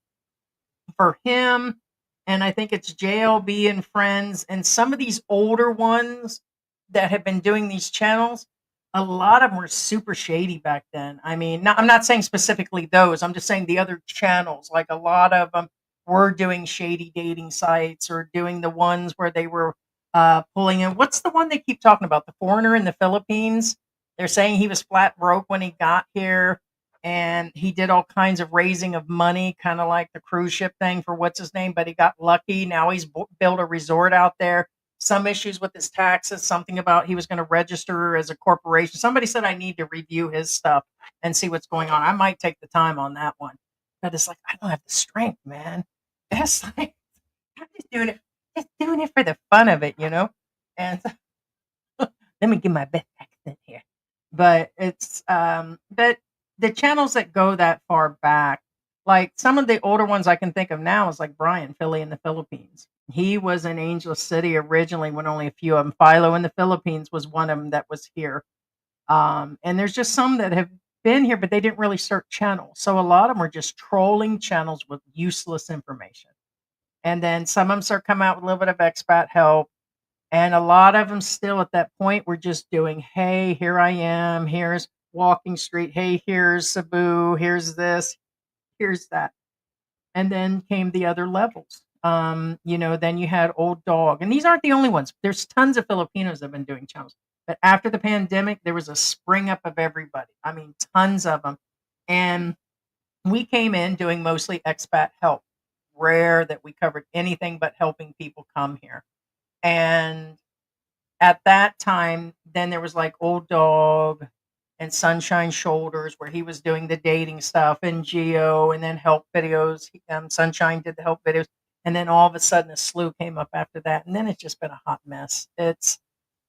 for him, and I think it's JLB and friends, and some of these older ones that have been doing these channels, a lot of them were super shady back then. I mean, I'm not saying specifically those. I'm just saying the other channels. Like a lot of them were doing shady dating sites or doing the ones where they were pulling in. What's the one they keep talking about? The foreigner in the Philippines. They're saying he was flat broke when he got here and he did all kinds of raising of money, kind of like the cruise ship thing for what's his name, but he got lucky. Now he's built a resort out there. Some issues with his taxes, something about he was going to register as a corporation. Somebody said I need to review his stuff and see what's going on. I might take the time on that one, but it's like I don't have the strength, man. It's like I'm just doing it for the fun of it, And let me get my best accent here. But but the channels that go that far back, like some of the older ones I can think of now is like Brian Philly in the Philippines. He was in Angel City originally when only a few of them. Philo in the Philippines was one of them that was here. And there's just some that have been here, but they didn't really start channels. So a lot of them are just trolling channels with useless information. And then some of them start coming out with a little bit of expat help, and a lot of them still at that point were just doing, hey, here I am. Here's Walking Street. Hey, here's Cebu. Here's this. Here's that. And then came the other levels. Then you had Old Dog. And these aren't the only ones. There's tons of Filipinos that have been doing channels. But after the pandemic, there was a spring up of everybody. I mean, tons of them. And we came in doing mostly expat help. Rare that we covered anything but helping people come here. And at that time, then there was like Old Dog and Sunshine Shoulders, where he was doing the dating stuff, and Geo, and then help videos. Sunshine did the help videos, and then all of a sudden, a slew came up after that, and then it's just been a hot mess.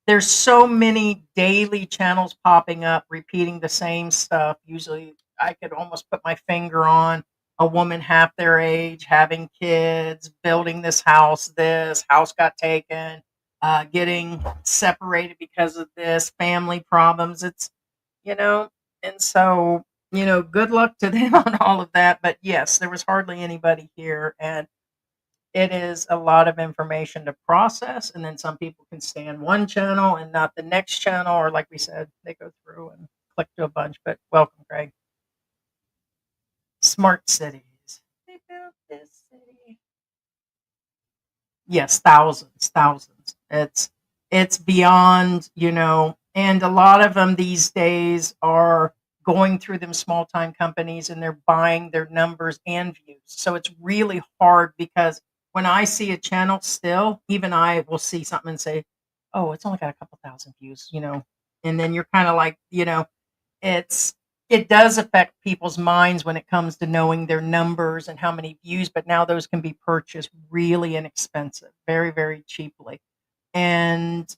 There's so many daily channels popping up, repeating the same stuff. Usually, I could almost put my finger on a woman half their age, having kids, building this house got taken, getting separated because of this, family problems. You know, and so, good luck to them on all of that. But yes, there was hardly anybody here. And it is a lot of information to process. And then some people can stay on one channel and not the next channel. Or, like we said, they go through and click to a bunch. But welcome, Greg. Smart cities. They built this city. Yes, thousands, thousands. It's beyond, and a lot of them these days are going through them small time companies and they're buying their numbers and views. So it's really hard because when I see a channel still, even I will see something and say, "Oh, it's only got a couple thousand views." And then you're kind of like, it's it does affect people's minds when it comes to knowing their numbers and how many views, but now those can be purchased really inexpensive, very, very cheaply. And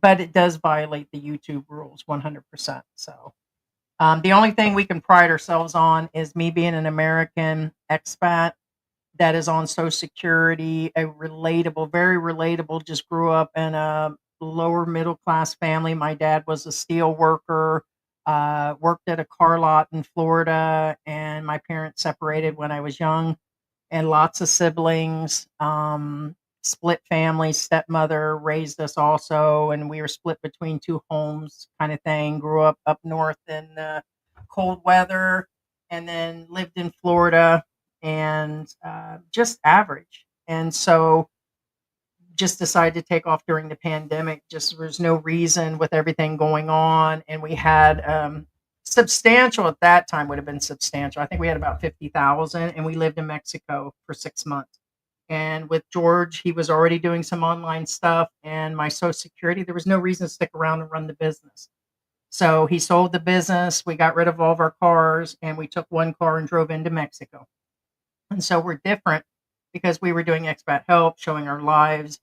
but it does violate the YouTube rules 100%. So the only thing we can pride ourselves on is me being an American expat that is on Social Security, a relatable, very relatable, just grew up in a lower middle class family. My dad was a steel worker, worked at a car lot in Florida, and my parents separated when I was young, and lots of siblings. Split family, stepmother raised us also, and we were split between two homes, kind of thing. Grew up north in cold weather, and then lived in Florida, and just average. And so just decided to take off during the pandemic. Just there's no reason with everything going on, and we had substantial at that time would have been substantial. I think we had about 50,000, and we lived in Mexico for 6 months. And with George, he was already doing some online stuff, and my Social Security, there was no reason to stick around and run the business. So he sold the business. We got rid of all of our cars, and we took one car and drove into Mexico. And so we're different because we were doing expat help, showing our lives.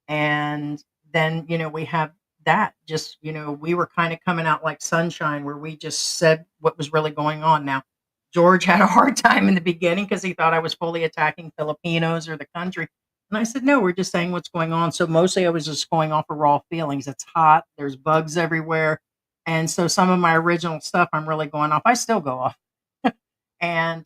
And then, we have that just, we were kind of coming out like sunshine where we just said what was really going on. Now, George had a hard time in the beginning because he thought I was fully attacking Filipinos or the country. And I said, no, we're just saying what's going on. So mostly I was just going off of raw feelings. It's hot, there's bugs everywhere. And so some of my original stuff, I'm really going off. I still go off. And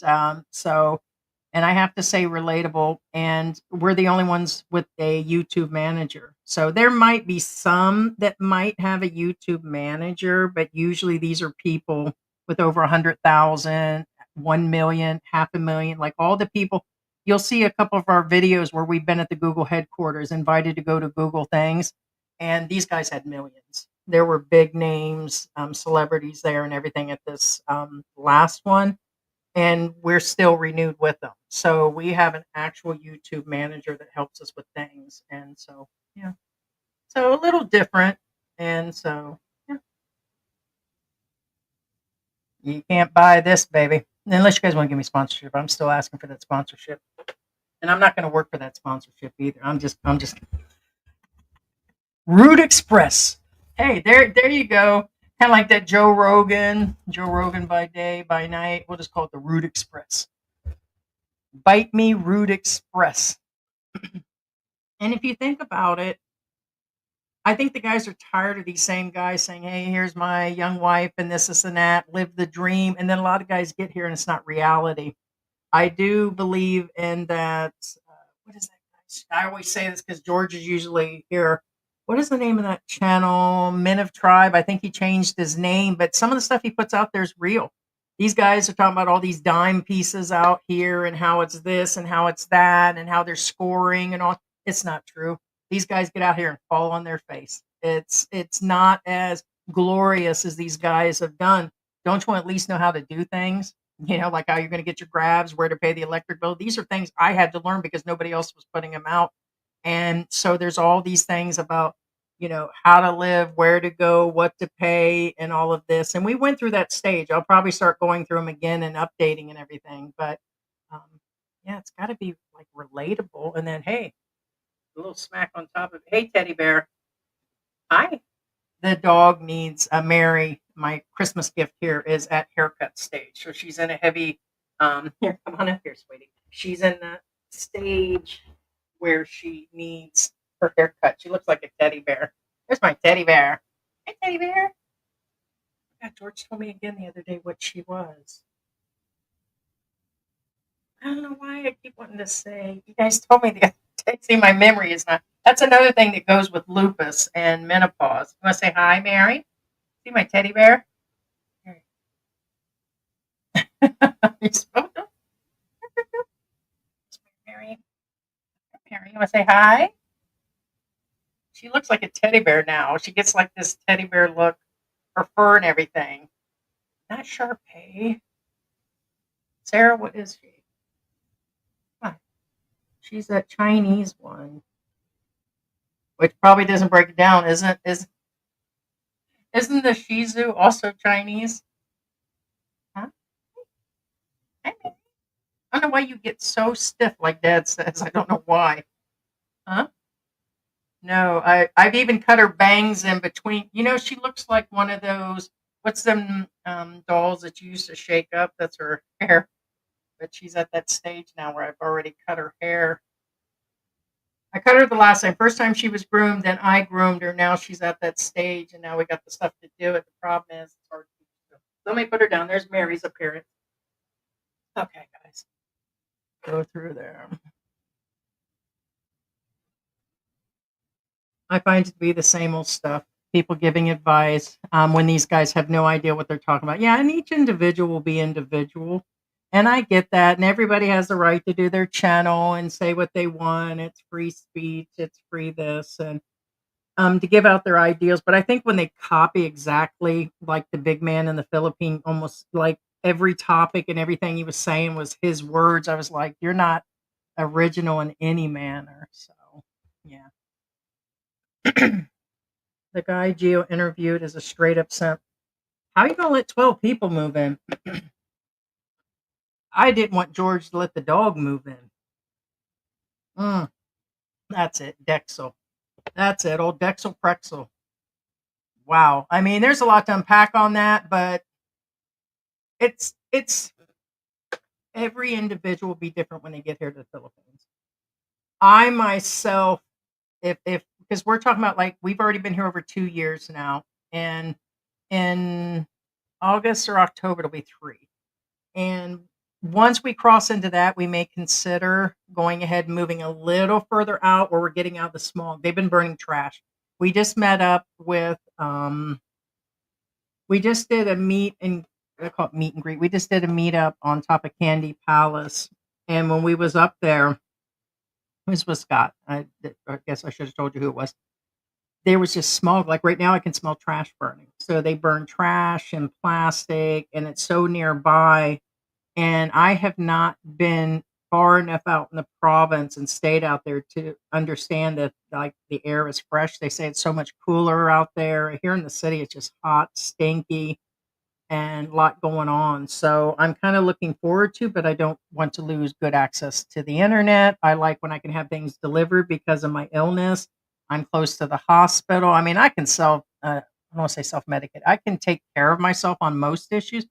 and I have to say relatable. And we're the only ones with a YouTube manager. So there might be some that might have a YouTube manager, but usually these are people with over 100,000, 1 million, 500,000, like all the people. You'll see a couple of our videos where we've been at the Google headquarters, invited to go to Google things, and these guys had millions. There were big names, celebrities there, and everything at this last one, and we're still renewed with them. So we have an actual YouTube manager that helps us with things. And so, yeah, so a little different. And so, yeah, you can't buy this, baby, unless you guys want to give me sponsorship. I'm still asking for that sponsorship, and I'm not going to work for that sponsorship either. I'm just Root Express. Hey, there you go. Kind of like that Joe Rogan by day, by night. We'll just call it the Root Express. Bite me, Root Express. And if you think about it, I think the guys are tired of these same guys saying, "Hey, here's my young wife and this and that, live the dream." And then a lot of guys get here and it's not reality. I do believe in that. What is that? I always say this because George is usually here. What is the name of that channel? Men of Tribe. I think he changed his name, but some of the stuff he puts out there is real. These guys are talking about all these dime pieces out here and how it's this and how it's that and how they're scoring and all. It's not true. These guys get out here and fall on their face. It's not as glorious as these guys have done. Don't you at least know how to do things? Like how you're going to get your grabs, where to pay the electric bill. These are things I had to learn because nobody else was putting them out. And so there's all these things about, how to live, where to go, what to pay, and all of this. And we went through that stage. I'll probably start going through them again and updating and everything. But um, yeah, it's got to be like relatable. And then, hey, a little smack on top of it. Hey, teddy bear. Hi. The dog needs a Mary. My Christmas gift here is at haircut stage. So she's in a heavy, here, come on up here, sweetie. She's in that stage where she needs her haircut. She looks like a teddy bear. There's my teddy bear. Hey, teddy bear. Yeah, George told me again the other day what she was. I don't know why I keep wanting to say. You guys told me the other day. See, my memory is not. That's another thing that goes with lupus and menopause. You want to say hi, Mary? See my teddy bear? You spoke to Mary. Mary, you want to say hi? She looks like a teddy bear now. She gets like this teddy bear look, her fur and everything. Not Sharpay. Sarah, what is she? Huh. She's that Chinese one, which probably doesn't break it down, isn't the Shih Tzu also Chinese? Huh? I don't know why you get so stiff, like Dad says. I don't know why. Huh? No, I've even cut her bangs in between. She looks like one of those. What's them dolls that you used to shake up? That's her hair. But she's at that stage now where I've already cut her hair. I cut her the last time. First time she was groomed, then I groomed her. Now she's at that stage, and now we got the stuff to do it. The problem is, it's hard to do. Let me put her down. There's Mary's appearance. Okay, guys. Go through there. I find it to be the same old stuff. People giving advice when these guys have no idea what they're talking about. Yeah, and each individual will be individual. And I get that. And everybody has the right to do their channel and say what they want. It's free speech. It's free this. And to give out their ideas. But I think when they copy exactly like the big man in the Philippine, almost like every topic and everything he was saying was his words, I was like, you're not original in any manner. So, yeah. The guy Gio interviewed is a straight up simp. How you gonna let 12 people move in? I didn't want George to let the dog move in. Mm, that's it, Dexel. That's it, old Dexel Prexel. Wow. I mean, there's a lot to unpack on that, but it's every individual will be different when they get here to the Philippines. I myself, if because we're talking about like we've already been here over 2 years now, and in August or October it'll be 3. And once we cross into that, we may consider going ahead and moving a little further out where we're getting out of the smog. They've been burning trash. We just met up with we just did a meet and I call it meet and greet. We just did a meetup on top of Candy Palace. And when we was up there, this was Scott. I guess I should have told you who it was. There was just smog. Like right now I can smell trash burning. So they burn trash and plastic and it's so nearby, and I have not been far enough out in the province and stayed out there to understand that like the air is fresh. They say it's so much cooler out there. Here in the city, it's just hot, stinky, and a lot going on. So I'm kind of looking forward to, but I don't want to lose good access to the internet. I like when I can have things delivered because of my illness. I'm close to the hospital. I mean, I can I don't want to say self medicate. I can take care of myself on most issues,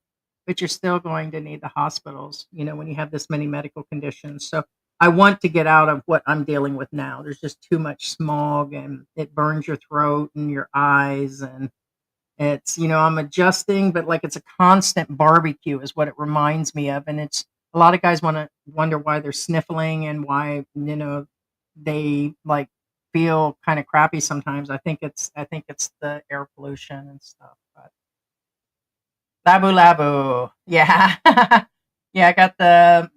but you're still going to need the hospitals, when you have this many medical conditions. So I want to get out of what I'm dealing with now. There's just too much smog and it burns your throat and your eyes, and I'm adjusting, but like it's a constant barbecue is what it reminds me of. And it's a lot of guys want to wonder why they're sniffling and why, they like feel kind of crappy sometimes. I think it's the air pollution and stuff. But Labu Labu. Yeah. Yeah,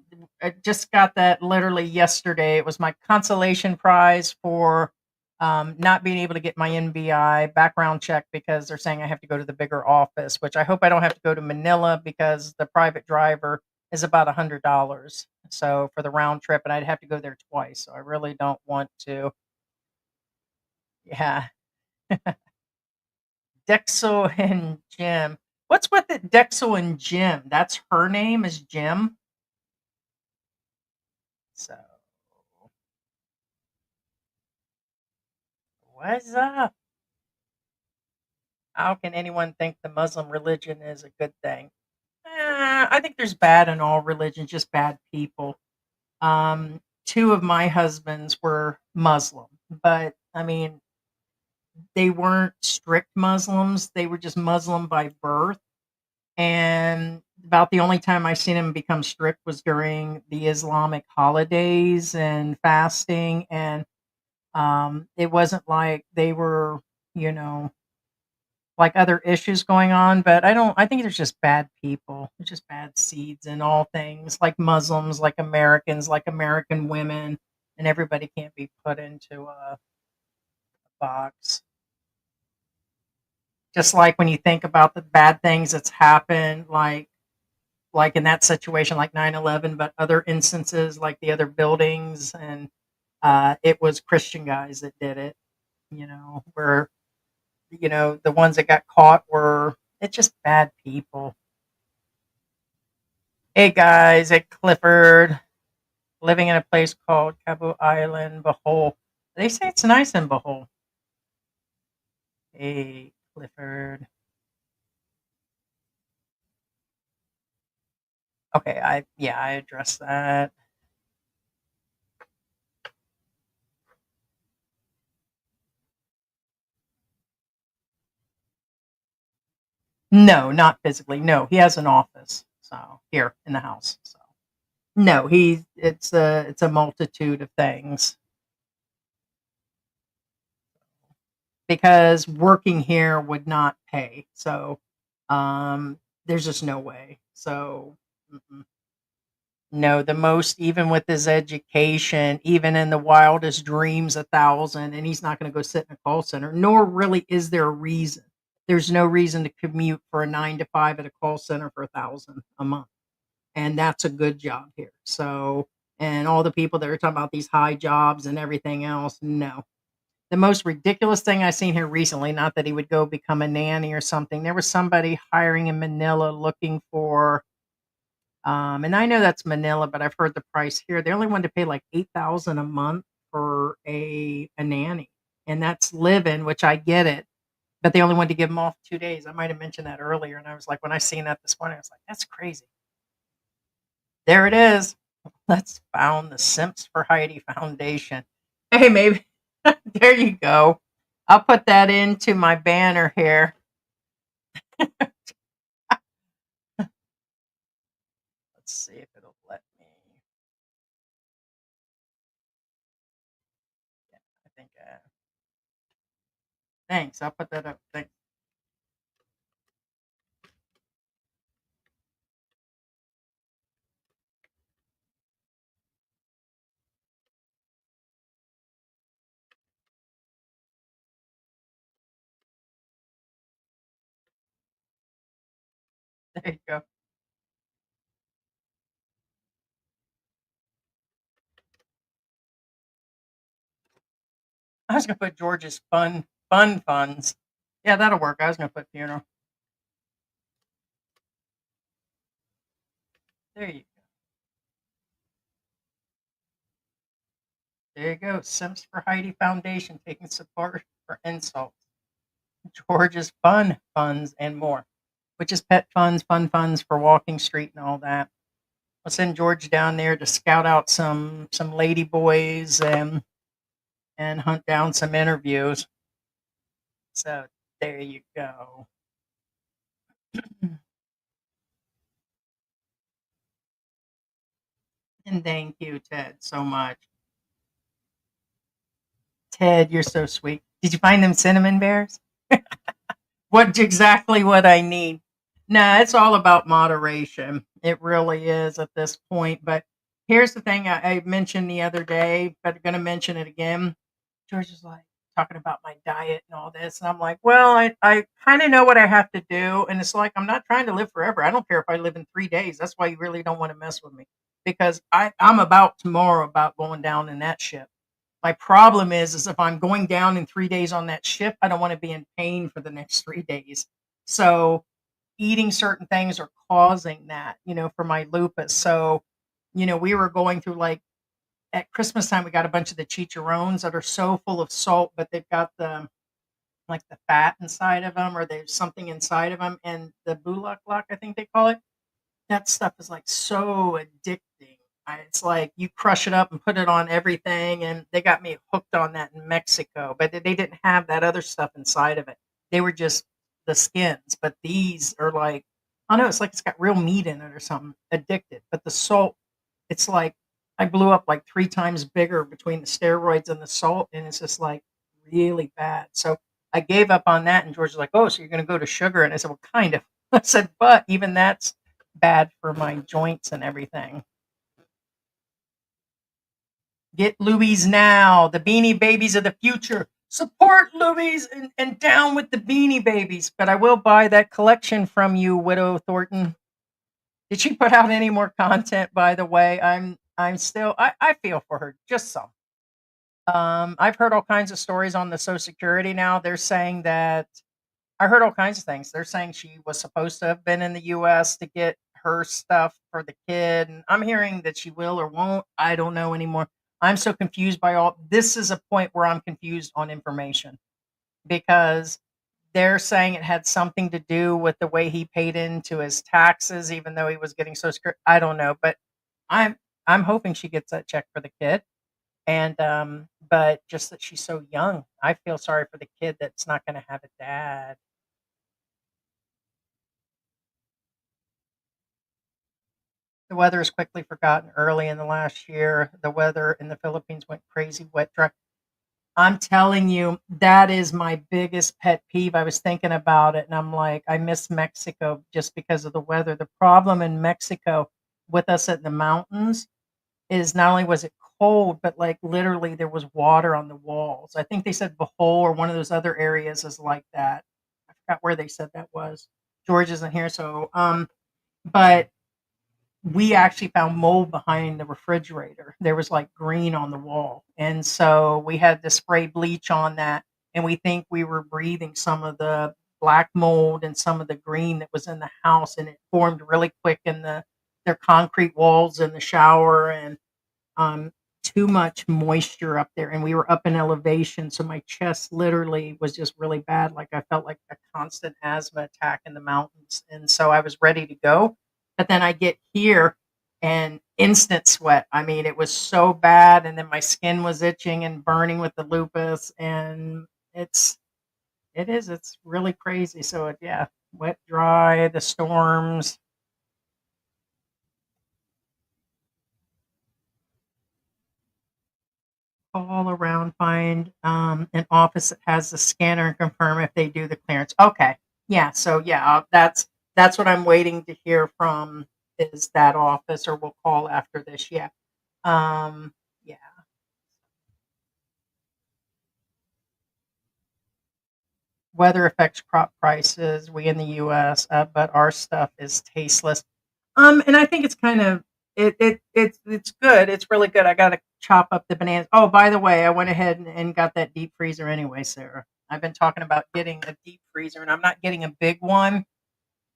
I just got that literally yesterday. It was my consolation prize for not being able to get my NBI background check because they're saying I have to go to the bigger office, which I hope I don't have to go to Manila because the private driver is about $100. So for the round trip, and I'd have to go there twice. So I really don't want to. Yeah. Dexel and Jim. What's with it, Dexel and Jim? That's her name is Jim. So what's up? How can anyone think the Muslim religion is a good thing? I think there's bad in all religions, just bad people. Two of my husbands were Muslim, but I mean, they weren't strict Muslims. They were just Muslim by birth. And about the only time I seen them become strict was during the Islamic holidays and fasting. And it wasn't like they were, you know, like other issues going on, but I think there's just bad people. There's just bad seeds in all things, like Muslims, like Americans, like American women, and everybody can't be put into a box. Just like when you think about the bad things that's happened, like in that situation, like 9/11, but other instances like the other buildings, and it was Christian guys that did it, where the ones that got caught were it's just bad people. Hey guys, at Clifford, living in a place called Cabo Island, Bohol. They say it's nice in Bohol. Hey Clifford. Okay, I addressed that. No, not physically. No, he has an office. So here in the house. So no, it's a multitude of things because working here would not pay. So there's just no way. So mm-mm. No, the most, even with his education, even in the wildest dreams, 1,000, and he's not going to go sit in a call center. Nor really is there a reason. There's no reason to commute for a 9 to 5 at a call center for 1,000 a month, and that's a good job here. So, and all the people that are talking about these high jobs and everything else. No. The most ridiculous thing I seen here recently, not that he would go become a nanny or something. There was somebody hiring in Manila looking for and I know that's Manila, but I've heard the price here. They only wanted to pay like 8,000 a month for a nanny. And that's living, which I get it, but they only wanted to give them off 2 days. I might have mentioned that earlier, and I was like, when I seen that this morning, I was like, "That's crazy." There it is. Let's found the Simps for Heidi Foundation. Hey, maybe there you go. I'll put that into my banner here. Let's see if it'll let me. Yeah, I think, thanks. I'll put that up. Thanks. There you go. I was gonna put George's fun funds. Yeah, that'll work. I was gonna put funeral. There you go. There you go. Simps for Heidi Foundation taking support for insults. George's fun funds and more, which is pet funds, fun funds for Walking Street and all that. I'll send George down there to scout out some lady boys and hunt down some interviews. So there you go. And thank you, Ted, so much. Ted, you're so sweet. Did you find them cinnamon bears? What exactly what I need. Nah, it's all about moderation. It really is at this point. But here's the thing I mentioned the other day, but I'm going to mention it again. George is like talking about my diet and all this. And I'm like, well, I kind of know what I have to do. And it's like, I'm not trying to live forever. I don't care if I live in 3 days. That's why you really don't want to mess with me because I'm about tomorrow about going down in that ship. My problem is if I'm going down in 3 days on that ship, I don't wanna be in pain for the next 3 days. So, eating certain things are causing that, for my lupus. So, we were going through, like at Christmas time, we got a bunch of the chicharrones that are so full of salt, but they've got the fat inside of them, or there's something inside of them, and the bulak I think they call it. That stuff is, like, so addicting. It's like you crush it up and put it on everything, and they got me hooked on that in Mexico, but they didn't have that other stuff inside of it. They were just the skins, but these are like I don't know, it's like it's got real meat in it or something, addicted, but the salt, it's like I blew up, like, 3 times bigger between the steroids and the salt, and it's just, like, really bad. So, I gave up on that, and George was like, "Oh, so you're gonna go to sugar?" And I said, "Well, kind of." I said, "But even that's bad for my joints and everything." Get Louis now, the Beanie Babies of the future. Support Louis and down with the Beanie Babies. But I will buy that collection from you, Widow Thornton. Did she put out any more content, by the way? I'm still I feel for her, just some. I've heard all kinds of stories on the Social Security now. They're saying that I heard all kinds of things. They're saying she was supposed to have been in the US to get her stuff for the kid, and I'm hearing that she will or won't. I don't know anymore. I'm so confused by all this is a point where I'm confused on information because they're saying it had something to do with the way he paid into his taxes, even though he was getting so screwed. I don't know, but I'm I'm hoping she gets that check for the kid. And but just that she's so young. I feel sorry for the kid that's not gonna have a dad. The weather is quickly forgotten early in the last year. The weather in the Philippines went crazy, wet, dry. I'm telling you, that is my biggest pet peeve. I was thinking about it and I'm like, I miss Mexico just because of the weather. The problem in Mexico with us in the mountains is not only was it cold, but like literally there was water on the walls. I think they said Bohol or one of those other areas is like that. I forgot where they said that was. George isn't here, so but we actually found mold behind the refrigerator. There was like green on the wall. And so we had to spray bleach on that. And we think we were breathing some of the black mold and some of the green that was in the house. And it formed really quick in their concrete walls in the shower. And um, too much moisture up there. And we were up in elevation. So my chest literally was just really bad. Like I felt like a constant asthma attack in the mountains. And so I was ready to go. But then I get here and instant sweat. I mean, it was so bad. And then my skin was itching and burning with the lupus. And it's really crazy. So, yeah, wet, dry, the storms, all around, find an office that has the scanner and confirm if they do the clearance. Okay. Yeah. So yeah, that's what I'm waiting to hear from is that office, or we'll call after this. Yeah. Yeah. Weather affects crop prices. We in the U.S., but our stuff is tasteless. And I think it's kind of it's good. It's really good. I got to chop up the bananas. Oh, by the way, I went ahead and got that deep freezer anyway, Sarah. I've been talking about getting a deep freezer, and I'm not getting a big one,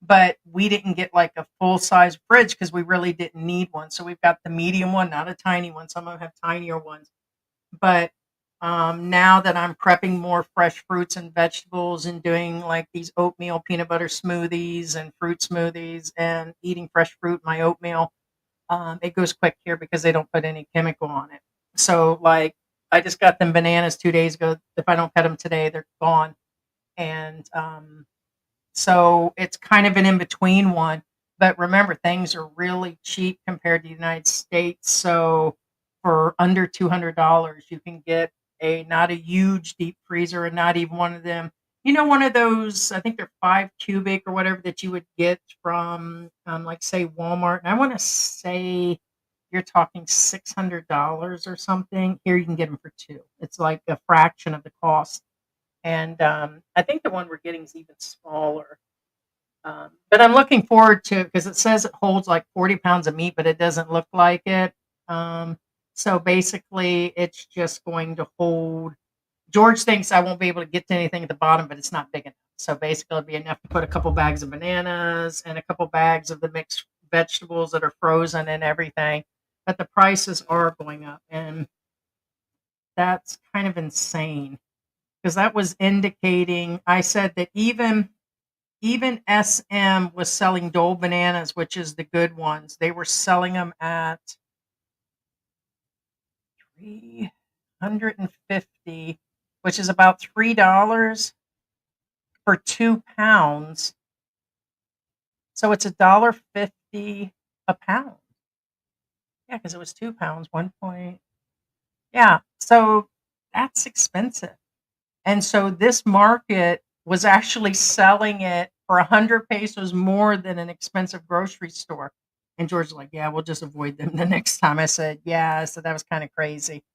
but we didn't get like a full size fridge because we really didn't need one. So we've got the medium one, not a tiny one. Some of them have tinier ones, but now that I'm prepping more fresh fruits and vegetables and doing like these oatmeal peanut butter smoothies and fruit smoothies and eating fresh fruit in my oatmeal, it goes quick here because they don't put any chemical on it. So, like, I just got them bananas 2 days ago. If I don't cut them today, they're gone. And so it's kind of an in between one. But remember, things are really cheap compared to the United States. So for under $200, you can get a not a huge deep freezer and not even one of them. One of those, I think they're 5 cubic or whatever that you would get from, like, say, Walmart. And I want to say you're talking $600 or something. Here you can get them for two. It's like a fraction of the cost. And I think the one we're getting is even smaller. But I'm looking forward to because it says it holds like 40 pounds of meat, but it doesn't look like it. Um, so basically, it's just going to hold. George thinks I won't be able to get to anything at the bottom, but it's not big enough. So basically, it'll be enough to put a couple bags of bananas and a couple bags of the mixed vegetables that are frozen and everything. But the prices are going up, and that's kind of insane because that was indicating. I said that even SM was selling Dole bananas, which is the good ones. They were selling them at 350, which is about $3 for 2 pounds. So it's $1.50 a pound. Yeah, because it was 2 pounds, 1 point. Yeah, so that's expensive. And so this market was actually selling it for 100 pesos more than an expensive grocery store. And George's like, yeah, we'll just avoid them the next time. I said, yeah. So that was kind of crazy.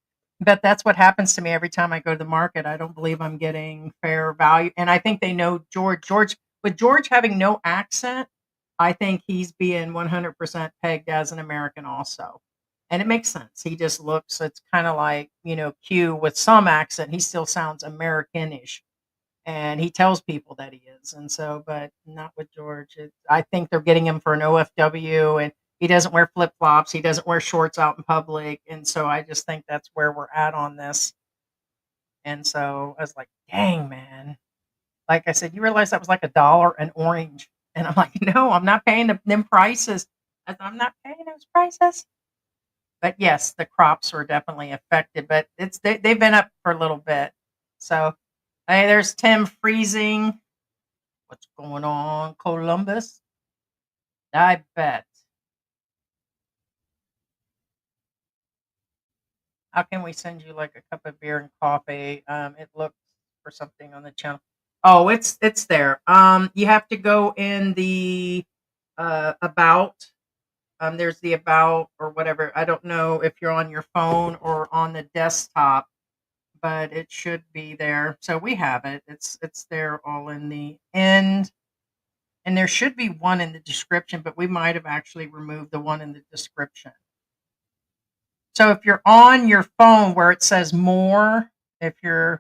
But that's what happens to me every time I go to the market. I don't believe I'm getting fair value. And I think they know George. With George having no accent, I think he's being 100% pegged as an American also. And it makes sense. He just looks, it's kind of like, Q with some accent. He still sounds Americanish. And he tells people that he is. And so, but not with George. I think they're getting him for an OFW, and he doesn't wear flip flops. He doesn't wear shorts out in public. And so I just think that's where we're at on this. And so I was like, dang, man. Like I said, you realize that was like $1 an orange. And I'm like, no, I'm not paying them prices. I'm not paying those prices. But yes, the crops were definitely affected, but they've been up for a little bit. So hey, there's Tim freezing. What's going on, Columbus? I bet. How can we send you like a cup of beer and coffee? It looks for something on the channel. Oh, it's there. You have to go in the about. There's the about or whatever. I don't know if you're on your phone or on the desktop, but it should be there. So we have it. It's there all in the end. And there should be one in the description, but we might have actually removed the one in the description. So if you're on your phone where it says more, if you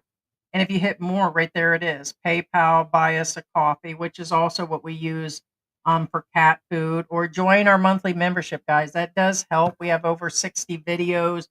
hit more, right there it is. PayPal, buy us a coffee, which is also what we use for cat food, or join our monthly membership, guys. That does help. We have over 60 videos,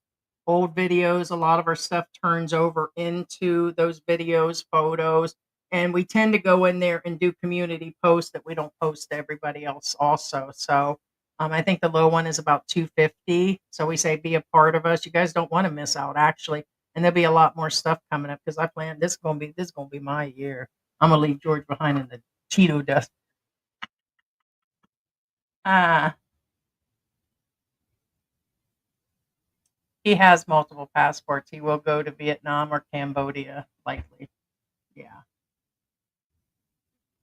old videos. A lot of our stuff turns over into those videos, photos, and we tend to go in there and do community posts that we don't post to everybody else also. So I think the low one is about 250. So we say be a part of us. You guys don't want to miss out, actually. And there'll be a lot more stuff coming up because I plan this is gonna be my year. I'm gonna leave George behind in the Cheeto dust. Ah, he has multiple passports. He will go to Vietnam or Cambodia, likely. Yeah.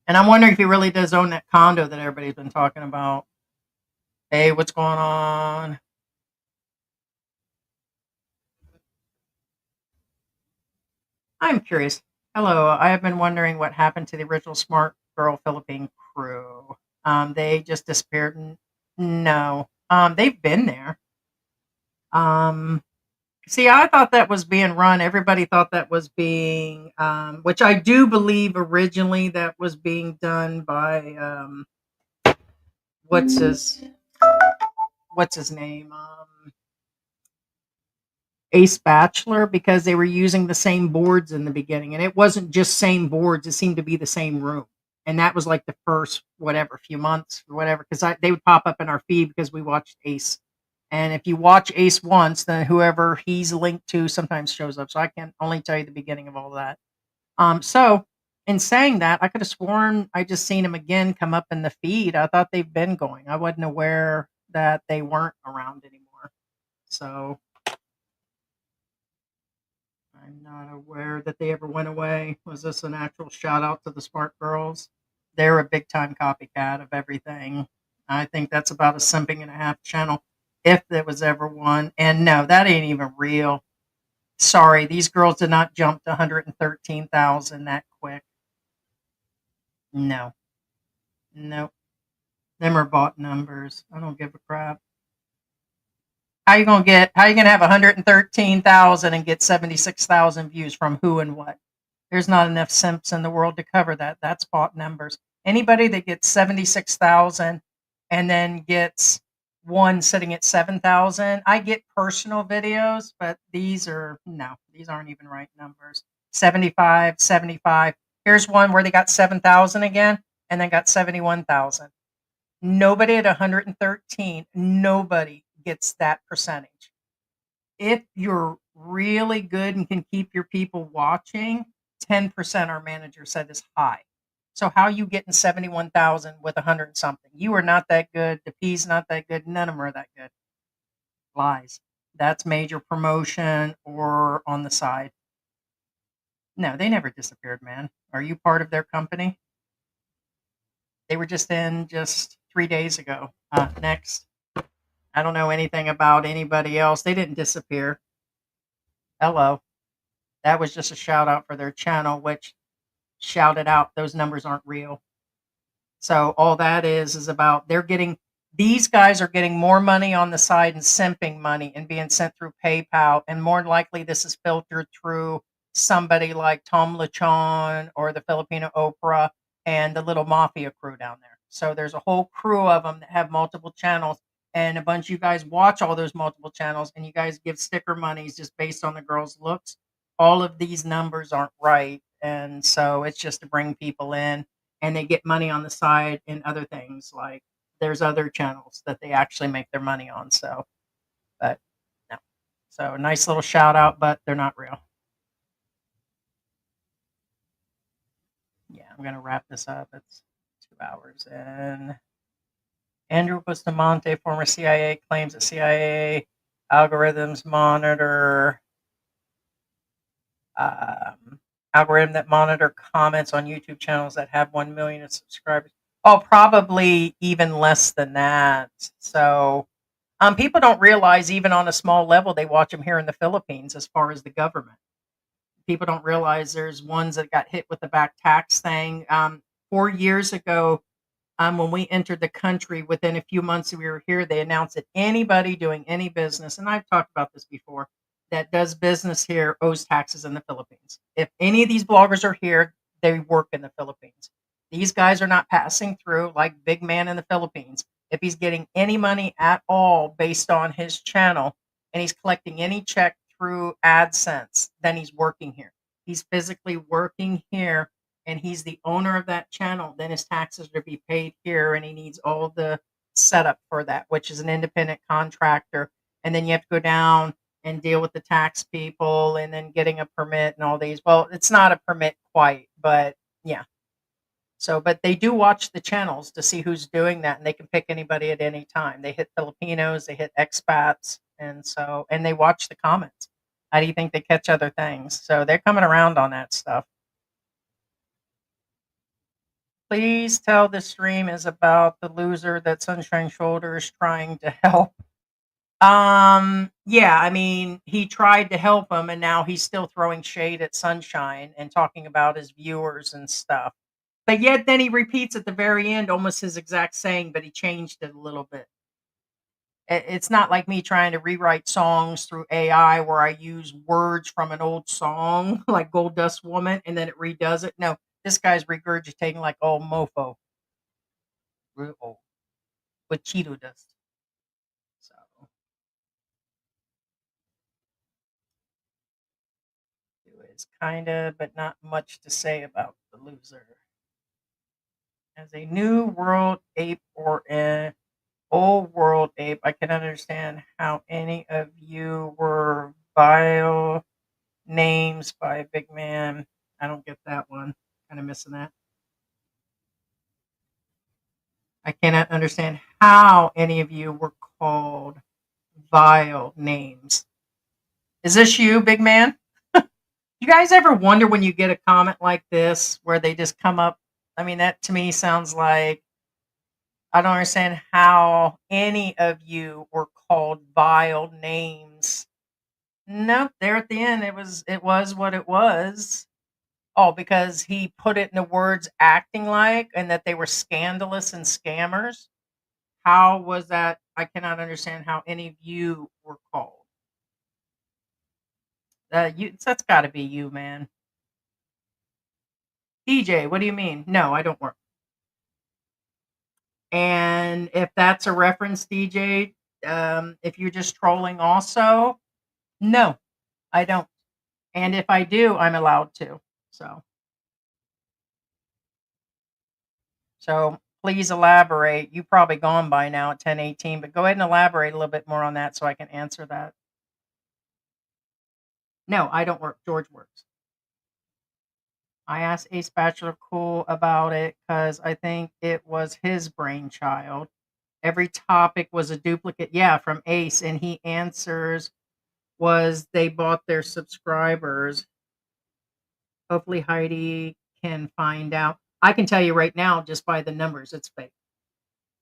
And I'm wondering if he really does own that condo that everybody's been talking about. Hey, what's going on? I'm curious. Hello, I have been wondering what happened to the original Smart Girl Philippine crew. They just disappeared. No, they've been there. Um, See, I thought that was being run. Everybody thought that was being, which I do believe originally that was being done by what's his what's his name, Ace Bachelor, because they were using the same boards in the beginning, and it wasn't just same boards; it seemed to be the same room, and that was like the first whatever few months or whatever, because they would pop up in our feed because we watched Ace. And if you watch Ace once, then whoever he's linked to sometimes shows up. So I can only tell you the beginning of all that. So in saying that, I could have sworn I just seen him again come up in the feed. I thought they've been going. I wasn't aware that they weren't around anymore. So I'm not aware that they ever went away. Was this an actual shout out to the Smart Girls? They're a big time copycat of everything. I think that's about a simping and a half channel, if there was ever one. And no, that ain't even real. Sorry, these girls did not jump to 113,000 that quick. No, no, them are bought numbers. I don't give a crap. How you gonna have 113,000 and get 76,000 views from who and what? There's not enough simps in the world to cover that. That's bought numbers. Anybody that gets 76,000 and then gets one sitting at 7,000, I get personal videos, but these are no, these aren't even right numbers. 75, 75. Here's one where they got 7,000 again and then got 71,000. Nobody at 113, nobody gets that percentage. If you're really good and can keep your people watching, 10% our manager said is high. So how you getting 71,000 with 100 something? You are not that good. The P's not that good. None of them are that good. Lies. That's major promotion or on the side. No, they never disappeared, man. Are you part of their company? They were just in just 3 days ago. Next. I don't know anything about anybody else. They didn't disappear. Hello. That was just a shout out for their channel, which shouted out those numbers aren't real. So all that is about these guys are getting more money on the side and simping money and being sent through PayPal. And more than likely, this is filtered through somebody like Tom Lechon or the Filipino Oprah and the little mafia crew down there. So there's a whole crew of them that have multiple channels. And a bunch of you guys watch all those multiple channels and you guys give sticker monies just based on the girls' looks. All of these numbers aren't right. And so it's just to bring people in and they get money on the side in other things like there's other channels that they actually make their money on. So, but no. So nice little shout out, but they're not real. Yeah, I'm gonna wrap this up. It's 2 hours and Andrew Bustamante, former CIA, claims that CIA algorithms monitor um, algorithm that monitor comments on YouTube channels that have 1 million subscribers. Oh, probably even less than that. So people don't realize even on a small level they watch them here in the Philippines as far as the government. People don't realize there's ones that got hit with the back tax thing. 4 years ago, When we entered the country, within a few months we were here, they announced that anybody doing any business, and I've talked about this before, that does business here owes taxes in the Philippines. If any of these bloggers are here, they work in the Philippines. These guys are not passing through like Big Man in the Philippines. If he's getting any money at all based on his channel and he's collecting any check through AdSense, then he's working here. He's physically working here and he's the owner of that channel, then his taxes are to be paid here and he needs all the setup for that, which is an independent contractor. And then you have to go down and deal with the tax people and then getting a permit and all these. Well, it's not a permit quite, but yeah. So, but they do watch the channels to see who's doing that, and they can pick anybody at any time. They hit Filipinos, they hit expats, and they watch the comments. How do you think they catch other things? So they're coming around on that stuff. Please tell the stream is about the loser that Sunshine Shoulder is trying to help. Yeah, I mean, he tried to help him and now he's still throwing shade at Sunshine and talking about his viewers and stuff. But yet then he repeats at the very end almost his exact saying, but he changed it a little bit. It's not like me trying to rewrite songs through AI where I use words from an old song like Gold Dust Woman and then it redoes it. No, this guy's regurgitating like old mofo. Real old. With Cheeto dust. So it's kind of, but not much to say about the loser. As a new world ape or an old world ape, I can understand how any of you were vile names by a big man. I don't get that one. Kind of missing that. I cannot understand how any of you were called vile names. Is this you, big man? You guys ever wonder when you get a comment like this where they just come up? I mean, that to me sounds like I don't understand how any of you were called vile names. Nope, there at the end it was what it was. Oh, because he put it in the words acting like and that they were scandalous and scammers. How was that? I cannot understand how any of you were called. That's got to be you, man. DJ, what do you mean? No, I don't work. And if that's a reference, DJ, if you're just trolling also, no, I don't. And if I do, I'm allowed to. So, so please elaborate. You've probably gone by now at 10:18, but go ahead and elaborate a little bit more on that so I can answer that. No, I don't work. George works. I asked Ace Bachelor Cool about it because I think it was his brainchild. Every topic was a duplicate, yeah, from Ace, and he answers was they bought their subscribers. Hopefully Heidi can find out. I can tell you right now, just by the numbers, it's fake.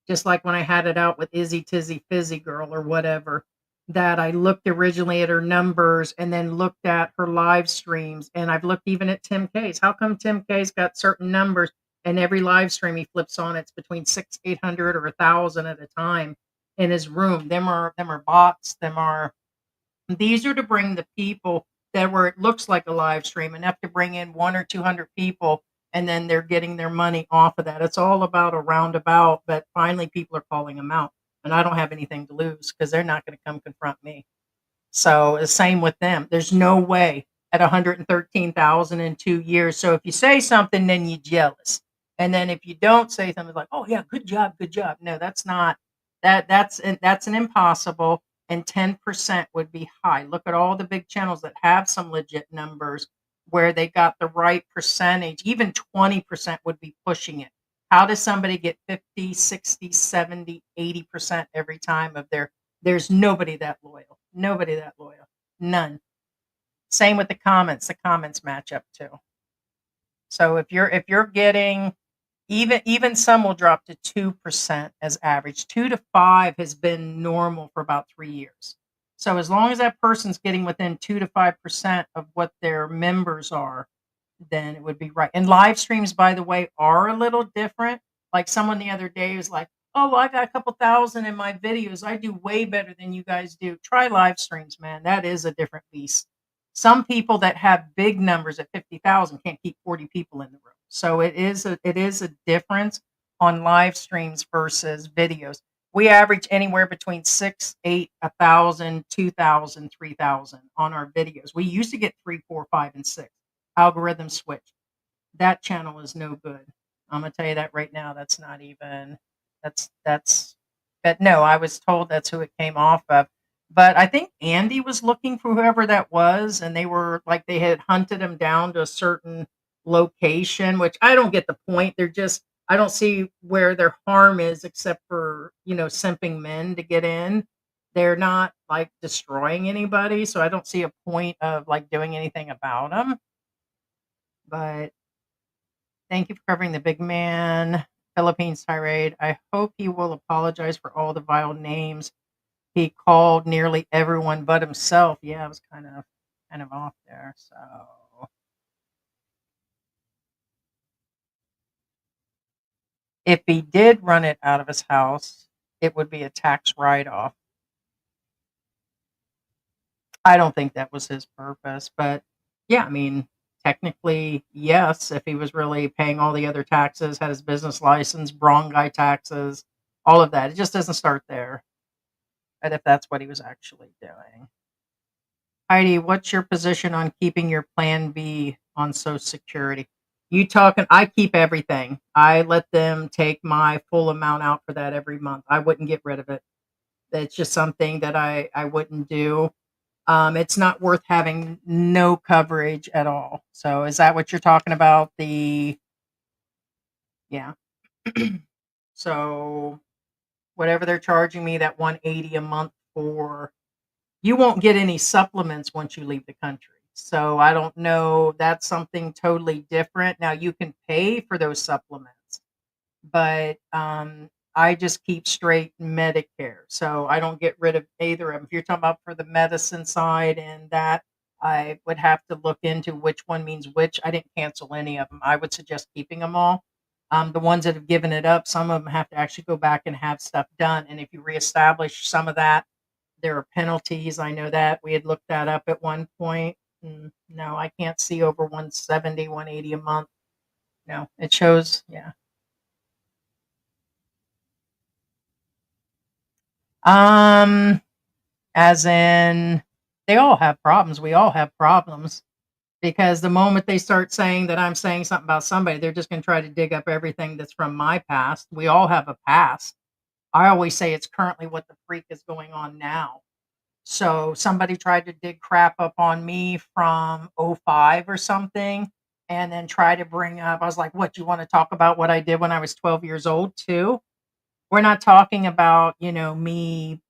Just like when I had it out with Izzy Tizzy Fizzy Girl or whatever, that I looked originally at her numbers and then looked at her live streams. And I've looked even at Tim K's. How come Tim K's got certain numbers and every live stream he flips on, it's between 800 or 1,000 at a time in his room. Them are bots. These are to bring the people that where it looks like a live stream enough to bring in 1 or 200 people and then they're getting their money off of that. It's all about a roundabout, but finally people are calling them out. And I don't have anything to lose because they're not going to come confront me. So the same with them. There's no way at 113,000 in 2 years. So if you say something, then you're jealous. And then if you don't say something like, "Oh yeah, good job, good job," no, that's not that's an impossible. And 10% would be high. Look at all the big channels that have some legit numbers where they got the right percentage. Even 20% would be pushing it. How does somebody get 50, 60, 70, 80% every time of their there's nobody that loyal. Nobody that loyal. None. Same with the comments. The comments match up too. So if you're getting even some will drop to 2% as average. 2 to 5 has been normal for about 3 years. So as long as that person's getting within 2 to 5% of what their members are, then it would be right. And live streams, by the way, are a little different. Like someone the other day was like, "Oh, well, I got a couple thousand in my videos. I do way better than you guys do." Try live streams, man. That is a different beast. Some people that have big numbers at 50,000 can't keep 40 people in the room. So it is a difference on live streams versus videos. We average anywhere between 6, 8, 1,000, 2,000, 3,000 on our videos. We used to get 3, 4, 5, and 6. Algorithm switched. That channel is no good. I'm gonna tell you that right now. That's not even that's but no, I was told that's who it came off of. But I think Andy was looking for whoever that was, and they were like they had hunted him down to a certain location, which I don't get the point. They're just I don't see where their harm is except for, simping men to get in. They're not like destroying anybody, so I don't see a point of like doing anything about them. But thank you for covering the big man Philippines tirade. I hope he will apologize for all the vile names he called nearly everyone but himself. Yeah, it was kind of off there. So if he did run it out of his house, it would be a tax write-off. I don't think that was his purpose, but yeah, I mean, technically, yes, if he was really paying all the other taxes, had his business license, guy taxes, all of that. It just doesn't start there. And if that's what he was actually doing. Heidi, what's your position on keeping your plan B on Social Security? You talking, I keep everything. I let them take my full amount out for that every month. I wouldn't get rid of it. It's just something that I wouldn't do. It's not worth having no coverage at all. So is that what you're talking about? Yeah. So whatever they're charging me that 180 a month for, you won't get any supplements once you leave the country. So I don't know. That's something totally different. Now you can pay for those supplements, but I just keep straight Medicare. So I don't get rid of either of them. If you're talking about for the medicine side and that, I would have to look into which one means which. I didn't cancel any of them. I would suggest keeping them all. The ones that have given it up, some of them have to actually go back and have stuff done. And if you reestablish some of that, there are penalties. I know that we had looked that up at one point. No, I can't see over 170, 180 a month. No, it shows, yeah. Um, as in, they all have problems. We all have problems because the moment they start saying that I'm saying something about somebody, they're just going to try to dig up everything that's from my past. We all have a past. I always say it's currently what the freak is going on now. So somebody tried to dig crap up on me from '05 or something and then try to bring up, I was like, what, you want to talk about what I did when I was 12 years old too? We're not talking about, me,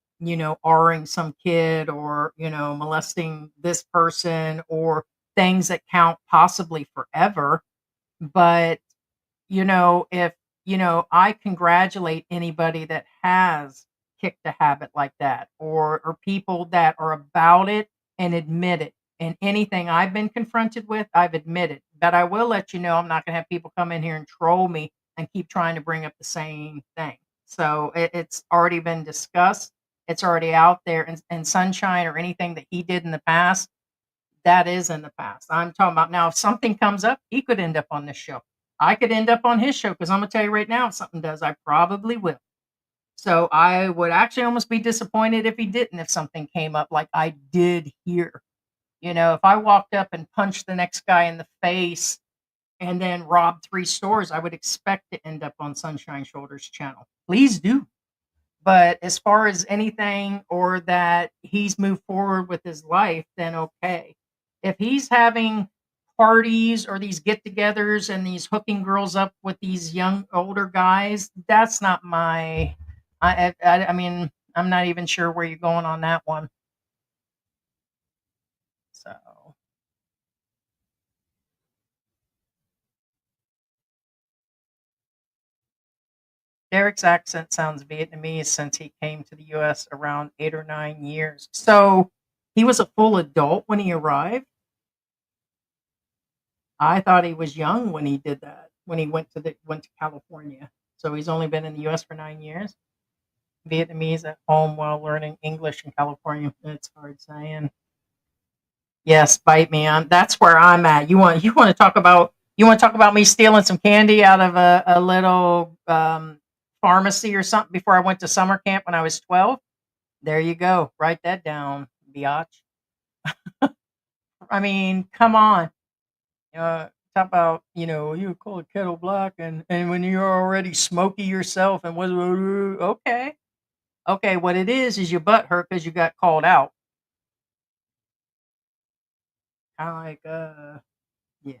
R-ing some kid or, molesting this person or things that count possibly forever. But if, I congratulate anybody that has kicked a habit like that or people that are about it and admit it. And anything I've been confronted with, I've admitted. But I will let you know I'm not going to have people come in here and troll me and keep trying to bring up the same thing. So it's already been discussed. It's already out there. And Sunshine or anything that he did in the past, that is in the past. I'm talking about now. If something comes up, he could end up on this show. I could end up on his show because I'm gonna tell you right now, if something does, I probably will. So I would actually almost be disappointed if he didn't, if something came up like I did here. If I walked up and punched the next guy in the face and then robbed 3 stores, I would expect to end up on Sunshine Shoulders channel. Please do. But as far as anything or that he's moved forward with his life, then okay. If he's having parties or these get-togethers and these hooking girls up with these young older guys, that's not my. I mean, I'm not even sure where you're going on that one. So Derek's accent sounds Vietnamese since he came to the U.S. around 8 or 9 years. So he was a full adult when he arrived. I thought he was young when he did that, when he went to California. So he's only been in the US for 9 years. Vietnamese at home while learning English in California. It's hard saying. Yes, bite me on. That's where I'm at. You want to talk about me stealing some candy out of a little pharmacy or something before I went to summer camp when I was 12? There you go. Write that down, biatch. I mean, come on. Talk about, you call it kettle black and when you're already smoky yourself and was okay. Okay, what it is your butt hurt because you got called out. Kind of like, yeah,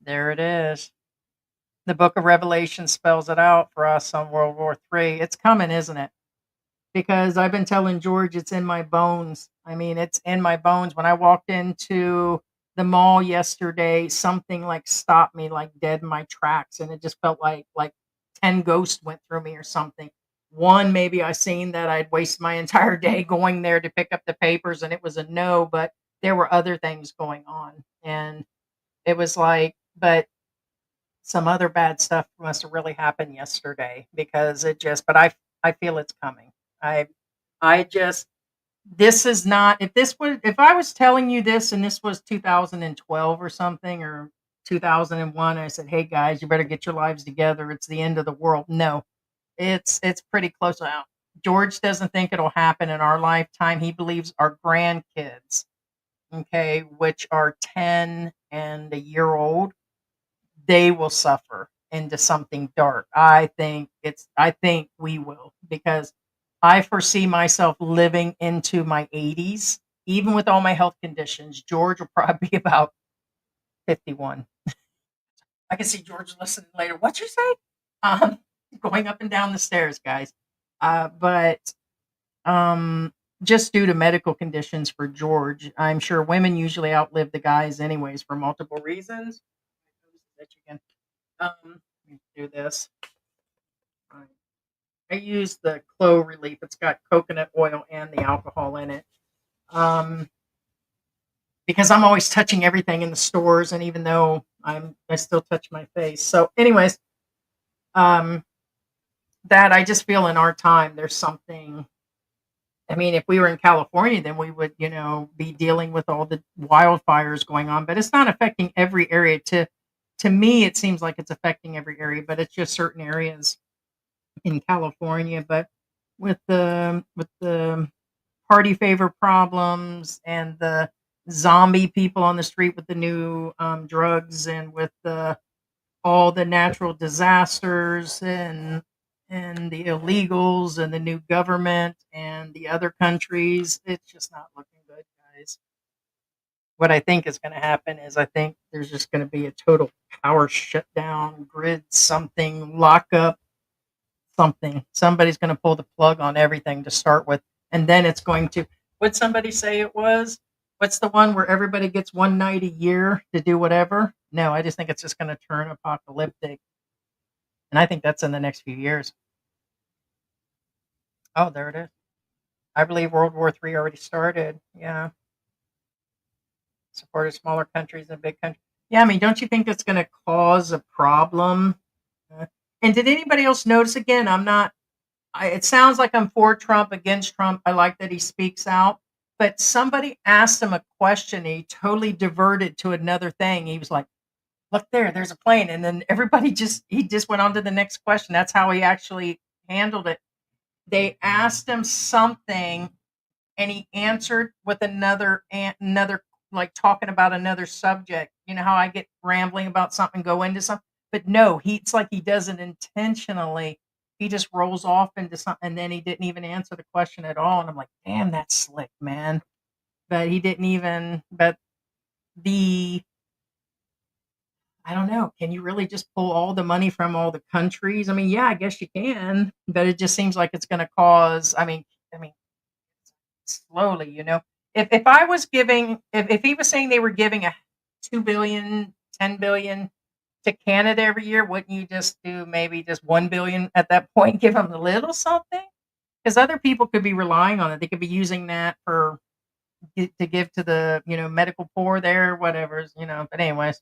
there it is. The book of Revelation spells it out for us on World War III. It's coming, isn't it? Because I've been telling George it's in my bones. I mean, it's in my bones. When I walked into the mall yesterday, something like stopped me like dead in my tracks, and it just felt like 10 ghosts went through me or something. One, maybe I seen that I'd waste my entire day going there to pick up the papers and it was a no, but there were other things going on. And it was like, but some other bad stuff must have really happened yesterday because it just but I feel it's coming. I I just this is not if I was telling you this and this was 2012 or something or 2001, I said, "Hey guys, you better get your lives together. It's the end of the world." No, it's pretty close out. George doesn't think it'll happen in our lifetime. He believes our grandkids, okay, which are 10 and a year old, they will suffer into something dark. I think we will because I foresee myself living into my 80s, even with all my health conditions. George will probably be about 51. I can see George listening later. What you say? Um, Going up and down the stairs, guys. But just due to medical conditions for George, I'm sure women usually outlive the guys anyways for multiple reasons. Let me do this. Right. I use the Clo Relief. It's got coconut oil and the alcohol in it. Um, because I'm always touching everything in the stores, and even though I still touch my face. So, anyways, um, that I just feel in our time there's something. I mean, if we were in California, then we would, be dealing with all the wildfires going on. But it's not affecting every area. To me, it seems like it's affecting every area, but it's just certain areas in California. But with the party favor problems and the zombie people on the street with the new drugs and with the all the natural disasters and the illegals and the new government and the other countries, it's just not looking good, guys. What I think is going to happen is I think there's just going to be a total power shutdown, grid something, lockup, something. Somebody's going to pull the plug on everything to start with, and then it's going to. Would somebody say it was? What's the one where everybody gets one night a year to do whatever? No, I just think it's just going to turn apocalyptic, and I think that's in the next few years. Oh, there it is. I believe World War III already started. Yeah, supported smaller countries and big countries. Yeah, I mean, don't you think that's going to cause a problem? Uh, and did anybody else notice? Again, I'm not it sounds like I'm for Trump, against Trump. I like that he speaks out. But somebody asked him a question. And he totally diverted to another thing. He was like, "Look there, there's a plane," and then everybody he just went on to the next question. That's how he actually handled it. They asked him something, and he answered with another like talking about another subject. You know how I get rambling about something, go into something, but no, it's like he does it intentionally. He just rolls off into something, and then he didn't even answer the question at all. And I'm like, damn, that's slick, man. But he didn't even. But the I don't know. Can you really just pull all the money from all the countries? I mean, yeah, I guess you can, but it just seems like it's going to cause. I mean, slowly, if I was giving if he was saying they were giving a 2 billion, 10 billion to Canada every year, wouldn't you just do maybe just 1 billion at that point, give them a little something? Because other people could be relying on it. They could be using that for to give to the medical poor there, whatever. But anyways,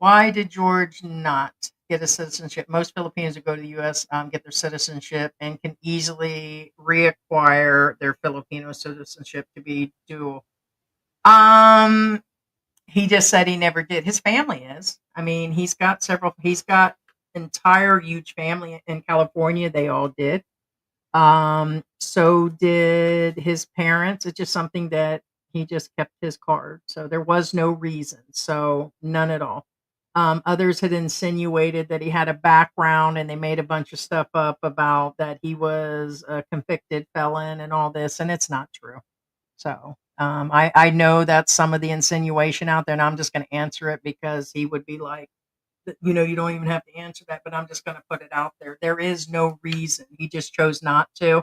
Why did George not get a citizenship? Most Filipinos who go to the U.S. Get their citizenship and can easily reacquire their Filipino citizenship to be dual. Um, he just said he never did. His family is. I mean, he's got several. He's got entire huge family in California. They all did. So did his parents. It's just something that he just kept his card. So there was no reason. So none at all. Others had insinuated that he had a background and they made a bunch of stuff up about that he was a convicted felon and all this, and it's not true. So I know that's some of the insinuation out there, and I'm just going to answer it because he would be like, you don't even have to answer that, but I'm just going to put it out there. There is no reason. He just chose not to.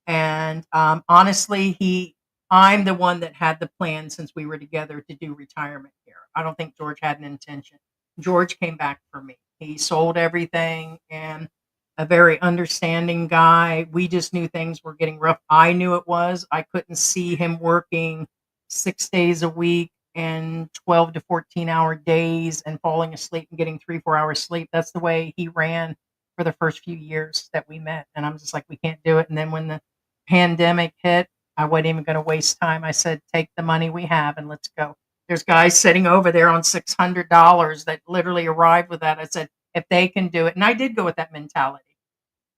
And honestly, I'm the one that had the plan since we were together to do retirement here. I don't think George had an intention. George came back for me. He sold everything and a very understanding guy. We just knew things were getting rough. I knew it was. I couldn't see him working 6 days a week and 12 to 14-hour days and falling asleep and getting 3, 4 hours sleep. That's the way he ran for the first few years that we met. And I'm just like, we can't do it. And then when the pandemic hit, I wasn't even going to waste time. I said, take the money we have and let's go. There's guys sitting over there on $600 that literally arrived with that. I said, if they can do it. And I did go with that mentality.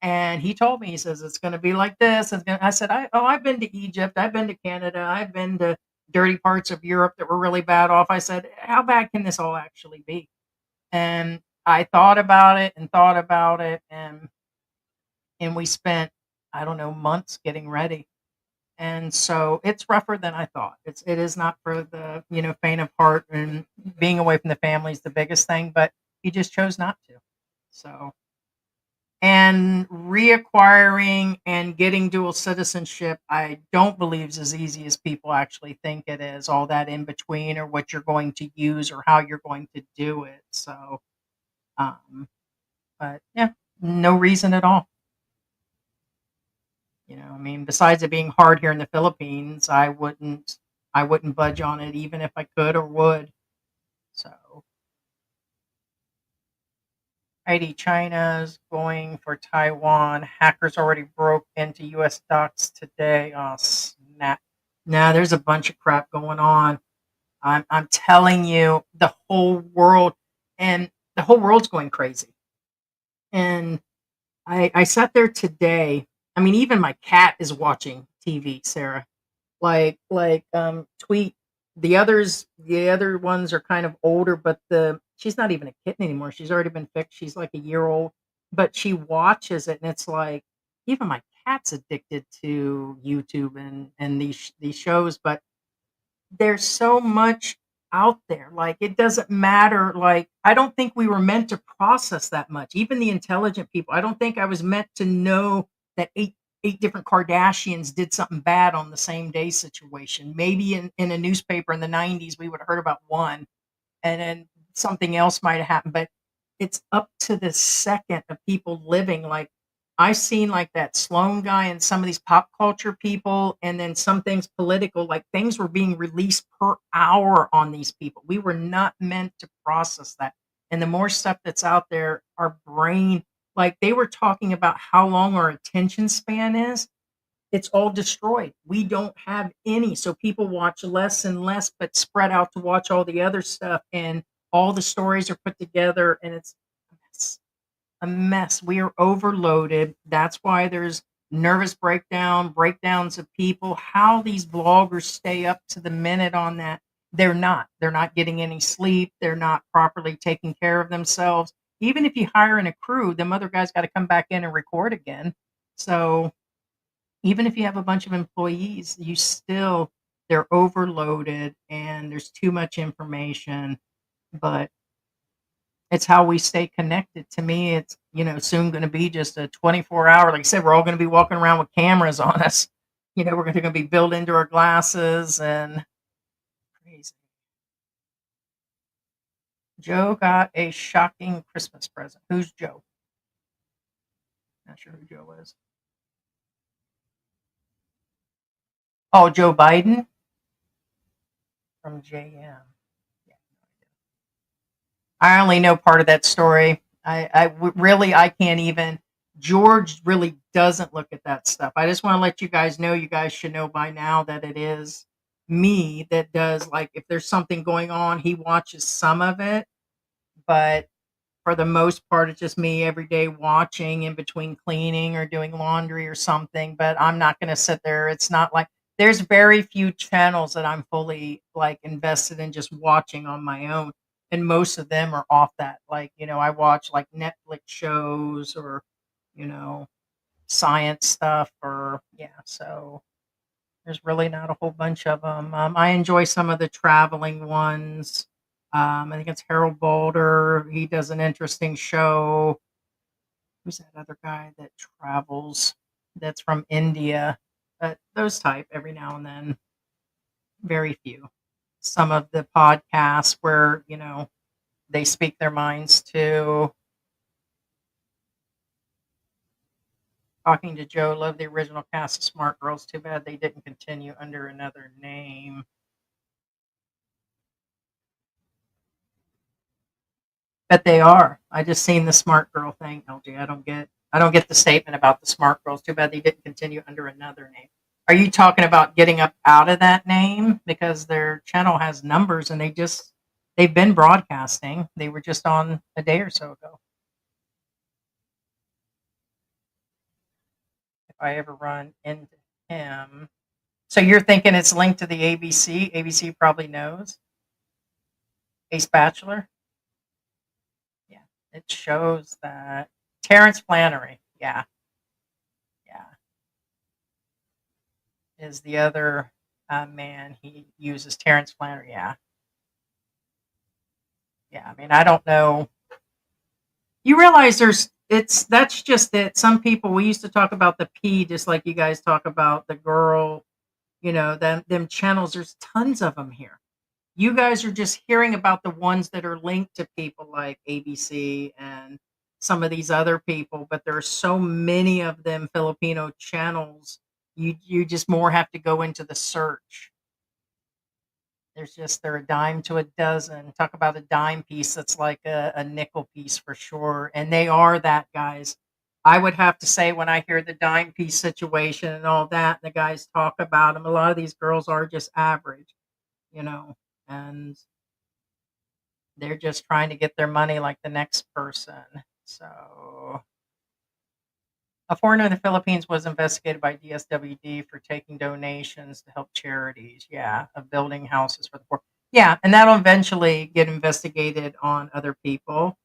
And he told me, he says, it's going to be like this. I said, I've been to Egypt. I've been to Canada. I've been to dirty parts of Europe that were really bad off. I said, how bad can this all actually be? And I thought about it and thought about it. And we spent, I don't know, months getting ready. And so it's rougher than I thought. It is not for the, faint of heart, and being away from the family is the biggest thing, but he just chose not to. So, and reacquiring and getting dual citizenship, I don't believe is as easy as people actually think it is, all that in between or what you're going to use or how you're going to do it. So, um, but yeah, no reason at all. I mean, besides it being hard here in the Philippines, I wouldn't budge on it even if I could or would. So, Heidi, China's going for Taiwan. Hackers already broke into U.S. docks today. Oh, snap. Now there's a bunch of crap going on. I'm telling you, the whole world's going crazy. And I sat there today. I mean, even my cat is watching TV, Sarah. Tweet. The other ones are kind of older, but the she's not even a kitten anymore. She's already been fixed. She's like a year old, but she watches it, and it's like even my cat's addicted to YouTube and these shows. But there's so much out there. Like, it doesn't matter. Like, I don't think we were meant to process that much. Even the intelligent people. I don't think I was meant to know that eight different Kardashians did something bad on the same day situation. Maybe in a newspaper in the 90s we would have heard about one, and then something else might have happened. But it's up to the second of people living. Like, I've seen like that Sloan guy and some of these pop culture people, and then some things political, like things were being released per hour on these people. We were not meant to process that. And the more stuff that's out there, our brain, like they were talking about how long our attention span is, it's all destroyed. We don't have any. So people watch less and less, but spread out to watch all the other stuff. And all the stories are put together, and it's a mess. A mess. We are overloaded. That's why there's nervous breakdowns of people. How these bloggers stay up to the minute on that. They're not. They're not getting any sleep. They're not properly taking care of themselves. Even if you hire in a crew, them other guys got to come back in and record again. So even if you have a bunch of employees, they're overloaded and there's too much information. But it's how we stay connected. To me, it's soon going to be just a 24-hour. Like I said, we're all going to be walking around with cameras on us. We're going to be built into our glasses and crazy. Joe got a shocking Christmas present. Who's Joe? Not sure who Joe is. Oh, Joe Biden from JM. Yeah, I only know part of that story. Really, I can't even. George really doesn't look at that stuff. I just want to let you guys know. You guys should know by now that it is me that does, like, if there's something going on, he watches some of it, but for the most part, it's just me every day watching in between cleaning or doing laundry or something. But I'm not going to sit there. It's not like there's very few channels that I'm fully like invested in just watching on my own. And most of them are off that. Like, I watch like Netflix shows or, you know, science stuff or, yeah. So there's really not a whole bunch of them. I enjoy some of the traveling ones. I think it's Harold Balder. He does an interesting show. Who's that other guy that travels? That's from India. But those type every now and then. Very few. Some of the podcasts where they speak their minds to. Talking to Joe, love the original cast of Smart Girls. Too bad they didn't continue under another name. But they are. I just seen the smart girl thing, LG. I don't get the statement about the smart girls. Too bad they didn't continue under another name. Are you talking about getting up out of that name? Because their channel has numbers and they've been broadcasting. They were just on a day or so ago. If I ever run into him. So you're thinking it's linked to the ABC? ABC probably knows. Ace Bachelor? Yeah. It shows that Terrence Flannery. Yeah. Yeah. Is the other man he uses. Terrence Flannery. Yeah, yeah. I mean, I don't know. You realize that's just it. Some people, we used to talk about the P, just like you guys talk about the girl. Them channels. There's tons of them here. You guys are just hearing about the ones that are linked to people like ABC and some of these other people, but there are so many of them Filipino channels. You just more have to go into the search. They're a dime to a dozen. Talk about a dime piece that's like a nickel piece for sure. And they are that, guys. I would have to say when I hear the dime piece situation and all that, the guys talk about them. A lot of these girls are just average, you know, and they're just trying to get their money like the next person. So a foreigner in the Philippines was investigated by DSWD for taking donations to help charities. Yeah, of building houses for the poor. Yeah, and that'll eventually get investigated on other people.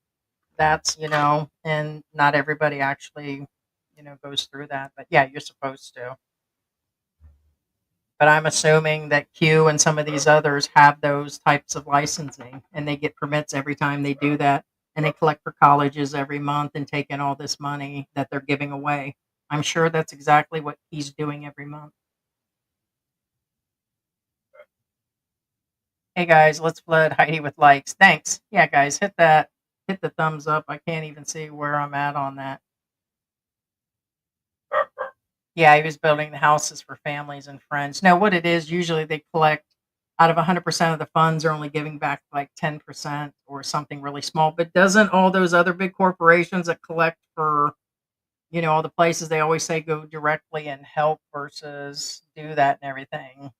And not everybody actually, goes through that. But yeah, you're supposed to. But I'm assuming that Q and some of these others have those types of licensing and they get permits every time they do that. And they collect for colleges every month and take in all this money that they're giving away. I'm sure that's exactly what he's doing every month. Hey guys, let's flood Heidi with likes. Thanks. Yeah, guys, hit the thumbs up. I can't even see where I'm at on that. Yeah, he was building the houses for families and friends. No, what it is, usually they collect out of 100% of the funds are only giving back like 10% or something really small. But doesn't all those other big corporations that collect for, all the places they always say go directly and help versus do that and everything?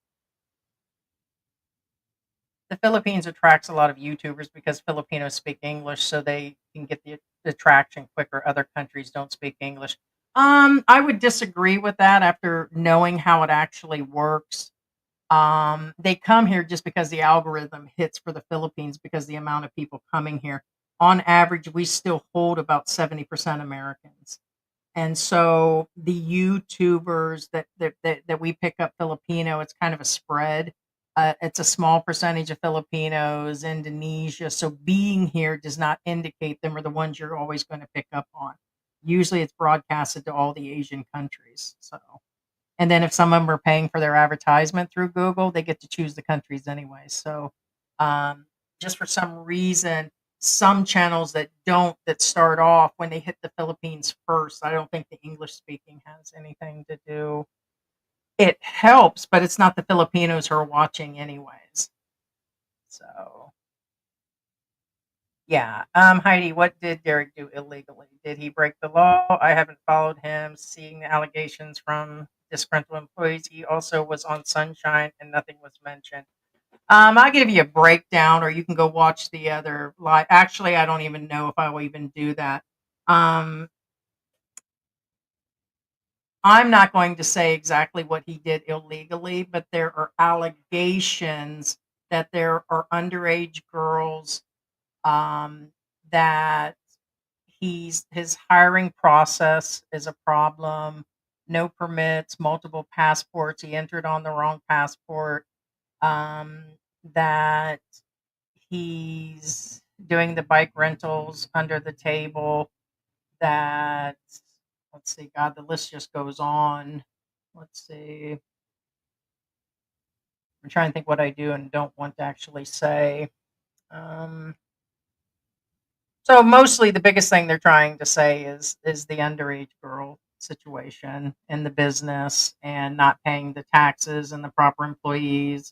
The Philippines attracts a lot of YouTubers because Filipinos speak English, so they can get the traction quicker. Other countries don't speak English. I would disagree with that after knowing how it actually works. They come here just because the algorithm hits for the Philippines because the amount of people coming here. On average, we still hold about 70% Americans. And so the YouTubers that we pick up Filipino, it's kind of a spread. It's a small percentage of Filipinos, Indonesia. So being here does not indicate them are the ones you're always going to pick up on. Usually it's broadcasted to all the Asian countries. So, and then if some of them are paying for their advertisement through Google, they get to choose the countries anyway. So, um, just for some reason, some channels that start off when they hit the Philippines first, I don't think the English speaking has anything to do. It helps, but it's not the Filipinos who are watching anyways. So Yeah. Heidi, what did Derek do illegally? Did he break the law? I haven't followed him. Seeing the allegations from disgruntled employees, he also was on Sunshine and nothing was mentioned. I'll give you a breakdown, or you can go watch the other live. Actually, I don't even know if I will even do that. Um, I'm not going to say exactly what he did illegally, but there are allegations that there are underage girls um, that his hiring process is a problem. No permits, multiple passports. He entered on the wrong passport. Um, that he's doing the bike rentals under the table. That let's see, God, the list just goes on. Let's see. I'm trying to think what I do and don't want to actually say. Um, So mostly the biggest thing they're trying to say is the underage girl situation in the business and not paying the taxes and the proper employees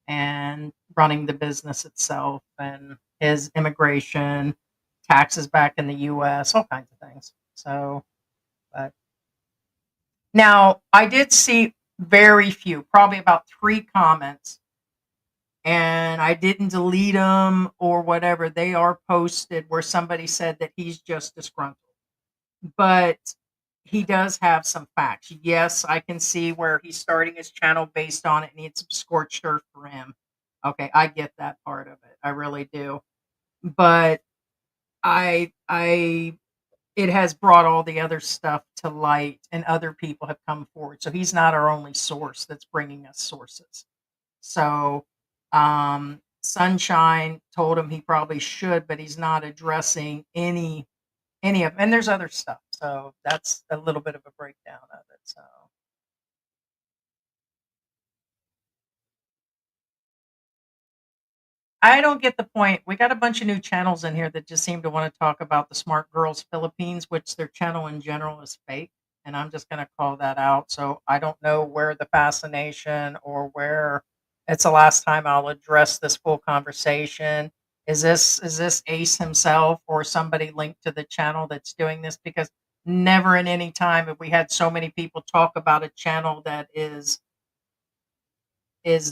and running the business itself and his immigration, taxes back in the US, all kinds of things. So, but now I did see very few, probably about 3 comments, and I didn't delete them or whatever. They are posted where somebody said that he's just disgruntled. But he does have some facts. Yes, I can see where he's starting his channel based on it needs some scorched earth for him. Okay, I get that part of it. I really do. But I it has brought all the other stuff to light and other people have come forward. So he's not our only source that's bringing us sources. So Sunshine told him he probably should, but he's not addressing any of, and there's other stuff. So that's a little bit of a breakdown of it. So I don't get the point. We got a bunch of new channels in here that just seem to want to talk about the Smart Girls Philippines, which their channel in general is fake. And I'm just going to call that out. So I don't know where the fascination or where it's the last time I'll address this full conversation. Is this Ace himself or somebody linked to the channel that's doing this? Because never in any time have we had so many people talk about a channel that is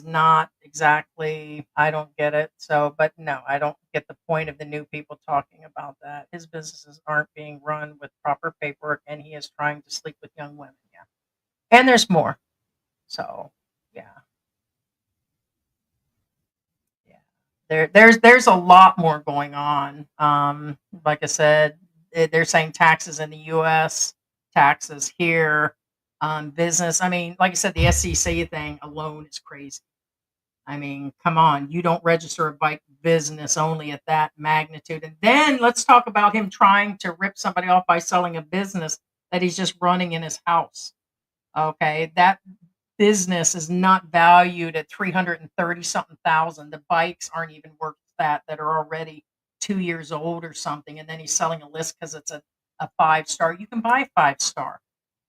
not exactly, I don't get it. So, but no, I don't get the point of the new people talking about that. His businesses aren't being run with proper paperwork and he is trying to sleep with young women. Yeah. And there's more. So, yeah. Yeah. There's a lot more going on. Like I said, they're saying taxes in the US, taxes here, business. I mean, like I said, the SEC thing alone is crazy. I mean, come on, you don't register a bike business only at that magnitude. And then let's talk about him trying to rip somebody off by selling a business that he's just running in his house. Okay, that business is not valued at 330 something thousand. The bikes aren't even worth that are already 2 years old or something. And then he's selling a list because it's a 5 star. You can buy 5 star.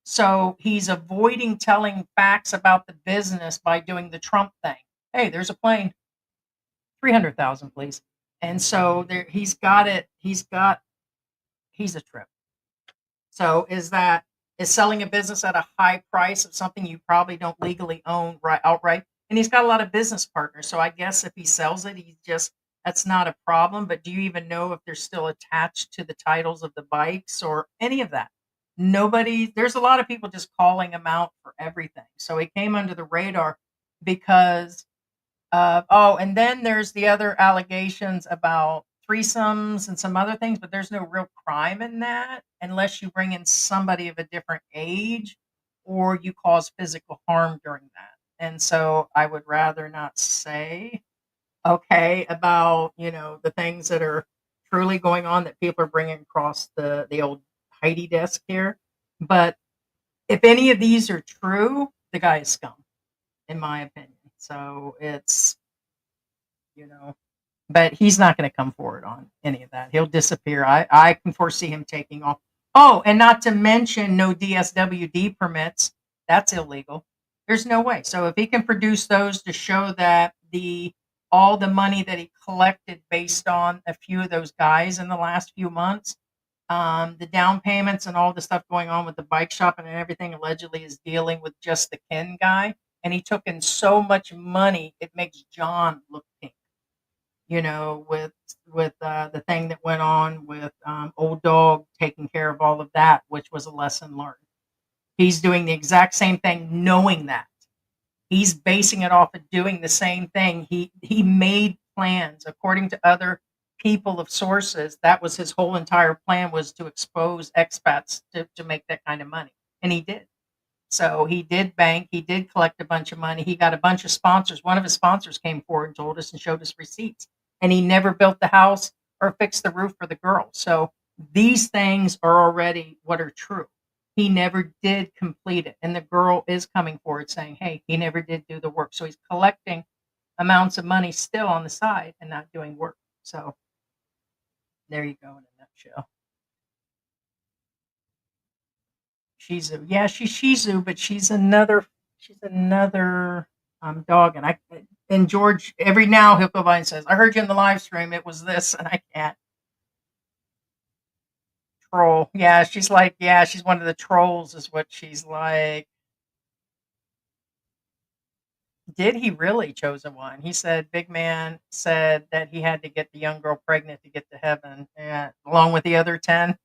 So he's avoiding telling facts about the business by doing the Trump thing. Hey, there's a plane. 300,000, please. And so there, he's got it. He's a trip. So is selling a business at a high price of something you probably don't legally own right outright. And he's got a lot of business partners. So I guess if he sells it, that's not a problem. But do you even know if they're still attached to the titles of the bikes or any of that? Nobody, there's a lot of people just calling him out for everything. So he came under the radar because oh, and then there's the other allegations about threesomes and some other things, but there's no real crime in that unless you bring in somebody of a different age or you cause physical harm during that. And so I would rather not say, okay, about, the things that are truly going on that people are bringing across the old Heidi desk here. But if any of these are true, the guy is scum, in my opinion. So it's, you know, but he's not going to come forward on any of that. He'll disappear. I can foresee him taking off. Oh, and not to mention no DSWD permits. That's illegal. There's no way. So if he can produce those to show that the all the money that he collected based on a few of those guys in the last few months, the down payments and all the stuff going on with the bike shop and everything allegedly is dealing with just the Ken guy. And he took in so much money, it makes John look pink, with the thing that went on with old dog taking care of all of that, which was a lesson learned. He's doing the exact same thing, knowing that. He's basing it off of doing the same thing. He made plans according to other people of sources. That was his whole entire plan, was to expose expats to make that kind of money. And he did. So he did bank, he did collect a bunch of money. He got a bunch of sponsors. One of his sponsors came forward and told us and showed us receipts. And he never built the house or fixed the roof for the girl. So these things are already what are true. He never did complete it. And the girl is coming forward saying, hey, he never did do the work. So he's collecting amounts of money still on the side and not doing work. So there you go in a nutshell. Shizu. Yeah, she's Shizu, but she's another dog. And George every now he'll go by and says, I heard you in the live stream, it was this, and I can't. Troll. Yeah, she's one of the trolls is what she's like. Did he really, chosen one? He said Big Man said that he had to get the young girl pregnant to get to heaven. Yeah, along with the other 10.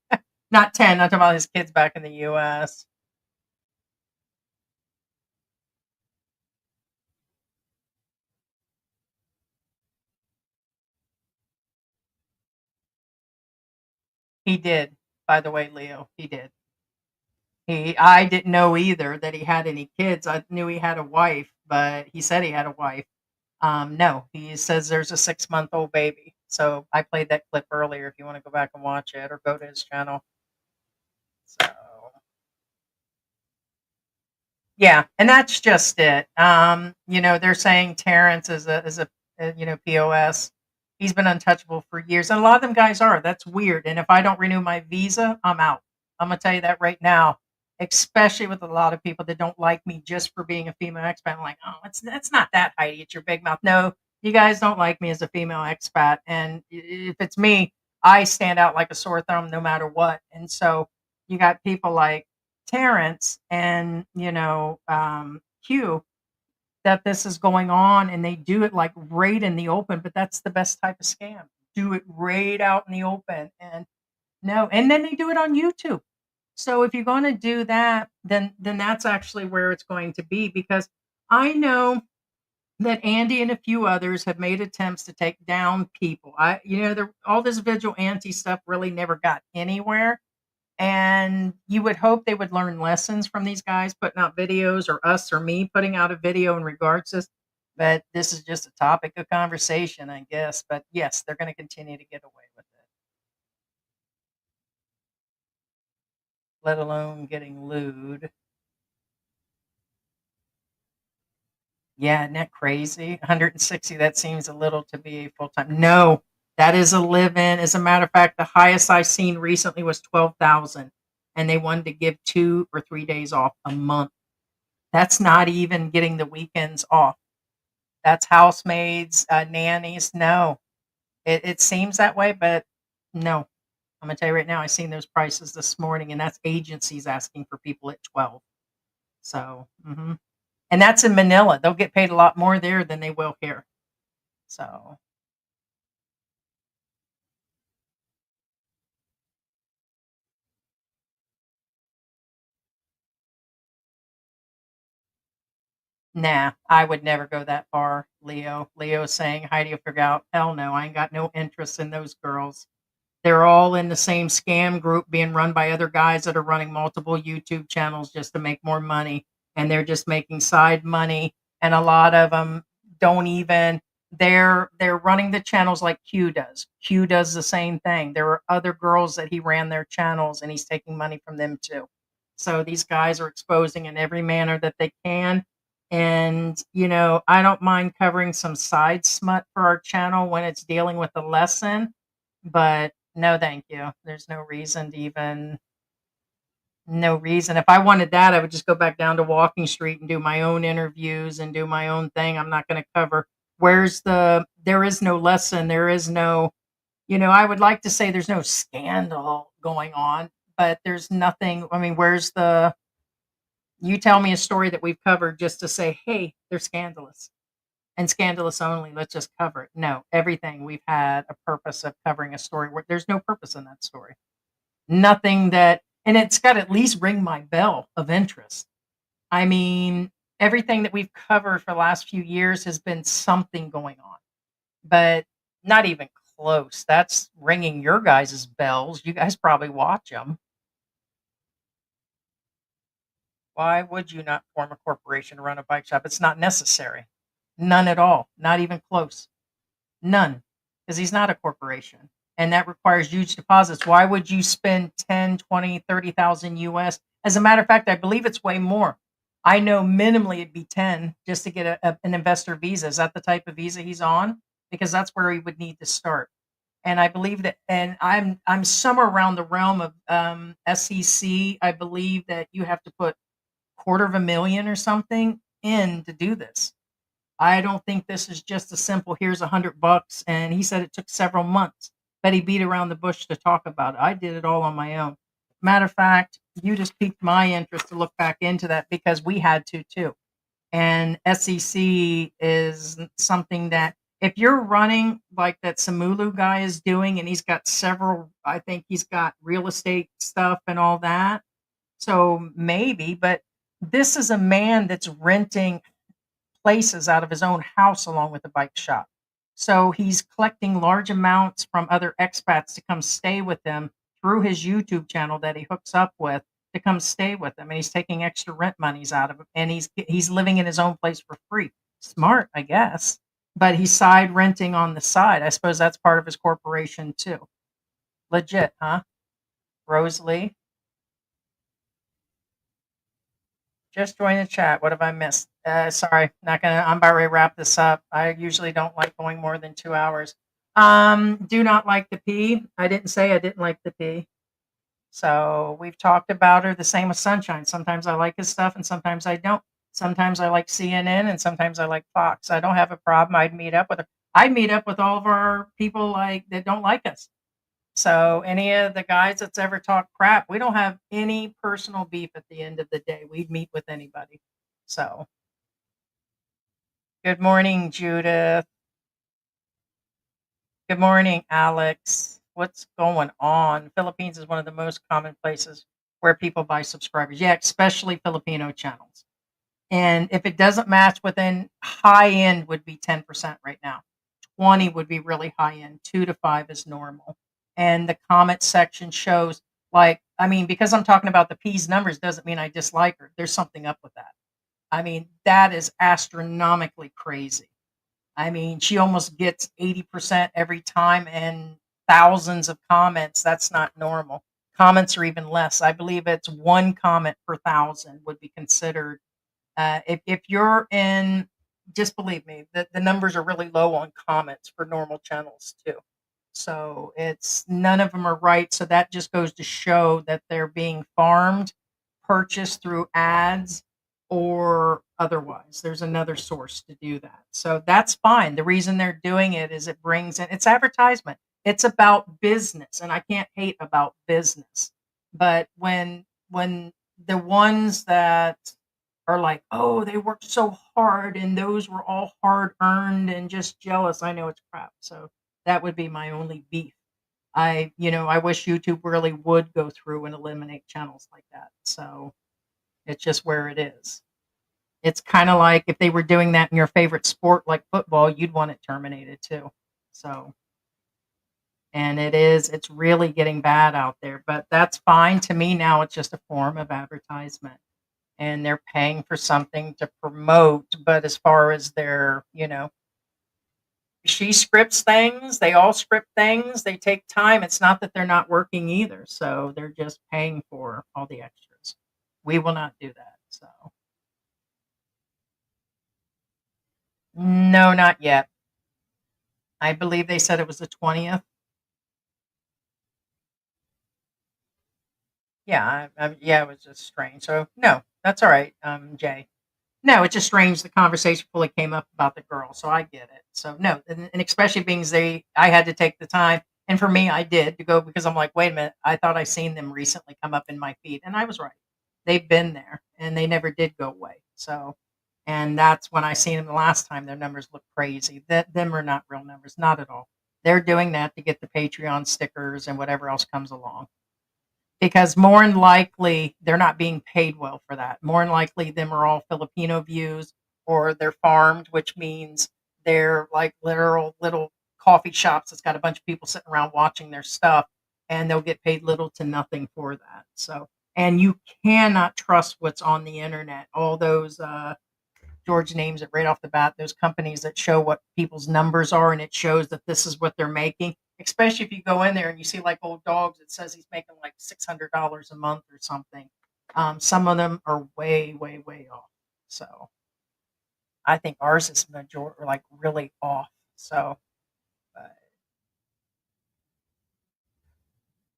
Not 10, not talking about his kids back in the US. He did, by the way, Leo. He did. I didn't know either that he had any kids. I knew he had a wife, but he said he had a wife. No, he says there's a 6-month-old baby. So I played that clip earlier if you want to go back and watch it or go to his channel. So yeah, and that's just it. They're saying Terrence is a POS. He's been untouchable for years, and a lot of them guys are. That's weird. And if I don't renew my visa, I'm out. I'm gonna tell you that right now. Especially with a lot of people that don't like me just for being a female expat. I'm like, oh, it's not that, Heidi. It's your big mouth. No, you guys don't like me as a female expat, and if it's me, I stand out like a sore thumb no matter what. And so you got people like Terrence and Hugh that this is going on, and they do it like right in the open. But that's the best type of scam. Do it right out in the open, and no, and then they do it on YouTube. So if you're going to do that, then that's actually where it's going to be, because I know that Andy and a few others have made attempts to take down people. All this vigilante stuff really never got anywhere. And you would hope they would learn lessons from these guys putting out videos, or us or me putting out a video in regards to this. But this is just a topic of conversation, I guess. But yes, they're going to continue to get away with it, let alone getting lewd. Yeah, isn't that crazy? 160, that seems a little to be full time. No, that is a live in. As a matter of fact, the highest I've seen recently was 12,000, and they wanted to give 2 or 3 days off a month. That's not even getting the weekends off. That's housemaids, nannies. No, it seems that way, but no. I'm going to tell you right now, I seen those prices this morning, and that's agencies asking for people at 12. So, and that's in Manila. They'll get paid a lot more there than they will here. So, nah, I would never go that far, Leo. Leo's saying, Heidi will figure out, hell no, I ain't got no interest in those girls. They're all in the same scam group being run by other guys that are running multiple YouTube channels just to make more money. And they're just making side money. And a lot of them don't even, they're running the channels like Q does. Q does the same thing. There are other girls that he ran their channels, and he's taking money from them too. So these guys are exposing in every manner that they can. And, I don't mind covering some side smut for our channel when it's dealing with a lesson, but no, thank you. There's no reason. If I wanted that, I would just go back down to Walking Street and do my own interviews and do my own thing. I'm not going to cover there is no lesson, there is no, I would like to say there's no scandal going on, but there's nothing. I mean, you tell me a story that we've covered just to say, hey, they're scandalous and scandalous only. Let's just cover it. No, everything we've had a purpose of covering a story where there's no purpose in that story. Nothing and it's got to at least ring my bell of interest. I mean, everything that we've covered for the last few years has been something going on, but not even close. That's ringing your guys' bells. You guys probably watch them. Why would you not form a corporation to run a bike shop? It's not necessary. None at all. Not even close. None. Because he's not a corporation. And that requires huge deposits. Why would you spend 10, 20, 30,000 US? As a matter of fact, I believe it's way more. I know minimally it'd be 10 just to get an investor visa. Is that the type of visa he's on? Because that's where he would need to start. And I believe that, and I'm somewhere around the realm of SEC. I believe that you have to put quarter of a million or something in to do this. I don't think this is just a simple, here's $100. And he said it took several months, but he beat around the bush to talk about it. I did it all on my own. Matter of fact, you just piqued my interest to look back into that because we had to too. And SEC is something that if you're running like that Samulu guy is doing, and he's got several, I think he's got real estate stuff and all that. So maybe, but this is a man that's renting places out of his own house along with the bike shop. So he's collecting large amounts from other expats to come stay with him through his YouTube channel that he hooks up with to come stay with him. And he's taking extra rent monies out of him, and he's living in his own place for free. Smart, I guess. But he's side renting on the side. I suppose that's part of his corporation too. Legit, huh? Rosalie, just join the chat. What have I missed? Sorry, not gonna. I'm about ready to wrap this up. I usually don't like going more than 2 hours. Do not like the P. I didn't say I didn't like the P. So we've talked about her. The same with Sunshine. Sometimes I like his stuff, and sometimes I don't. Sometimes I like CNN, and sometimes I like Fox. I don't have a problem. I'd meet up with her. I'd meet up with all of our people like that don't like us. So any of the guys that's ever talked crap, we don't have any personal beef at the end of the day. We'd meet with anybody. So good morning, Judith. Good morning, Alex. What's going on? Philippines is one of the most common places where people buy subscribers. Yeah, especially Filipino channels. And if it doesn't match within high end would be 10% right now. 20 would be really high end. 2 to 5 is normal. And the comment section shows I mean, because I'm talking about the P's numbers doesn't mean I dislike her. There's something up with that. I mean, that is astronomically crazy. I mean, she almost gets 80% every time and thousands of comments. That's not normal. Comments are even less. I believe it's one comment per thousand would be considered. If you're in, just believe me, the numbers are really low on comments for normal channels too. So it's none of them are right. So that just goes to show that they're being farmed, purchased through ads, or otherwise. There's another source to do that. So that's fine. The reason they're doing it is it brings in it's advertisement. It's about business, and I can't hate about business. But when the ones that are like, oh, they worked so hard and those were all hard earned and just jealous, I know it's crap. So that would be my only beef. I wish YouTube really would go through and eliminate channels like that. So it's just where it is. It's kind of like if they were doing that in your favorite sport like football, you'd want it terminated too. So, and it's really getting bad out there, but that's fine to me now. It's just a form of advertisement, and they're paying for something to promote. But as far as she scripts things, they all script things, they take time. It's not that they're not working either. So they're just paying for all the extras. We will not do that. So, no, not yet. I believe they said it was the 20th. Yeah, yeah, it was just strange. So, no, that's all right, Jay. No, it's just strange the conversation fully came up about the girl, so I get it. So no, and especially being I had to take the time, and for me, I did to go because I'm like, wait a minute, I thought I seen them recently come up in my feed, and I was right. They've been there, and they never did go away. So, and that's when I seen them the last time. Their numbers look crazy. That them are not real numbers, not at all. They're doing that to get the Patreon stickers and whatever else comes along because more than likely they're not being paid well for that. More than likely, them are all Filipino views or they're farmed, which means they're like literal little coffee shops that's got a bunch of people sitting around watching their stuff, and they'll get paid little to nothing for that. So, and you cannot trust what's on the internet. All those George names it right off the bat. Those companies that show what people's numbers are, and it shows that this is what they're making. Especially if you go in there and you see like old dogs, it says he's making like $600 a month or something. Some of them are way, way, way off. So I think ours is like really off. So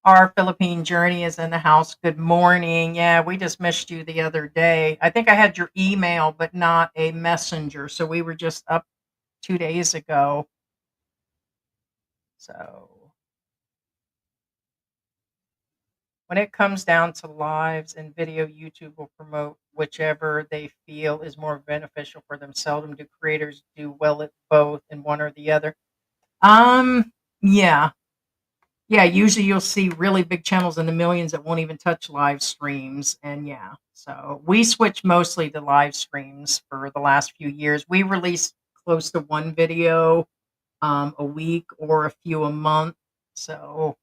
our Philippine journey is in the house. Good morning. Yeah, we just missed you the other day. I think I had your email, but not a messenger. So we were just up 2 days ago. So when it comes down to lives and video, YouTube will promote whichever they feel is more beneficial for them. Seldom do creators do well at both in one or the other. Um, yeah. Yeah, usually you'll see really big channels in the millions that won't even touch live streams. And yeah, so we switch mostly to live streams for the last few years. We release close to one video a week or a few a month. So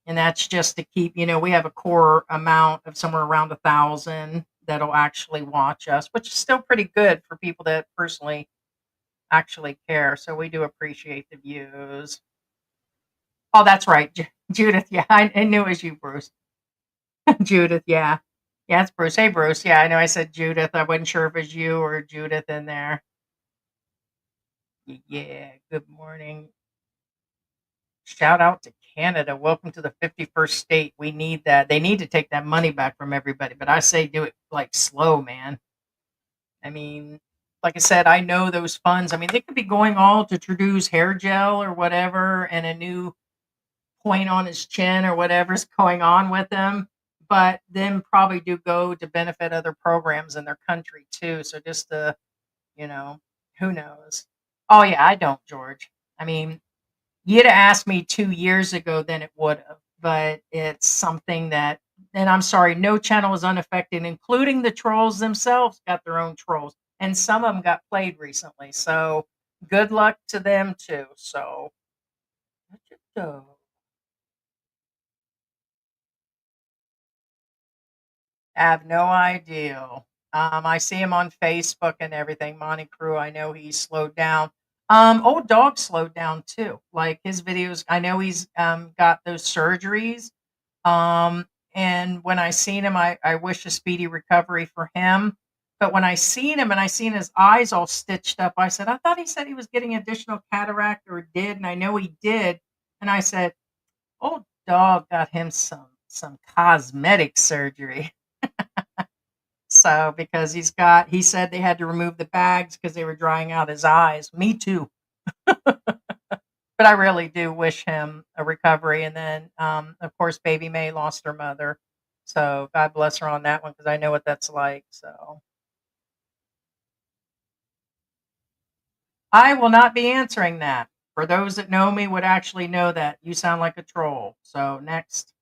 and that's just to keep, we have a core amount of somewhere around 1,000 that'll actually watch us, which is still pretty good for people that personally actually care. So we do appreciate the views. Oh, that's right, Judith. Yeah, I knew it was you, Bruce. Judith. Yeah, yeah, it's Bruce. Hey, Bruce. Yeah, I know I said Judith. I wasn't sure if it was you or Judith in there. Yeah. Good morning. Shout out to Canada. Welcome to the 51st state. We need that. They need to take that money back from everybody, but I say do it like slow, man. I mean, like I said, I know those funds. I mean, they could be going all to Trudeau's hair gel or whatever and a new point on his chin or whatever's going on with him, but then probably do go to benefit other programs in their country too. So just to, you know, who knows? Oh yeah, I don't, George. I mean, you'd have asked me 2 years ago, then it would have, but it's something that and I'm sorry, no channel is unaffected, including the trolls themselves got their own trolls, and some of them got played recently, so good luck to them too, so I have no idea. I see him on Facebook and everything, Monty Crew, I know he's slowed down. Old Dog slowed down too, like, his videos I know he's, got those surgeries. Um, and when I seen him, I wish a speedy recovery for him. But when I seen him and I seen his eyes all stitched up, I said, I thought he said he was getting additional cataract or did, and I know he did. And I said, old dog got him some cosmetic surgery. So because he said they had to remove the bags because they were drying out his eyes. Me too. But I really do wish him a recovery. And then, of course, Baby May lost her mother. So God bless her on that one because I know what that's like. So I will not be answering that. For those that know me would actually know that you sound like a troll. So next,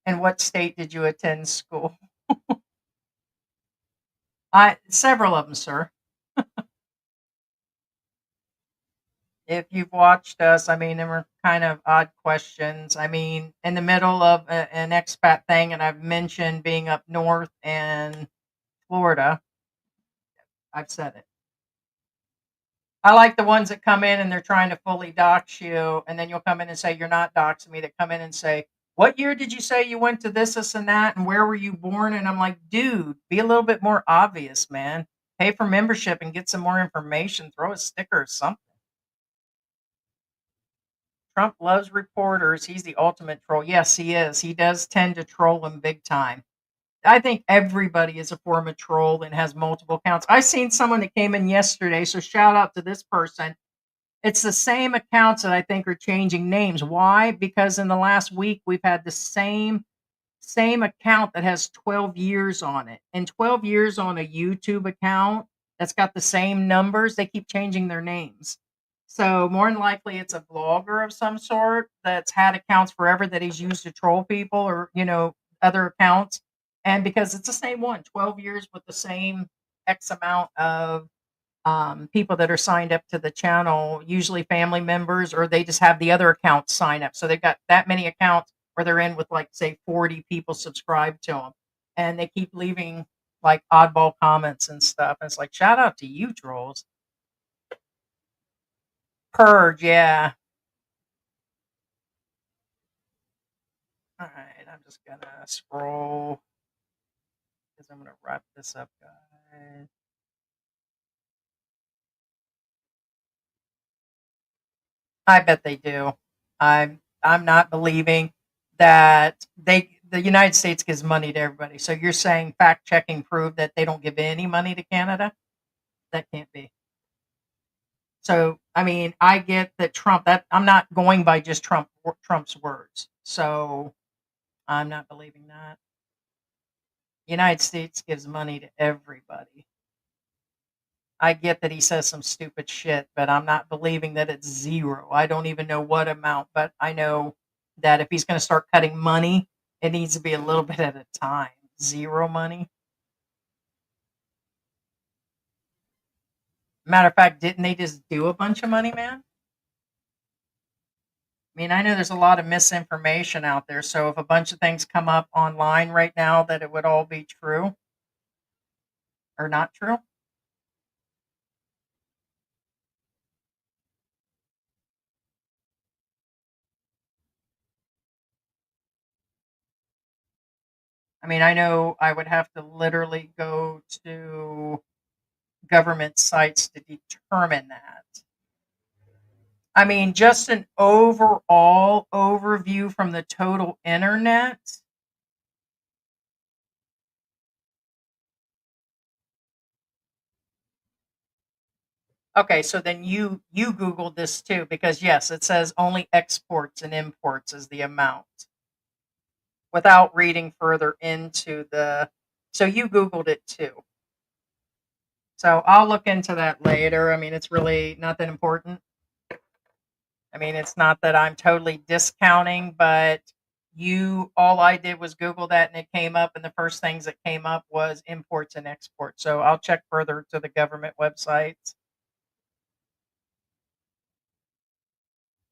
in what state did you attend school? I several of them, sir. If you've watched us, I mean, they were kind of odd questions. I mean, in the middle of an expat thing, and I've mentioned being up north and Florida. I've said it. I like the ones that come in and they're trying to fully dox you, and then you'll come in and say you're not doxing me. That come in and say, "What year did you say you went to this, and that, and where were you born?" And I'm like, "Dude, be a little bit more obvious, man. Pay for membership and get some more information. Throw a sticker or something." Trump loves reporters. He's the ultimate troll. Yes, he is. He does tend to troll them big time. I think everybody is a form of troll and has multiple accounts. I seen someone that came in yesterday, so shout out to this person. It's the same accounts that I think are changing names. Why? Because in the last week we've had the same account that has 12 years on it. And 12 years on a YouTube account that's got the same numbers, they keep changing their names. So more than likely it's a vlogger of some sort that's had accounts forever that he's used to troll people or, other accounts. And because it's the same one, 12 years with the same X amount of people that are signed up to the channel, usually family members, or they just have the other accounts sign up. So they've got that many accounts where they're in with like say 40 people subscribed to them, and they keep leaving like oddball comments and stuff. And it's like shout out to you trolls. Purge, yeah. All right, I'm just gonna scroll because I'm gonna wrap this up, guys. I bet they do. I'm not believing that the United States gives money to everybody. So you're saying fact checking proved that they don't give any money to Canada? That can't be. So I mean, I get that Trump. That I'm not going by just Trump's words. So I'm not believing that. United States gives money to everybody. I get that he says some stupid shit, but I'm not believing that it's zero. I don't even know what amount, but I know that if he's going to start cutting money, it needs to be a little bit at a time. Zero money. Matter of fact, didn't they just do a bunch of money, man? I mean, I know there's a lot of misinformation out there. So if a bunch of things come up online right now, that it would all be true or not true. I mean, I know I would have to literally go to government sites to determine that. I mean, just an overall overview from the total internet. Okay, so then you Googled this too because yes, it says only exports and imports is the amount without reading further into the. So you Googled it too. So I'll look into that later. I mean, it's really not that important. I mean, it's not that I'm totally discounting, but all I did was Google that and it came up, and the first things that came up was imports and exports. So I'll check further to the government websites.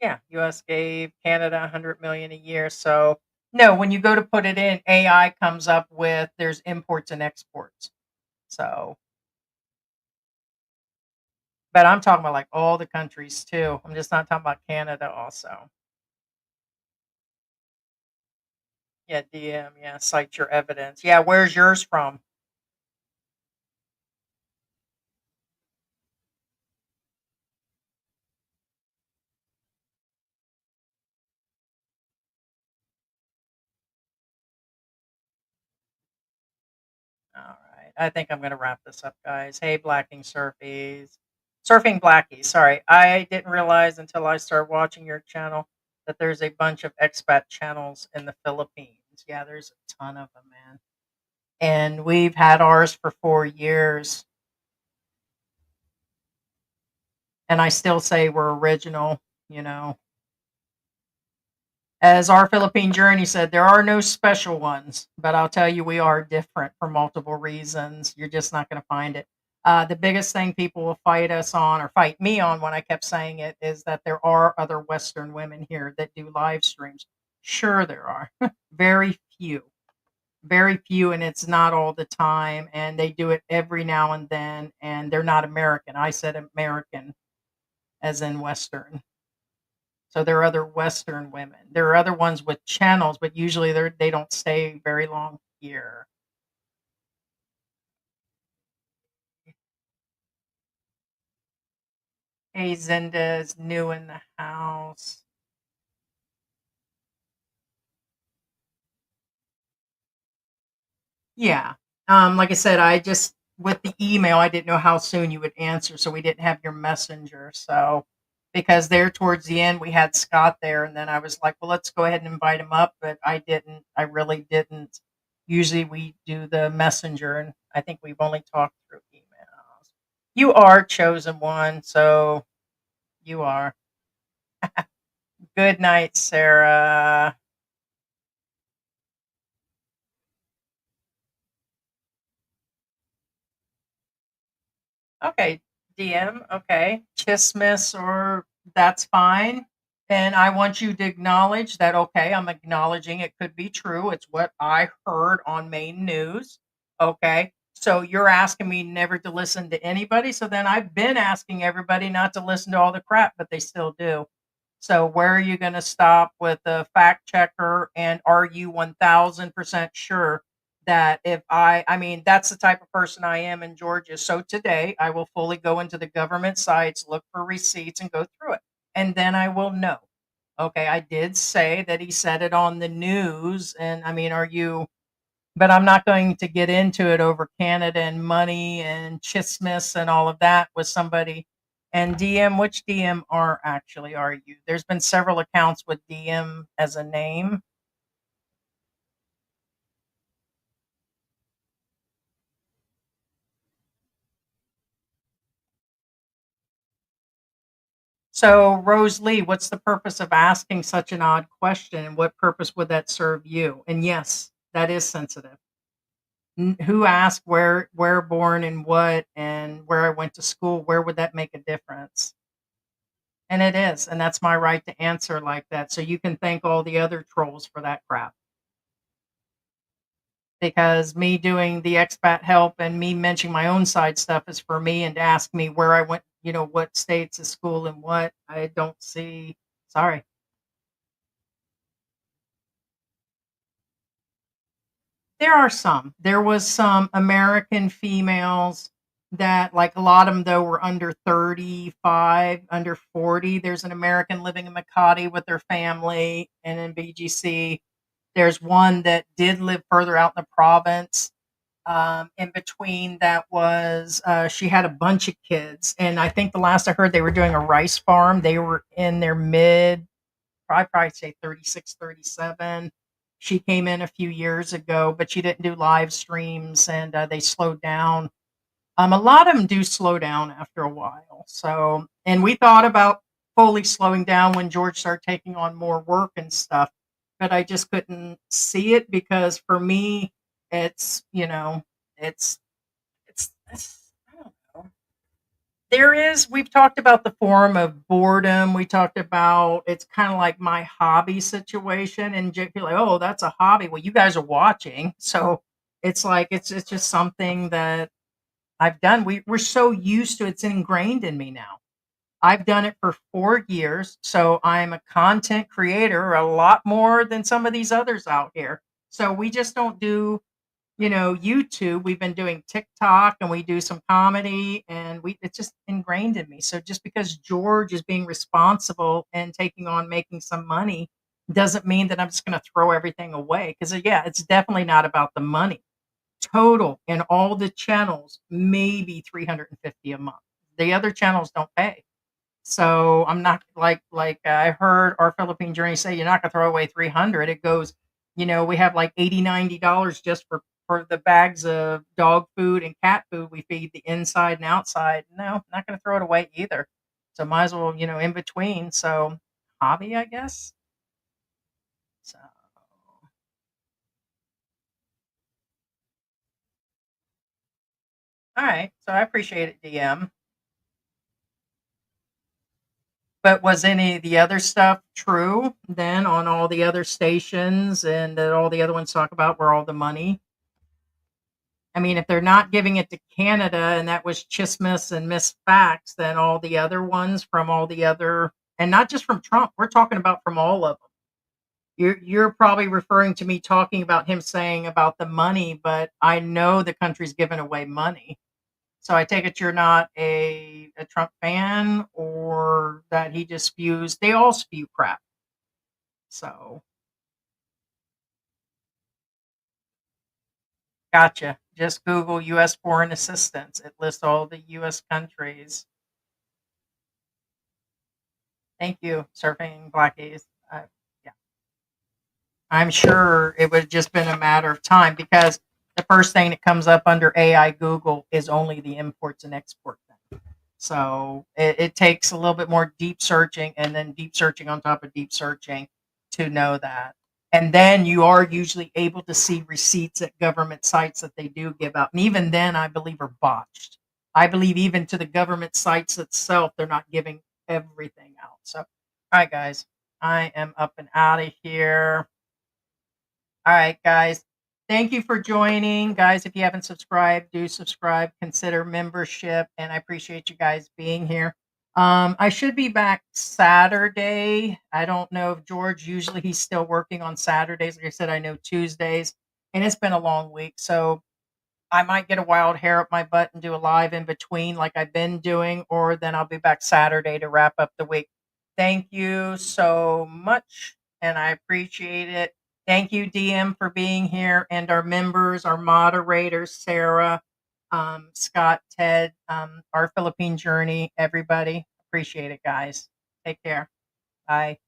Yeah, US gave Canada 100 million a year. So no, when you go to put it in, AI comes up with there's imports and exports. So, but I'm talking about like all the countries too. I'm just not talking about Canada also. Yeah, DM, yeah, cite your evidence. Yeah, where's yours from? All right. I think I'm going to wrap this up, guys. Hey, Blacking Surfies. Surfing Blackies. Sorry. I didn't realize until I started watching your channel that there's a bunch of expat channels in the Philippines. Yeah, there's a ton of them, man. And we've had ours for 4 years. And I still say we're original, you know. As our Philippine journey said, there are no special ones, but I'll tell you, we are different for multiple reasons. You're just not going to find it. The biggest thing people will fight us on or fight me on when I kept saying it is that there are other Western women here that do live streams. Sure, there are. Very few. Very few, and it's not all the time. And they do it every now and then, and they're not American. I said American, as in Western. So there are other Western women. There are other ones with channels, but usually they don't stay very long here. Hey, Zinda is new in the house. Yeah. Like I said, I just with the email, I didn't know how soon you would answer, so we didn't have your messenger. So because there towards the end we had Scott there, and then I was like, well, let's go ahead and invite him up, but I didn't. I really didn't. Usually we do the messenger, and I think we've only talked through emails. You are chosen one, so you are. Good night, Sarah. Okay, DM. Okay, chismis or that's fine. And I want you to acknowledge that, okay, I'm acknowledging it could be true. It's what I heard on main news. Okay. So you're asking me never to listen to anybody. So then I've been asking everybody not to listen to all the crap, but they still do. So where are you going to stop with the fact checker? And are you 1000% sure that if I mean, that's the type of person I am in Georgia. So today I will fully go into the government sites, look for receipts, and go through it. And then I will know. Okay, I did say that he said it on the news. And I mean, are you, but I'm not going to get into it over Canada and money and chismis and all of that with somebody. And DM, which DM are you? There's been several accounts with DM as a name. So, Rose Lee, what's the purpose of asking such an odd question? And what purpose would that serve you? And yes, that is sensitive. Who asked where born and what and where I went to school? Where would that make a difference? And it is, and that's my right to answer like that. So you can thank all the other trolls for that crap. Because me doing the expat help and me mentioning my own side stuff is for me, and to ask me where I went, what states of school and what I don't see. Sorry. There are some. There was some American females that, like, a lot of them though were under 35, under 40. There's an American living in Makati with their family and in BGC. There's one that did live further out in the province. In between that was, she had a bunch of kids. And I think the last I heard they were doing a rice farm. They were in their mid, probably say 36, 37. She came in a few years ago, but she didn't do live streams, and they slowed down. A lot of them do slow down after a while. So, and we thought about fully slowing down when George started taking on more work and stuff, but I just couldn't see it because for me, it's, it's, I don't know. There is, we've talked about the form of boredom. We talked about it's kind of like my hobby situation, and people like, oh, that's a hobby. Well, you guys are watching, so it's like it's just something that I've done. We're so used to it's ingrained in me now. I've done it for 4 years, so I'm a content creator a lot more than some of these others out here. So we just don't do YouTube. We've been doing TikTok and we do some comedy, and it's just ingrained in me. So just because George is being responsible and taking on making some money doesn't mean that I'm just going to throw everything away. Because yeah, it's definitely not about the money. Total in all the channels, maybe 350 a month. The other channels don't pay. So I'm not like I heard our Philippine journey say you're not gonna throw away 300. It goes, we have like 80, $90 just for the bags of dog food and cat food we feed the inside and outside. No, not gonna throw it away either. So might as well, in between. So hobby, I guess. So all right. So I appreciate it, DM. But was any of the other stuff true then on all the other stations and that all the other ones talk about where all the money? I mean, if they're not giving it to Canada and that was chismis and misfacts, then all the other ones from all the other, and not just from Trump, we're talking about from all of them. You're probably referring to me talking about him saying about the money, but I know the country's giving away money. So I take it you're not a Trump fan, or that he just spews. They all spew crap. So Gotcha. Just Google U.S. foreign assistance. It lists all the U.S. countries. Thank you, Surfing Blackies. Yeah, I'm sure it would have just been a matter of time because the first thing that comes up under AI Google is only the imports and export thing. So it takes a little bit more deep searching and then deep searching on top of deep searching to know that. And then you are usually able to see receipts at government sites that they do give out. And even then, I believe, are botched. I believe even to the government sites itself, they're not giving everything out. So, all right, guys, I am up and out of here. All right, guys. Thank you for joining. Guys, if you haven't subscribed, do subscribe, consider membership, and I appreciate you guys being here. I should be back Saturday. I don't know if George, usually he's still working on Saturdays. Like I said, I know Tuesdays, and it's been a long week. So I might get a wild hair up my butt and do a live in between like I've been doing, or then I'll be back Saturday to wrap up the week. Thank you so much, and I appreciate it. Thank you, DM, for being here, and our members, our moderators, Sarah, Scott, Ted, our Philippine journey, everybody. Appreciate it, guys. Take care. Bye.